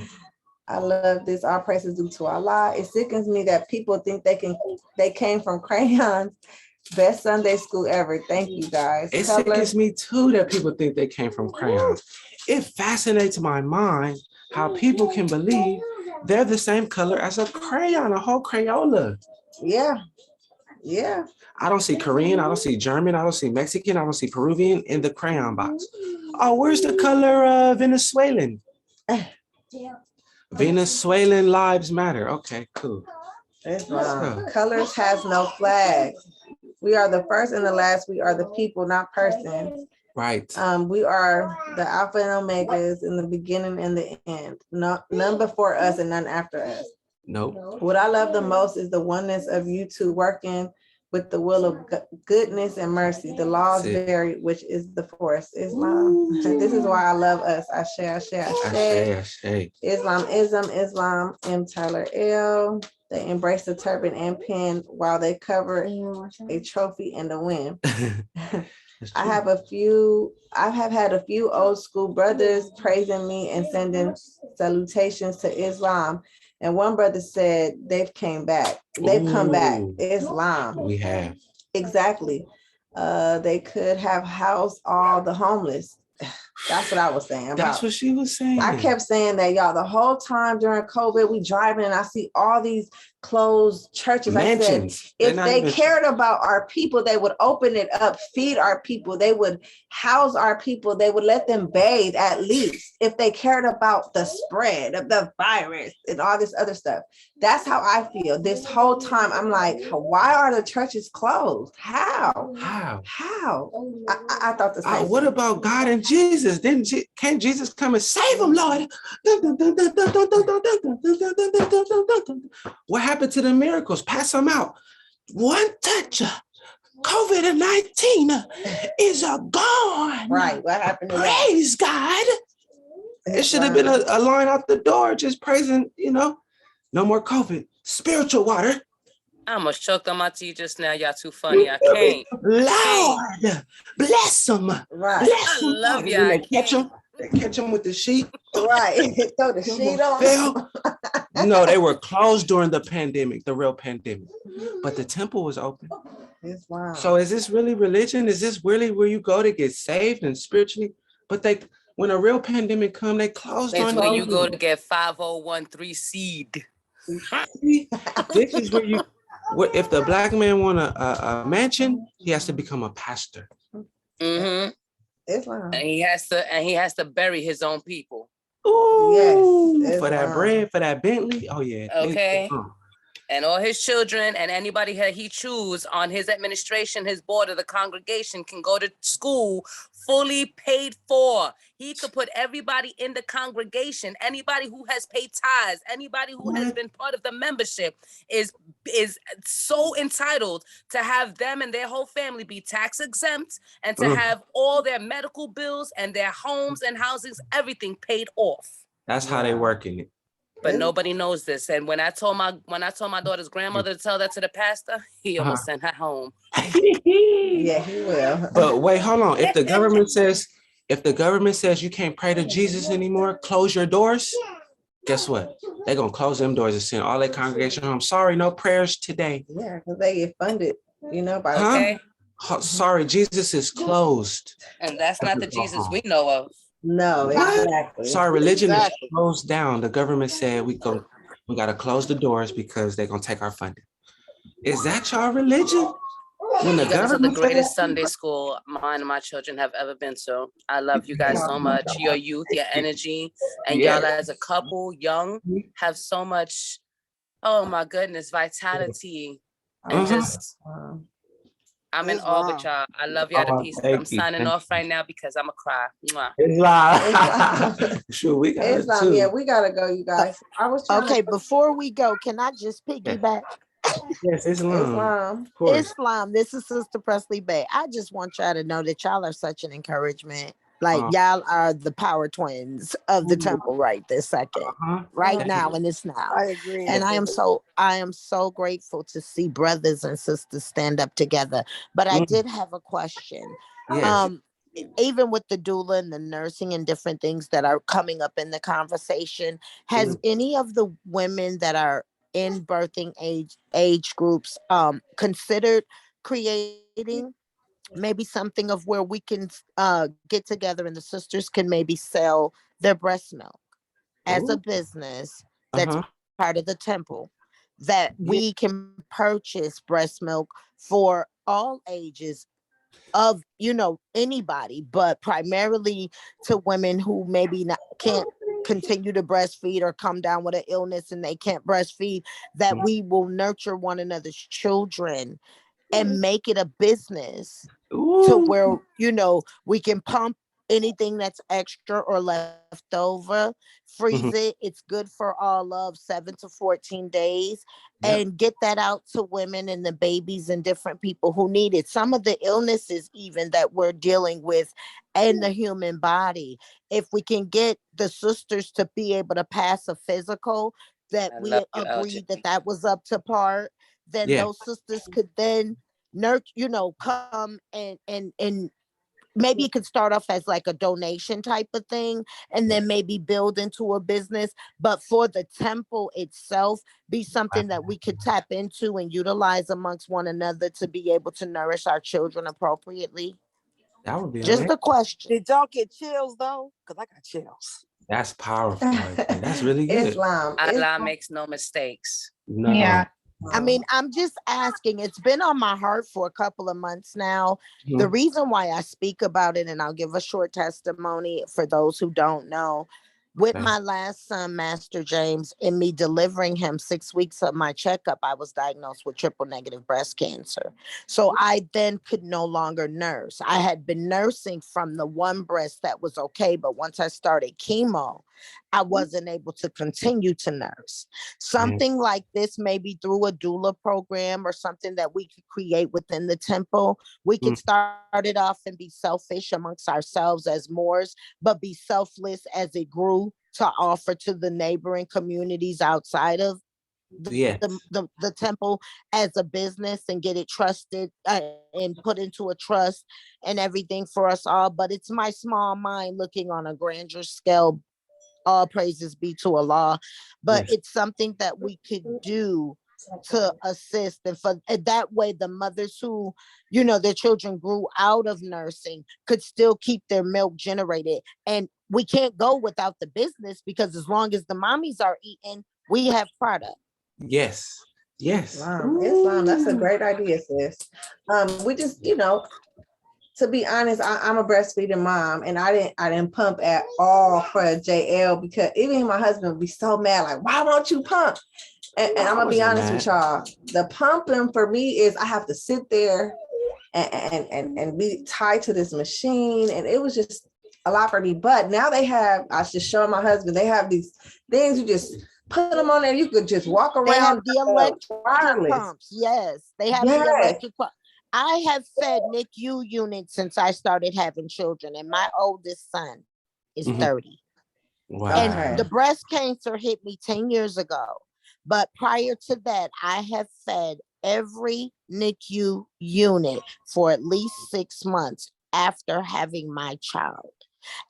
I love this. All praises due to Allah. It sickens me that people think they came from crayons. Best Sunday school ever. Thank you, guys. It sickens me too that people think they came from crayons. It fascinates my mind how people can believe they're the same color as a crayon, a whole Crayola. Yeah. Yeah. I don't see Korean, I don't see German, I don't see Mexican, I don't see Peruvian in the crayon box. Oh, where's the color Venezuelan? Venezuelan lives matter. Okay, cool. Colors has no flag. We are the first and the last. We are the people, not persons. Right. We are the Alpha and Omegas in the beginning and the end. None before us and none after us. Nope. What I love the most is the oneness of you two working with the will of goodness and mercy. The laws vary, which is the force. Islam. This is why I love us. Ashe. Islam. M. Tyler L. They embrace the turban and pin while they cover a trophy in the wind. I have had a few old school brothers praising me and sending salutations to Islam. And one brother said they've come back. Islam. We have. Exactly. They could have housed all the homeless. That's what I was saying. That's what she was saying. I kept saying that, y'all, the whole time during COVID, we driving and I see all these closed churches. Mansions. I said, if they cared about our people, they would open it up, feed our people. They would house our people. They would let them bathe at least if they cared about the spread of the virus and all this other stuff. That's how I feel. This whole time, I'm like, why are the churches closed? How? I thought the same. What about God and Jesus? Can't Jesus come and save them, Lord? What happened to the miracles? Pass them out. One touch, COVID-19 is gone. Right. What happened to Praise God. It should have been a line out the door just praising, no more COVID. Spiritual water. I almost choked on my teeth just now. Y'all too funny. I can't. Lord, bless them. Right. I love y'all. They catch them with the sheet. Right. Throw the sheet on. No, they were closed during the pandemic, the real pandemic. But the temple was open. It's wild. So is this really religion? Is this really where you go to get saved and spiritually? But when a real pandemic come, they closed on you. That's where you go to get 5013 seed. This is where if the black man want a mansion, he has to become a pastor. Mm-hmm. Islam. And he has to bury his own people. Ooh, yes. For that bread, for that Bentley. Oh yeah. Okay. And all his children and anybody that he choose on his administration, his board of the congregation can go to school fully paid for. He could put everybody in the congregation, anybody who has paid tithes, anybody who has been part of the membership is so entitled to have them and their whole family be tax exempt and to have all their medical bills and their homes and housings, everything paid off. That's how they working it. But nobody knows this. And when I told my daughter's grandmother to tell that to the pastor, he almost sent her home. Yeah, he will. But wait, hold on. If the government says you can't pray to Jesus anymore, close your doors. Guess what? They're gonna close them doors and send all their congregation home. Sorry, no prayers today. Yeah, because they get funded, by Sorry, Jesus is closed. And that's not the Jesus we know of. No, exactly. Sorry, religion is closed down. The government said we gotta close the doors because they're gonna take our funding. Is that your religion? When the You guys are the government greatest Sunday school mine and my children have ever been to. I love you guys so much. Your youth, your energy, and y'all as a couple, young, have so much, oh my goodness, vitality. And just, I'm in awe with y'all. I love y'all to pieces. I'm signing off right now because I'm a cry. Mwah. Sure, we got Islam. Yeah, we gotta go, you guys. I was okay. Before we go, can I just piggyback? Yes, Islam. Islam. This is Sister Presley Bey. I just want y'all to know that y'all are such an encouragement. Like y'all are the power twins of the temple right this second, right now, and it's now. I agree. And I am so grateful to see brothers and sisters stand up together. But I did have a question. Yes. Even with the doula and the nursing and different things that are coming up in the conversation, has any of the women that are in birthing age groups considered creating maybe something of where we can get together and the sisters can maybe sell their breast milk as a business that's part of the temple, that we can purchase breast milk for all ages of anybody, but primarily to women who maybe can't continue to breastfeed or come down with an illness and they can't breastfeed, that we will nurture one another's children and make it a business to where we can pump anything that's extra or left over, freeze it. It's good for all of 7 to 14 days and get that out to women and the babies and different people who need it. Some of the illnesses even that we're dealing with in the human body, if we can get the sisters to be able to pass a physical that we agreed that was up to par, then those sisters could then come and maybe it could start off as like a donation type of thing and then maybe build into a business, but for the temple itself be something that we could tap into and utilize amongst one another to be able to nourish our children appropriately. That would be just amazing. a question. Did y'all get chills though? Because I got chills. That's powerful. That's really good. Allah makes no mistakes. No. Yeah. I mean, I'm just asking. It's been on my heart for a couple of months now. The reason why I speak about it, and I'll give a short testimony for those who don't know. With my last son, Master James, in me delivering him 6 weeks of my checkup, I was diagnosed with triple negative breast cancer. So I then could no longer nurse. I had been nursing from the one breast that was okay, but once I started chemo, I wasn't able to continue to nurse. Something like this, maybe through a doula program or something that we could create within the temple. We could start it off and be selfish amongst ourselves as Moors, but be selfless as it grew to offer to the neighboring communities outside of the temple as a business and get it trusted and put into a trust and everything for us all. But it's my small mind looking on a grander scale. All praises be to Allah, but it's something that we could do to assist, and for that way the mothers who their children grew out of nursing could still keep their milk generated. And we can't go without the business, because as long as the mommies are eating, we have product. Yes. Islam, that's a great idea, sis. We just to be honest, I'm a breastfeeding mom, and I didn't pump at all for JL, because even my husband would be so mad, like, why won't you pump? And I'm gonna be honest with y'all, the pumping for me is I have to sit there and be tied to this machine, and it was just a lot for me. But now they have, I was just showing my husband, they have these things, you just put them on there, you could just walk around. They have the electric wireless pumps. Yes, they have the electric pump. I have fed NICU units since I started having children, and my oldest son is 30. Wow. And the breast cancer hit me 10 years ago. But prior to that, I have fed every NICU unit for at least 6 months after having my child.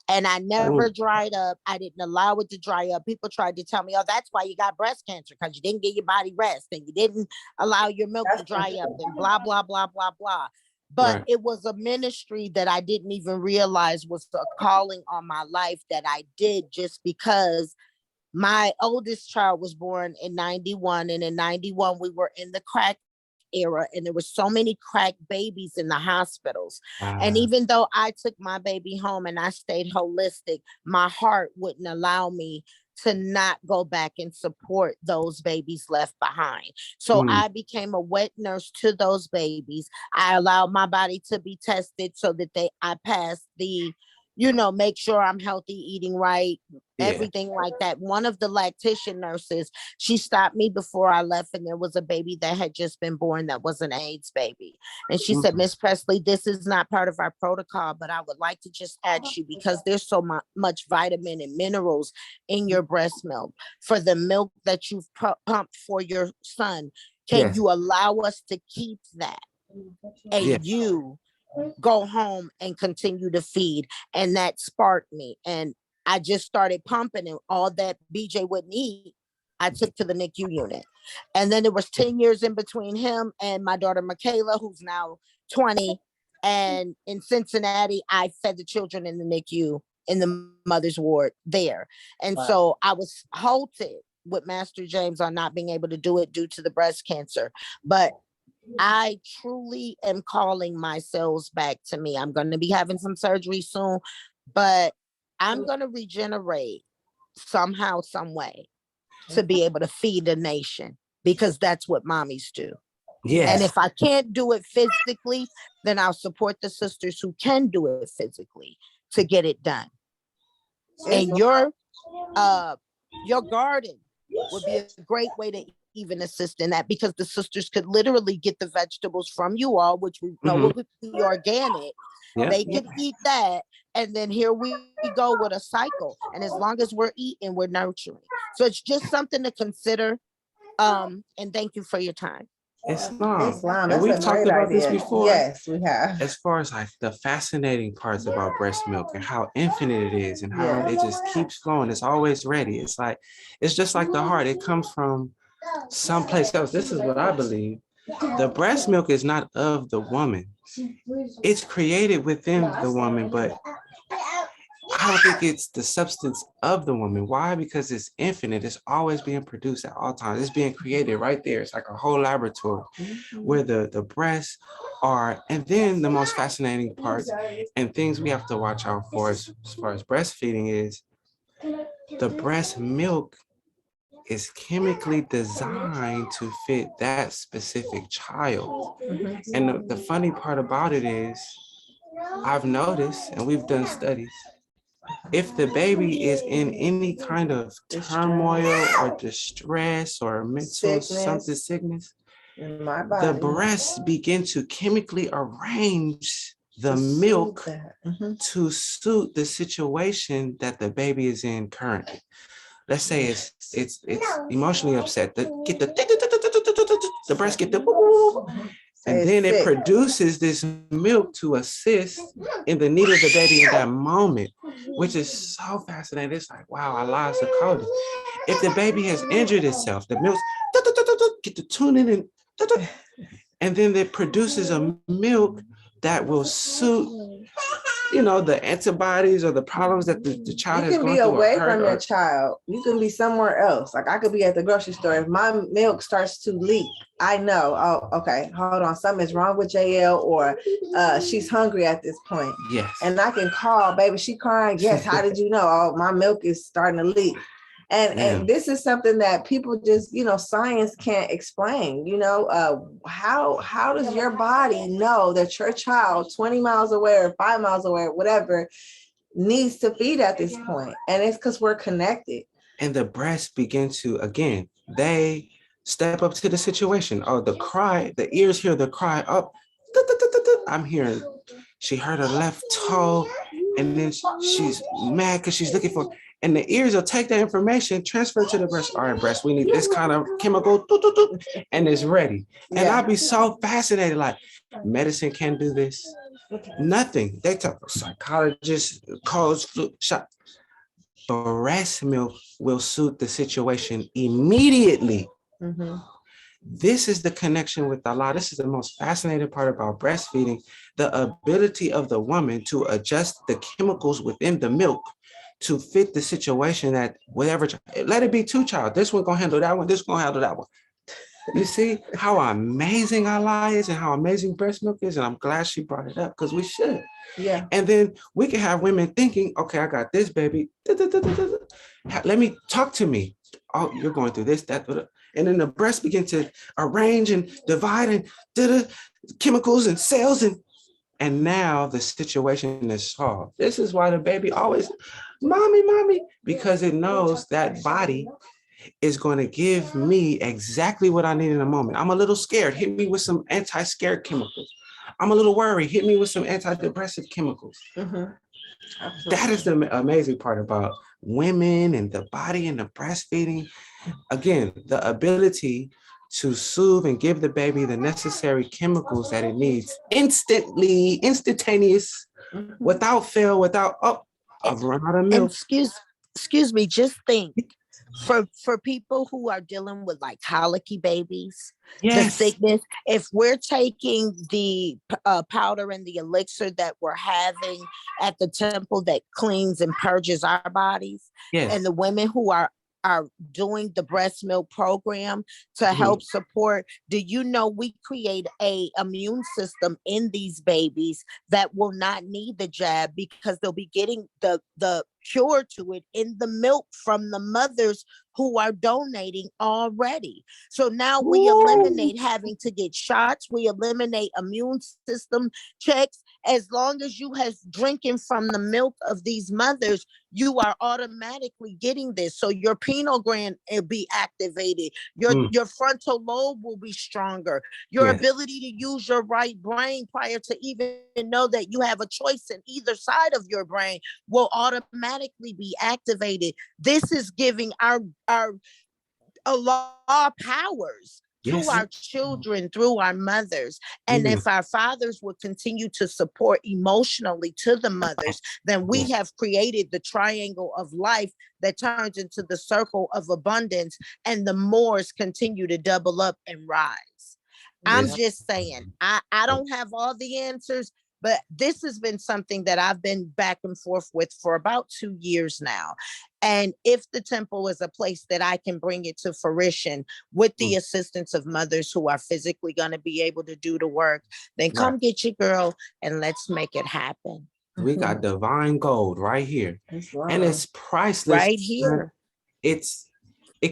And I never dried up. I didn't allow it to dry up. People tried to tell me, oh, that's why you got breast cancer, because you didn't give your body rest and you didn't allow your milk to dry up and blah, blah, blah, blah, blah. But it was a ministry that I didn't even realize was a calling on my life that I did, just because my oldest child was born in 91. And in 91, we were in the crack era, and there were so many crack babies in the hospitals. And even though I took my baby home and I stayed holistic, my heart wouldn't allow me to not go back and support those babies left behind. So I became a wet nurse to those babies. I allowed my body to be tested so that I passed the, make sure I'm healthy, eating right, everything like that. One of the lactation nurses, she stopped me before I left, and there was a baby that had just been born that was an AIDS baby. And she said, Miss Presley, this is not part of our protocol, but I would like to just ask you, because there's so much vitamin and minerals in your breast milk, for the milk that you've pumped for your son, can you allow us to keep that? And you go home and continue to feed. And that sparked me. And I just started pumping, and all that BJ wouldn't eat, I took to the NICU unit. And then there was 10 years in between him and my daughter, Michaela, who's now 20. And in Cincinnati, I fed the children in the NICU, in the mother's ward there. And so I was halted with Master James on not being able to do it due to the breast cancer. But I truly am calling my cells back to me. I'm going to be having some surgery soon, but I'm going to regenerate somehow, some way, to be able to feed a nation, because that's what mommies do. Yes. And if I can't do it physically, then I'll support the sisters who can do it physically to get it done. And your garden would be a great way to even assist in that, because the sisters could literally get the vegetables from you all, which we know would be organic. They could eat that, and then here we go with a cycle. And as long as we're eating, we're nurturing. So it's just something to consider. And thank you for your time. Islam. And we've talked about this before. Yes, we have. As far as like the fascinating parts about breast milk and how infinite it is, and how it just keeps flowing. It's always ready. It's like, it's just like the heart. It comes from someplace else. This is what I believe. The breast milk is not of the woman. It's created within the woman, but I don't think it's the substance of the woman. Why? Because it's infinite. It's always being produced at all times. It's being created right there. It's like a whole laboratory where the breasts are. And then the most fascinating parts and things we have to watch out for as far as breastfeeding is the breast milk is chemically designed to fit that specific child. And the funny part about it is, I've noticed, and we've done studies, if the baby is in any kind of turmoil or distress or mental sickness, the breasts begin to chemically arrange the milk to suit the situation that the baby is in currently. Let's say it's emotionally upset. The breast get the, and then it produces this milk to assist in the need of the baby in that moment, which is so fascinating. It's like, wow, Allah is the coldest. If the baby has injured itself, the milk get to tune in, and then it produces a milk that will suit the antibodies or the problems that the child You has can gone be through or away hurt from your or child. You can be somewhere else. Like I could be at the grocery store. If my milk starts to leak, I know, oh, okay, hold on, something's wrong with JL, or she's hungry at this point. yes. And I can call, baby, she crying. Yes, how did you know? Oh, my milk is starting to leak. And this is something that people just, science can't explain. How does your body know that your child 20 miles away or 5 miles away or whatever needs to feed at this point? And it's because we're connected. And the breasts begin to, again, they step up to the situation. Oh, the cry, the ears hear the cry up. I'm hearing, she hurt her left toe, and then she's mad because she's looking for, and the ears will take that information, transfer it to the breast. All right, breast, we need this kind of chemical, and it's ready. And I'll be so fascinated, like, medicine can do this. Nothing. They tell a psychologist, cause flu shot. Breast milk will suit the situation immediately. Mm-hmm. This is the connection with Allah. This is the most fascinating part about breastfeeding, the ability of the woman to adjust the chemicals within the milk to fit the situation that whatever, let it be two child. This one gonna handle that one, this one gonna handle that one. You see how amazing Allah is and how amazing breast milk is? And I'm glad she brought it up because we should. Yeah. And then we can have women thinking, okay, I got this baby. Let me talk to me. Oh, you're going through this, that. And then the breast begin to arrange and divide and chemicals and cells. And now the situation is solved. This is why the baby always, mommy, because it knows that body is going to give me exactly what I need in a moment. I'm a little scared. Hit me with some anti-scare chemicals. I'm a little worried. Hit me with some antidepressive chemicals. Mm-hmm. That is the amazing part about women and the body and the breastfeeding. Again, the ability to soothe and give the baby the necessary chemicals that it needs instantly, instantaneous, without fail, without, I've run out of milk. Excuse me, just think. For people who are dealing with like colicky babies, the sickness, if we're taking the powder and the elixir that we're having at the temple that cleans and purges our bodies, and the women who are doing the breast milk program to help support, do you know we create a immune system in these babies that will not need the jab because they'll be getting the cure to it in the milk from the mothers who are donating already. So now we eliminate having to get shots. We eliminate immune system checks. As long as you have drinking from the milk of these mothers, you are automatically getting this. So your pineal gland will be activated. Your frontal lobe will be stronger. Your ability to use your right brain prior to even know that you have a choice in either side of your brain will automatically be activated. This is giving our law powers to our children through our mothers. And if our fathers would continue to support emotionally to the mothers, then we have created the triangle of life that turns into the circle of abundance, and the Moors continue to double up and rise. I'm just saying, I don't have all the answers, but this has been something that I've been back and forth with for about 2 years now. And if the temple is a place that I can bring it to fruition with the assistance of mothers who are physically going to be able to do the work, then come get your girl and let's make it happen. We got divine gold right here. And it's priceless. Right here. It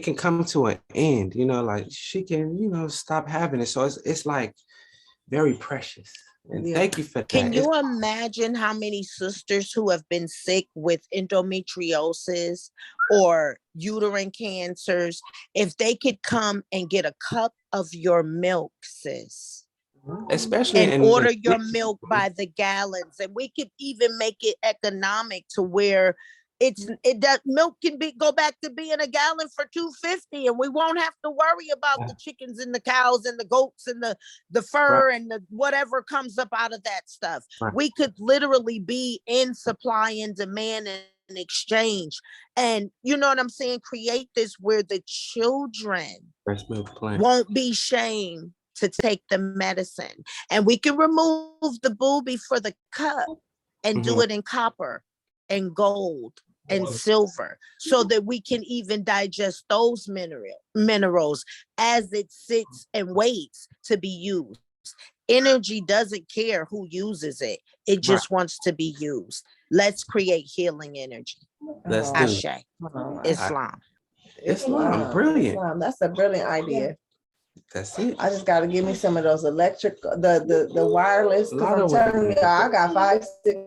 can come to an end, like she can, stop having it. So it's like very precious. And thank you for that. Can you imagine how many sisters who have been sick with endometriosis or uterine cancers, if they could come and get a cup of your milk, sis? Especially and order your milk by the gallons, and we could even make it economic to where milk can go back to being a gallon for $2.50, and we won't have to worry about the chickens and the cows and the goats and the fur and the whatever comes up out of that stuff. We could literally be in supply and demand and exchange, and you know what I'm saying, create this where the children won't be shamed to take the medicine, and we can remove the booby for the cup and do it in copper and gold and silver, so that we can even digest those minerals as it sits and waits to be used. Energy doesn't care who uses it. It just wants to be used. Let's create healing energy. Let's do it. Ashe. Islam. Islam, brilliant. Islam. That's a brilliant idea. That's it. I just got to give me some of those electric, the wireless. Because I'm telling you, I got 5, 6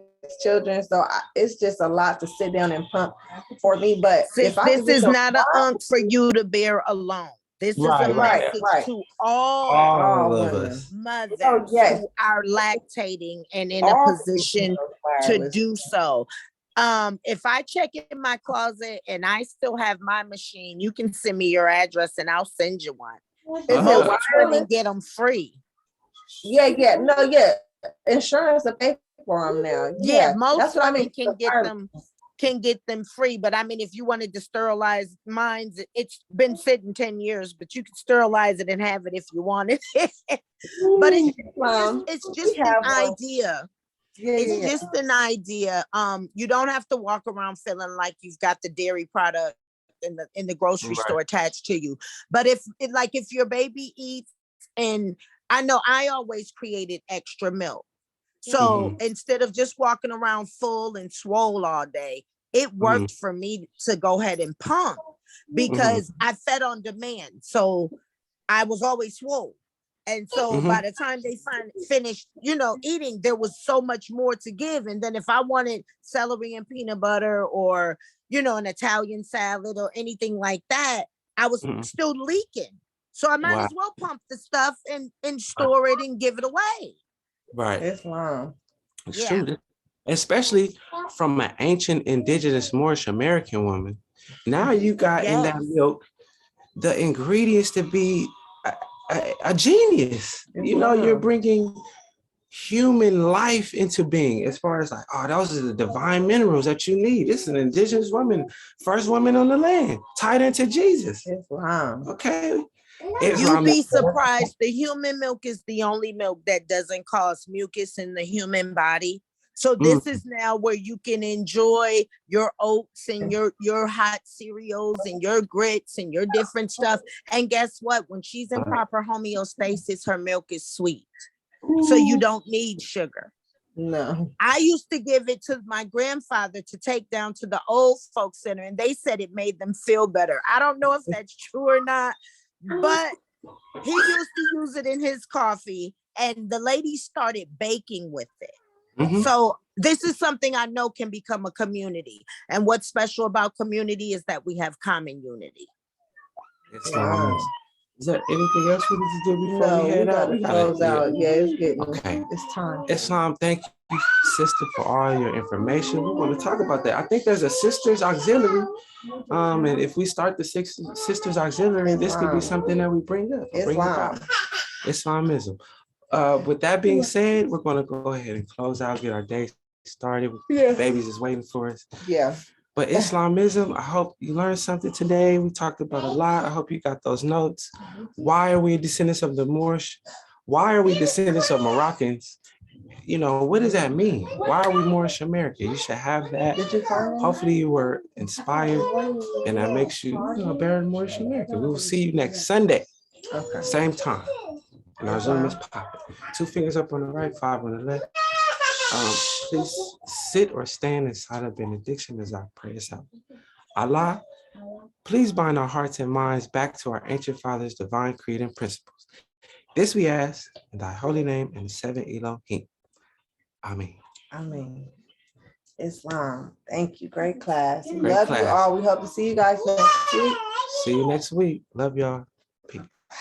children, so it's just a lot to sit down and pump for me. But Sis, this is not an unk for you to bear alone. This is a message to all of us. mothers yes. who are lactating and in All a position to do so. If I check in my closet and I still have my machine, you can send me your address and I'll send you one. Most women get them free. Yeah. Insurance will pay for them now. Yeah, most that's what I mean. Can get them free. But I mean, if you wanted to sterilize mine, it's been sitting 10 years, but you can sterilize it and have it if you wanted. But it's just an idea. It's just an idea. You don't have to walk around feeling like you've got the dairy product in the grocery store attached to you. But if your baby eats, and I know I always created extra milk. So instead of just walking around full and swole all day, it worked for me to go ahead and pump because I fed on demand. So I was always swole. And so by the time they finished, eating, there was so much more to give. And then if I wanted celery and peanut butter or, an Italian salad or anything like that, I was still leaking. So I might as well pump the stuff and store it and give it away. Right. Islam. It's true. Especially from an ancient indigenous Moorish American woman. Now you got in that milk the ingredients to be a genius. You're bringing human life into being, as far as those are the divine minerals that you need. This is an indigenous woman, first woman on the land, tied into Jesus. Wow. Okay. You'd be surprised. The human milk is the only milk that doesn't cause mucus in the human body. So this is now where you can enjoy your oats and your hot cereals and your grits and your different stuff. And guess what? When she's in proper homeostasis, her milk is sweet. So you don't need sugar. No. I used to give it to my grandfather to take down to the old folks center, and they said it made them feel better. I don't know if that's true or not, but he used to use it in his coffee, and the lady started baking with it. So this is something I know can become a community. And what's special about community is that we have common unity. Is there anything else we need to do before we head out? We gotta close out. Yeah, it's getting. Okay. It's time. Islam, thank you, sister, for all your information. We want to talk about that. I think there's a sisters auxiliary. And if we start the sisters auxiliary, this could be something that we bring up. Islamism. With that being said, we're going to go ahead and close out, get our day started. Babies is waiting for us. Yeah. But Islamism, I hope you learned something today. We talked about a lot. I hope you got those notes. Why are we descendants of the Moorish? Why are we descendants of Moroccans? What does that mean? Why are we Moorish American? You should have that. Hopefully you were inspired, and that makes you, better than Moorish American. We will see you next Sunday. Okay. Same time. And our Zoom is popping. 2 fingers up on the right, 5 on the left. Please sit or stand in silent benediction as I pray us out. Allah, please bind our hearts and minds back to our ancient fathers' divine creed and principles. This we ask in thy holy name and the 7 Elohim. Amen. Amen. Islam. Thank you. Great class. Great Love class. you all. We hope to see you guys next week. See you next week. Love y'all. Peace.